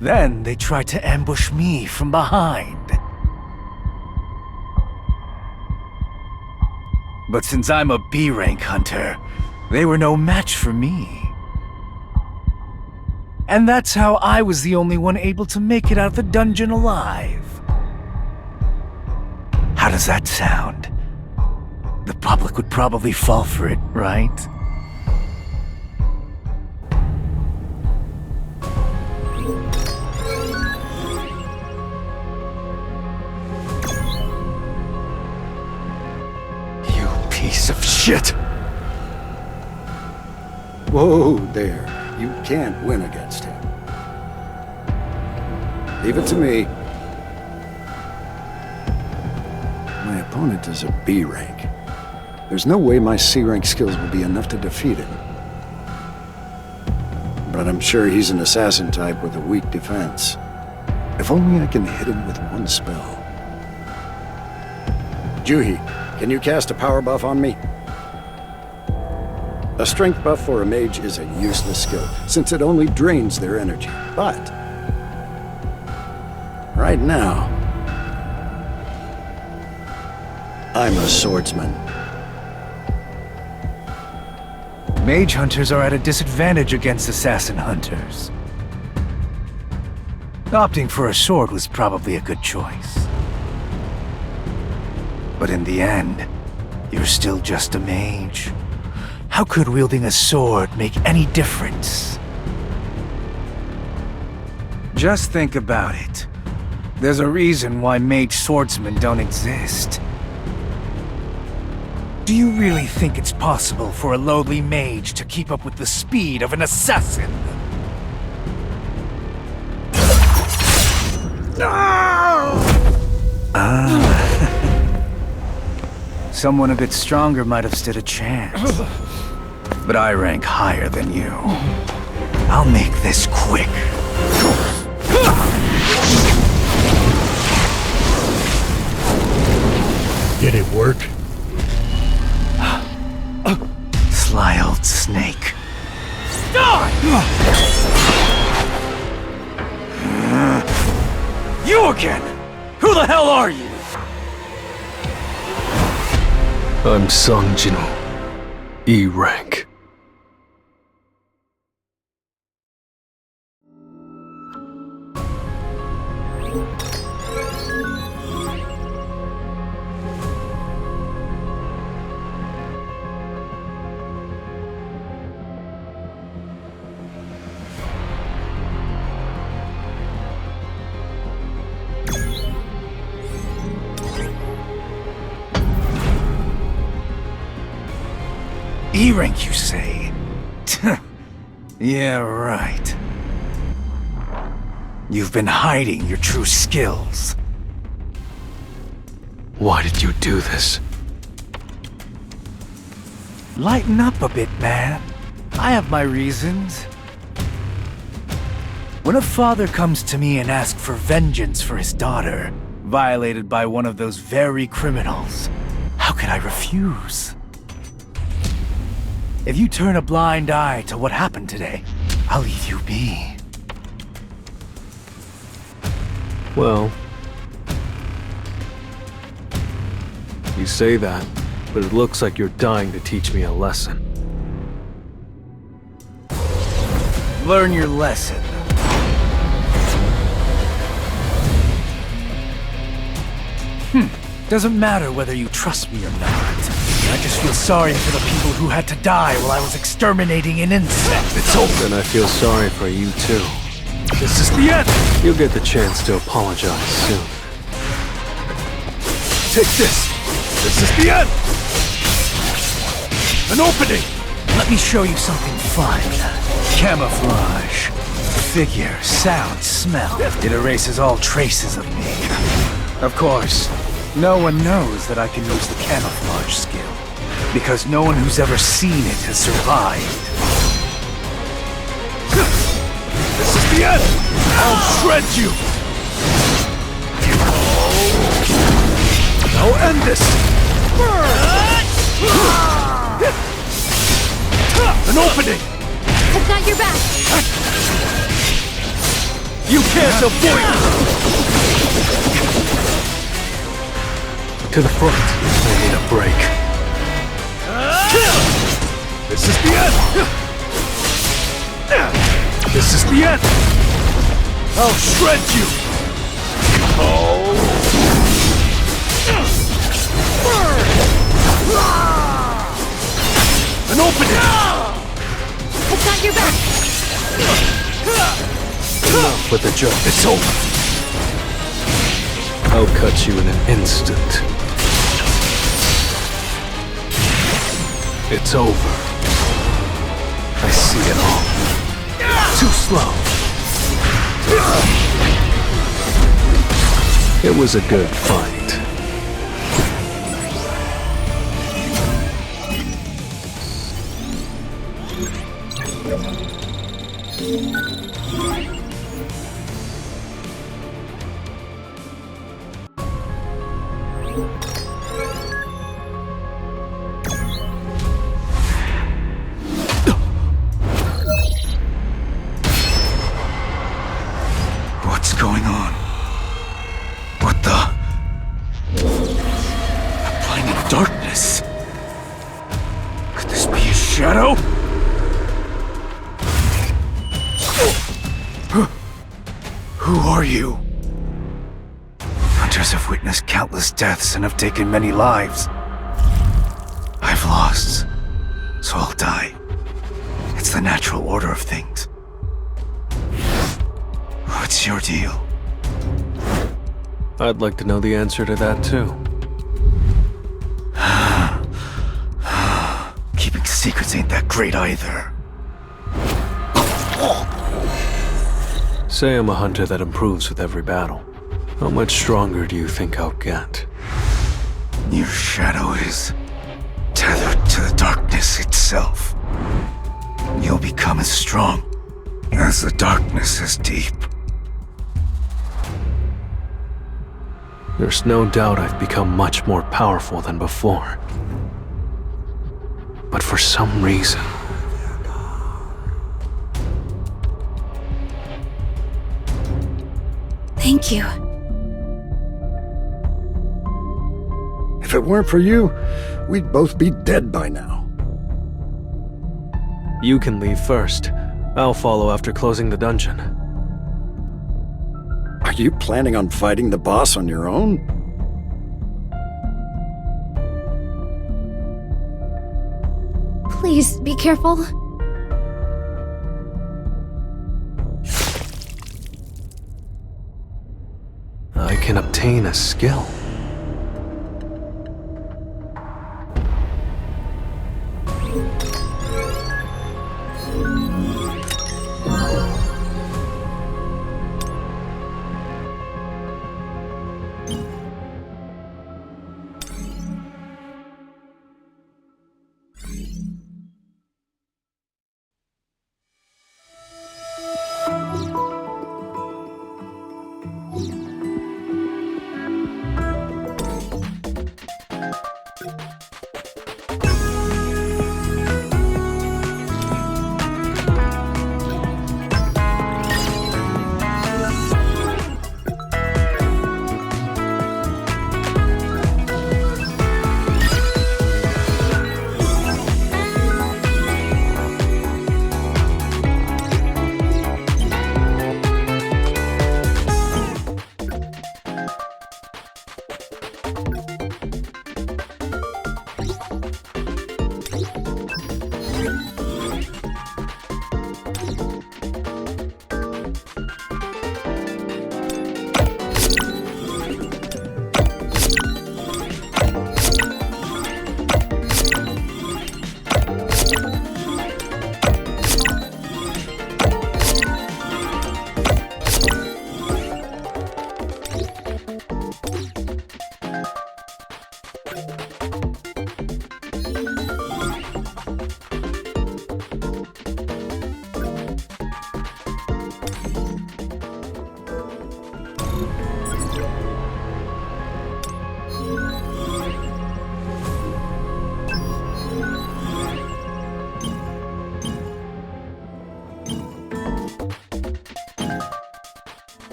Then they tried to ambush me from behind. But since I'm a B-rank hunter, they were no match for me. And that's how I was the only one able to make it out of the dungeon alive. How does that sound? The public would probably fall for it, right? Piece of shit! Whoa there. You can't win against him. Leave it to me. My opponent is a B rank. There's no way my C rank skills will be enough to defeat him. But I'm sure he's an assassin type with a weak defense. If only I can hit him with one spell. Juhi, can you cast a power buff on me? A strength buff for a mage is a useless skill, since it only drains their energy. But right now, I'm a swordsman. Mage hunters are at a disadvantage against assassin hunters. Opting for a sword was probably a good choice. But in the end, you're still just a mage. How could wielding a sword make any difference? Just think about it. There's a reason why mage swordsmen don't exist. Do you really think it's possible for a lowly mage to keep up with the speed of an assassin? Someone a bit stronger might have stood a chance. But I rank higher than you. I'll make this quick. Did it work? Sly old snake. Die! You again! Who the hell are you? I'm Sung Jinwoo, E rank. E rank, you say? Yeah, right. You've been hiding your true skills. Why did you do this? Lighten up a bit, man. I have my reasons. When a father comes to me and asks for vengeance for his daughter, violated by one of those very criminals, how could I refuse? If you turn a blind eye to what happened today, I'll leave you be. Well, you say that, but it looks like you're dying to teach me a lesson. Learn your lesson. Doesn't matter whether you trust me or not. I just feel sorry for the people who had to die while I was exterminating an insect. It's over, and I feel sorry for you too. This is the end! You'll get the chance to apologize soon. Take this! This is the end! An opening! Let me show you something fun. Camouflage. Figure, sound, smell. It erases all traces of me. Of course, no one knows that I can use the camouflage skill, because no one who's ever seen it has survived. This is the end! I'll shred you! I'll end this! An opening! I've got your back! You can't avoid it! To the front. I need a break. This is the end! This is the end! I'll shred you! An opening! I've got your back! Enough with the joke. It's over! I'll cut you in an instant. It's over. I see it all. Too slow. It was a good fight. What's going on? What the? I'm playing in darkness. Could this be a shadow? Who are you? Hunters have witnessed countless deaths and have taken many lives. I've lost, so I'll die. It's the natural order of things. What's your deal? I'd like to know the answer to that too. Keeping secrets ain't that great either. Say I'm a hunter that improves with every battle. How much stronger do you think I'll get? Your shadow is tethered to the darkness itself. You'll become as strong as the darkness is deep. There's no doubt I've become much more powerful than before. But for some reason... Thank you. If it weren't for you, we'd both be dead by now. You can leave first. I'll follow after closing the dungeon. Are you planning on fighting the boss on your own? Please, be careful. I can obtain a skill.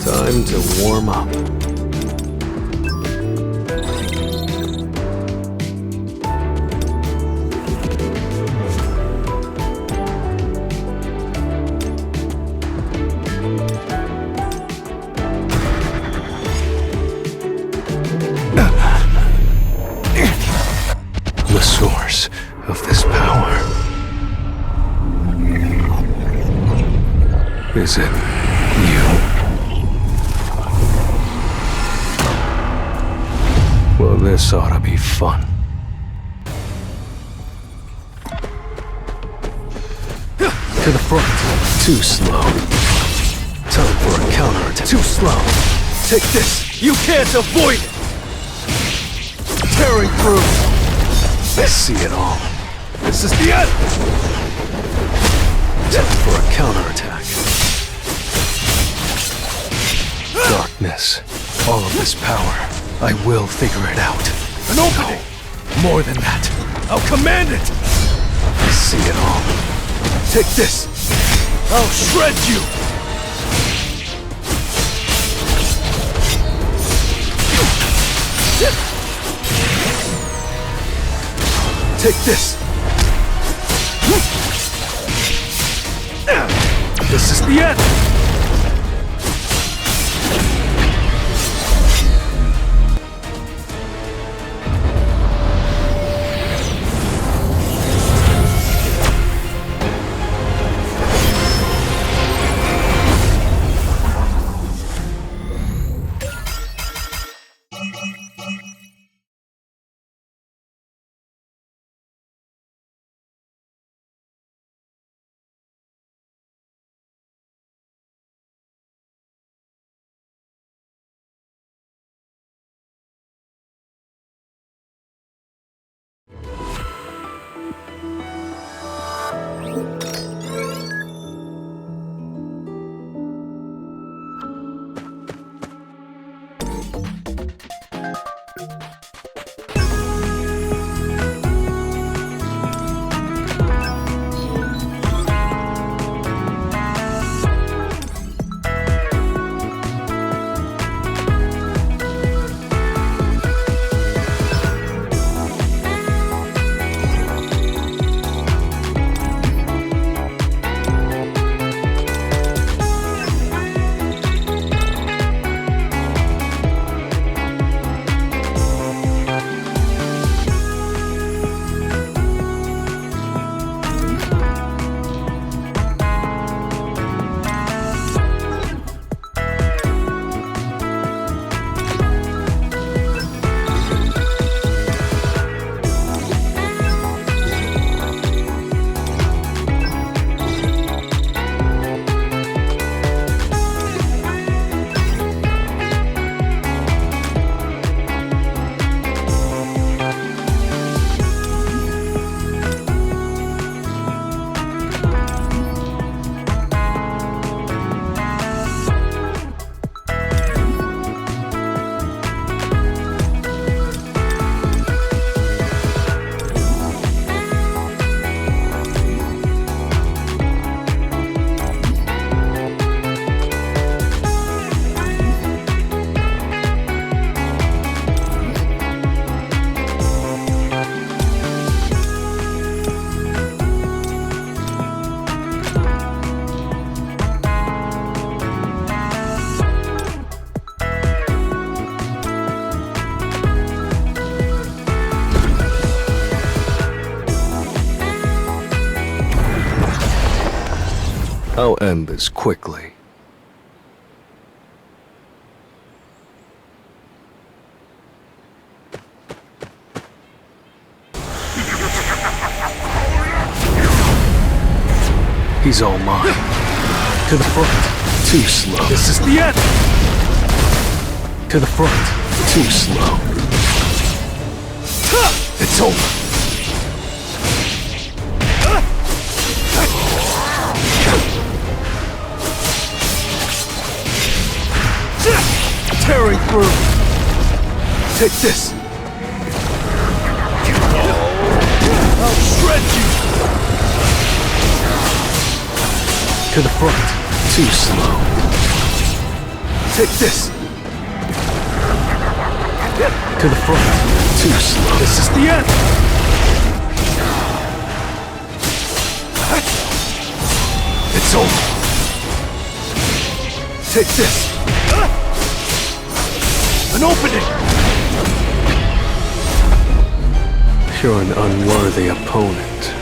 Time to warm up. Is it you? Well, this ought to be fun. To the front. Too slow. Time for a counterattack. Too slow. Take this! You can't avoid it! Tearing through! I see it all. This is the end! Time for a counterattack. Darkness. All of this power. I will figure it out. An opening! More than that. I'll command it! I see it all. Take this! I'll shred you! Take this! This is the end! I'll end this quickly. He's all mine. To the front. Too slow. This is the end! To the front. Too slow. It's over. Tearing through! Take this! I'll shred you! To the front. Too slow. Take this! To the front. Too slow. This is the end! It's over. Take this! An opening! You're an unworthy opponent.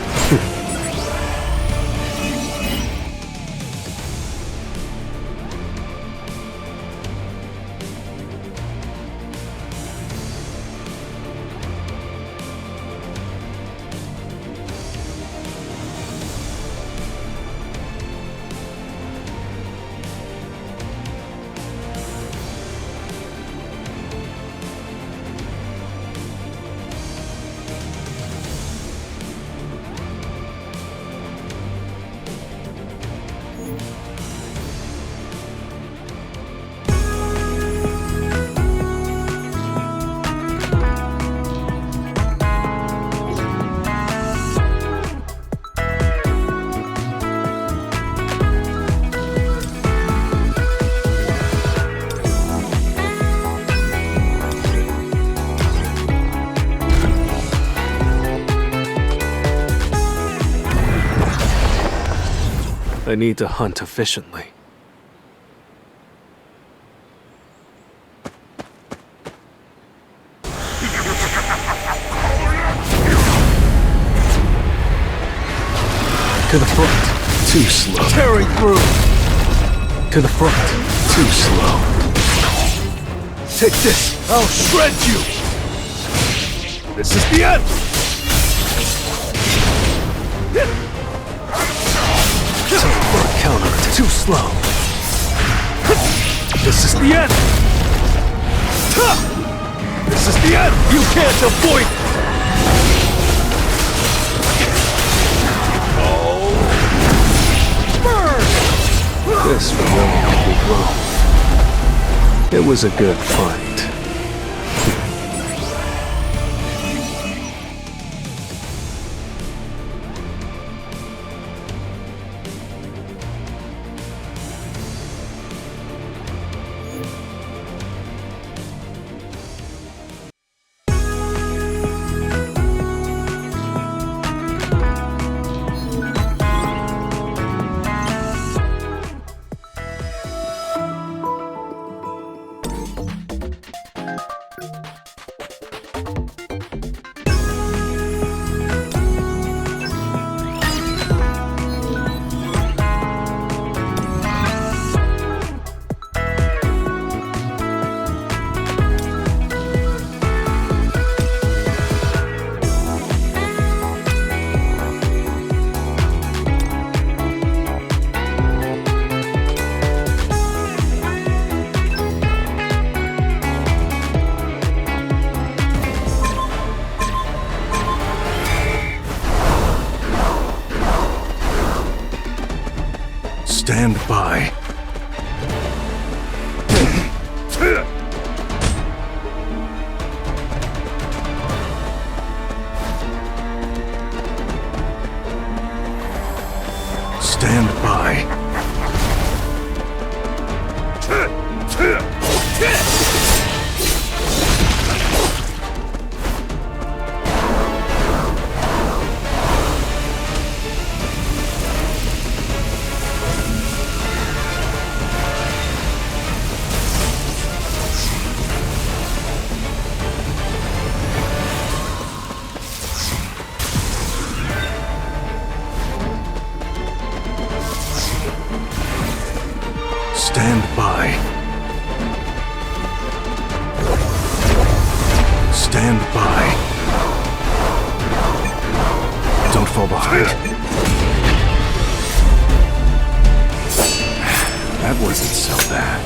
I need to hunt efficiently. To the front. Too slow. Tearing through. To the front. Too slow. Take this. I'll shred you. This is the end. Time for a counter. Too slow. This is the end. This is the end. You can't avoid it. This will really help me grow. It was a good fight. Stand by. Stand by. Stand by. Stand by. Don't fall behind. That wasn't so bad.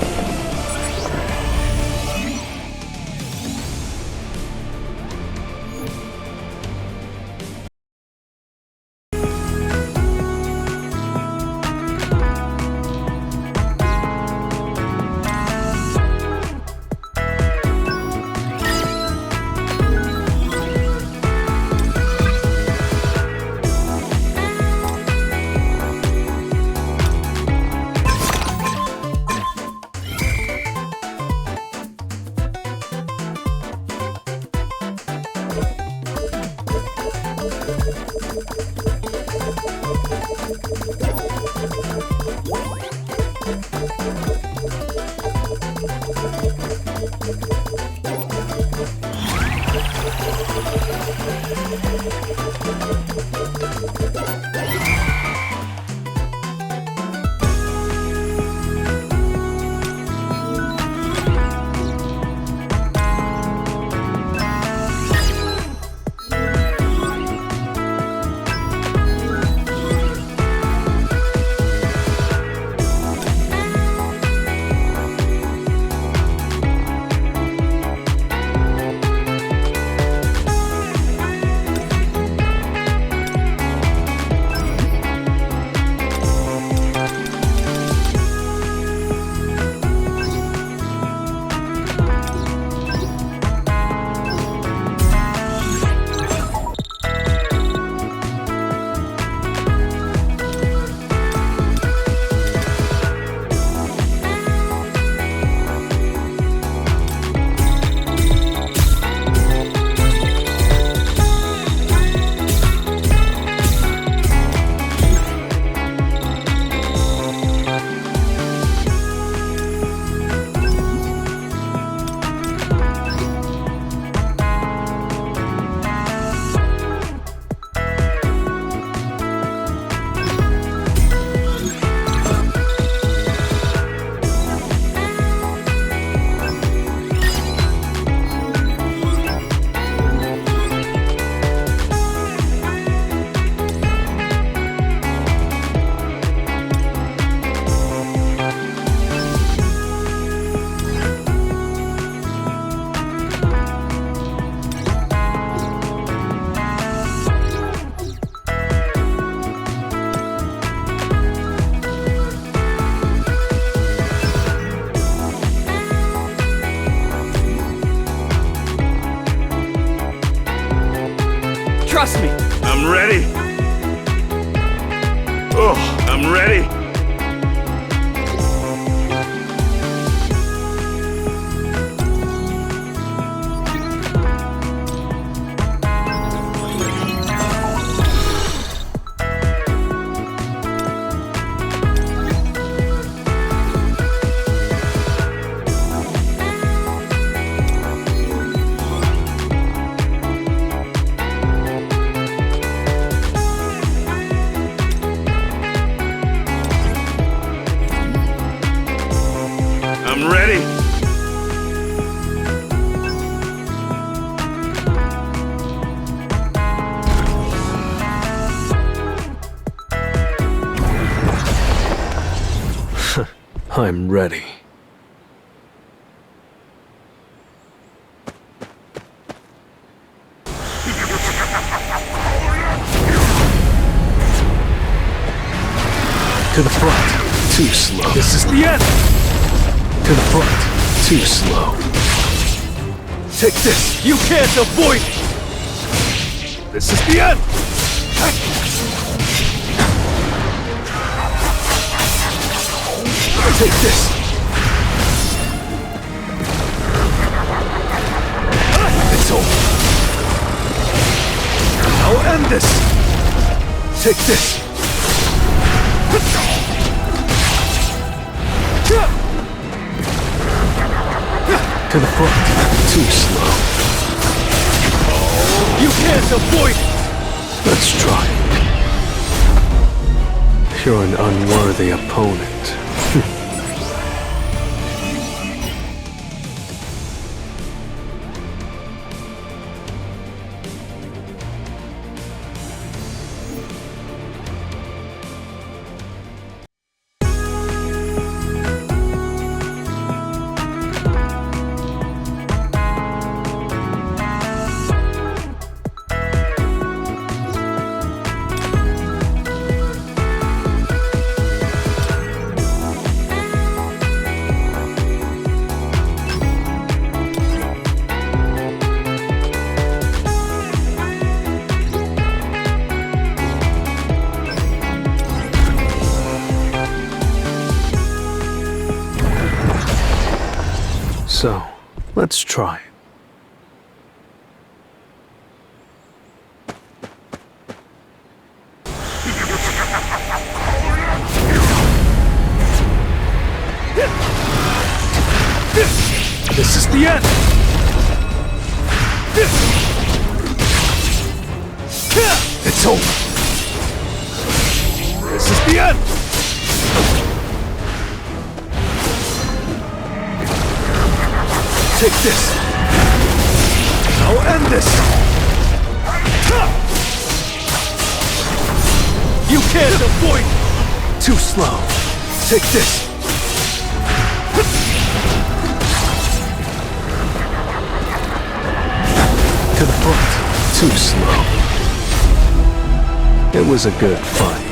I'm ready. Oh, I'm ready. I'm ready. I'm ready. To the front. Too slow. This is the end. To the front. Too slow. Take this. You can't avoid it. This is the end. Take this. It's over. I'll end this. Take this. To the front. Too slow. You can't avoid it. Let's try it. You're an unworthy opponent. So, let's try it. This is the end. It's over. This is the end. Take this. I'll end this. You can't avoid it. Too slow. Take this. To the front. Too slow. It was a good fight.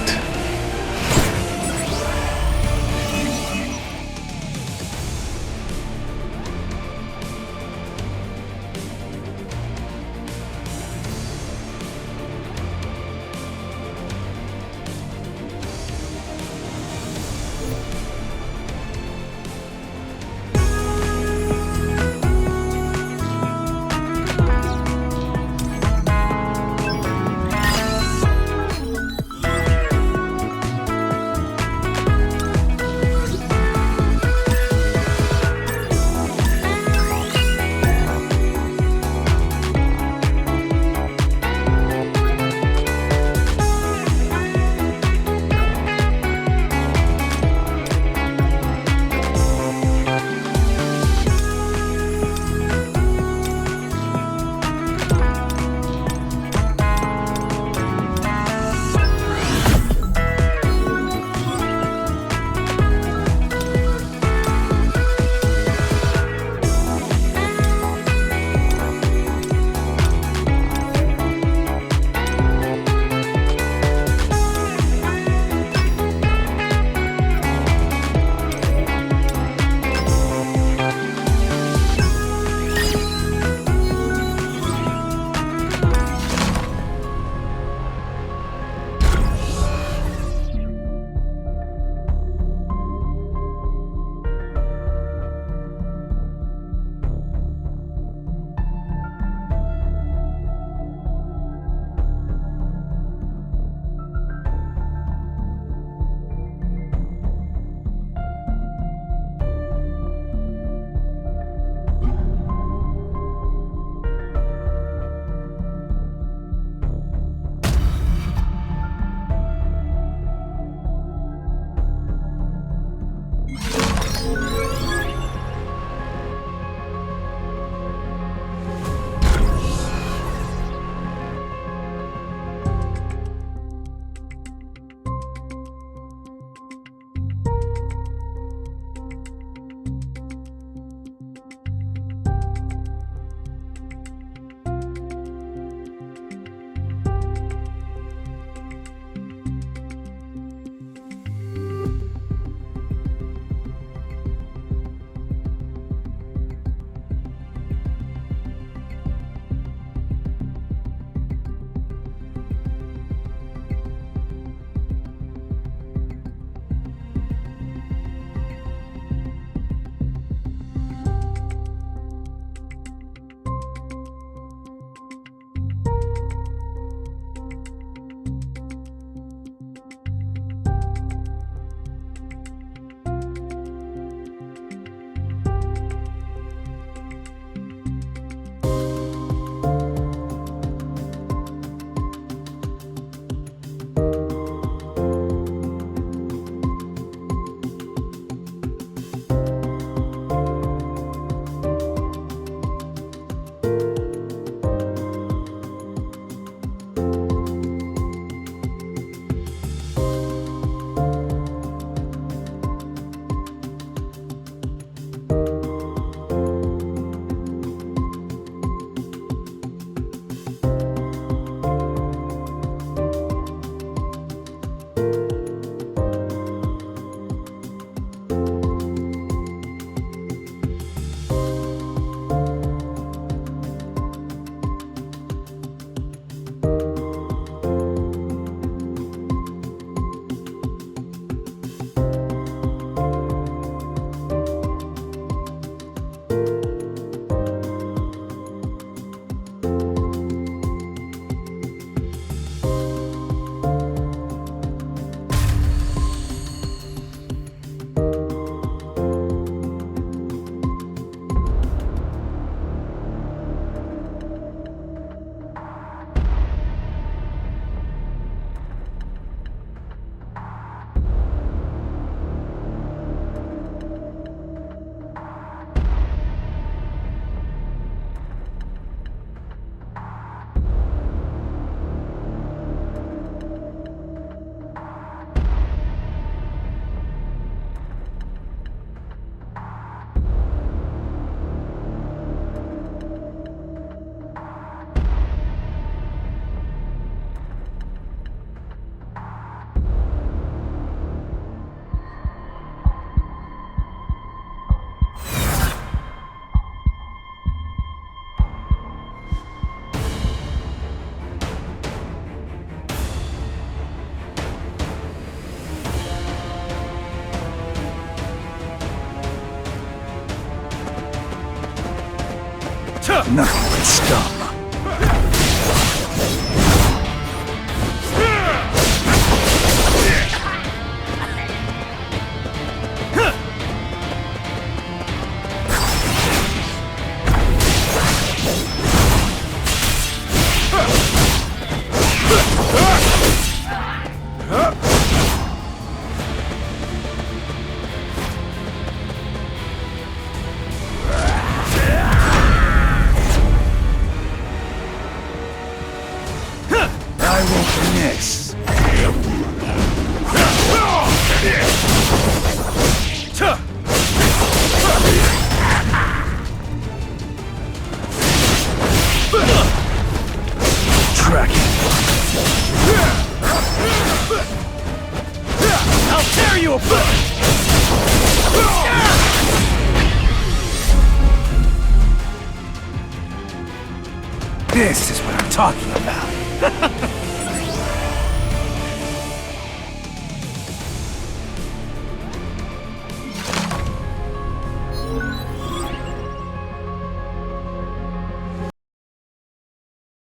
Nothing can stop me. I won't miss. Track it. I'll tear you apart! This is what I'm talking about.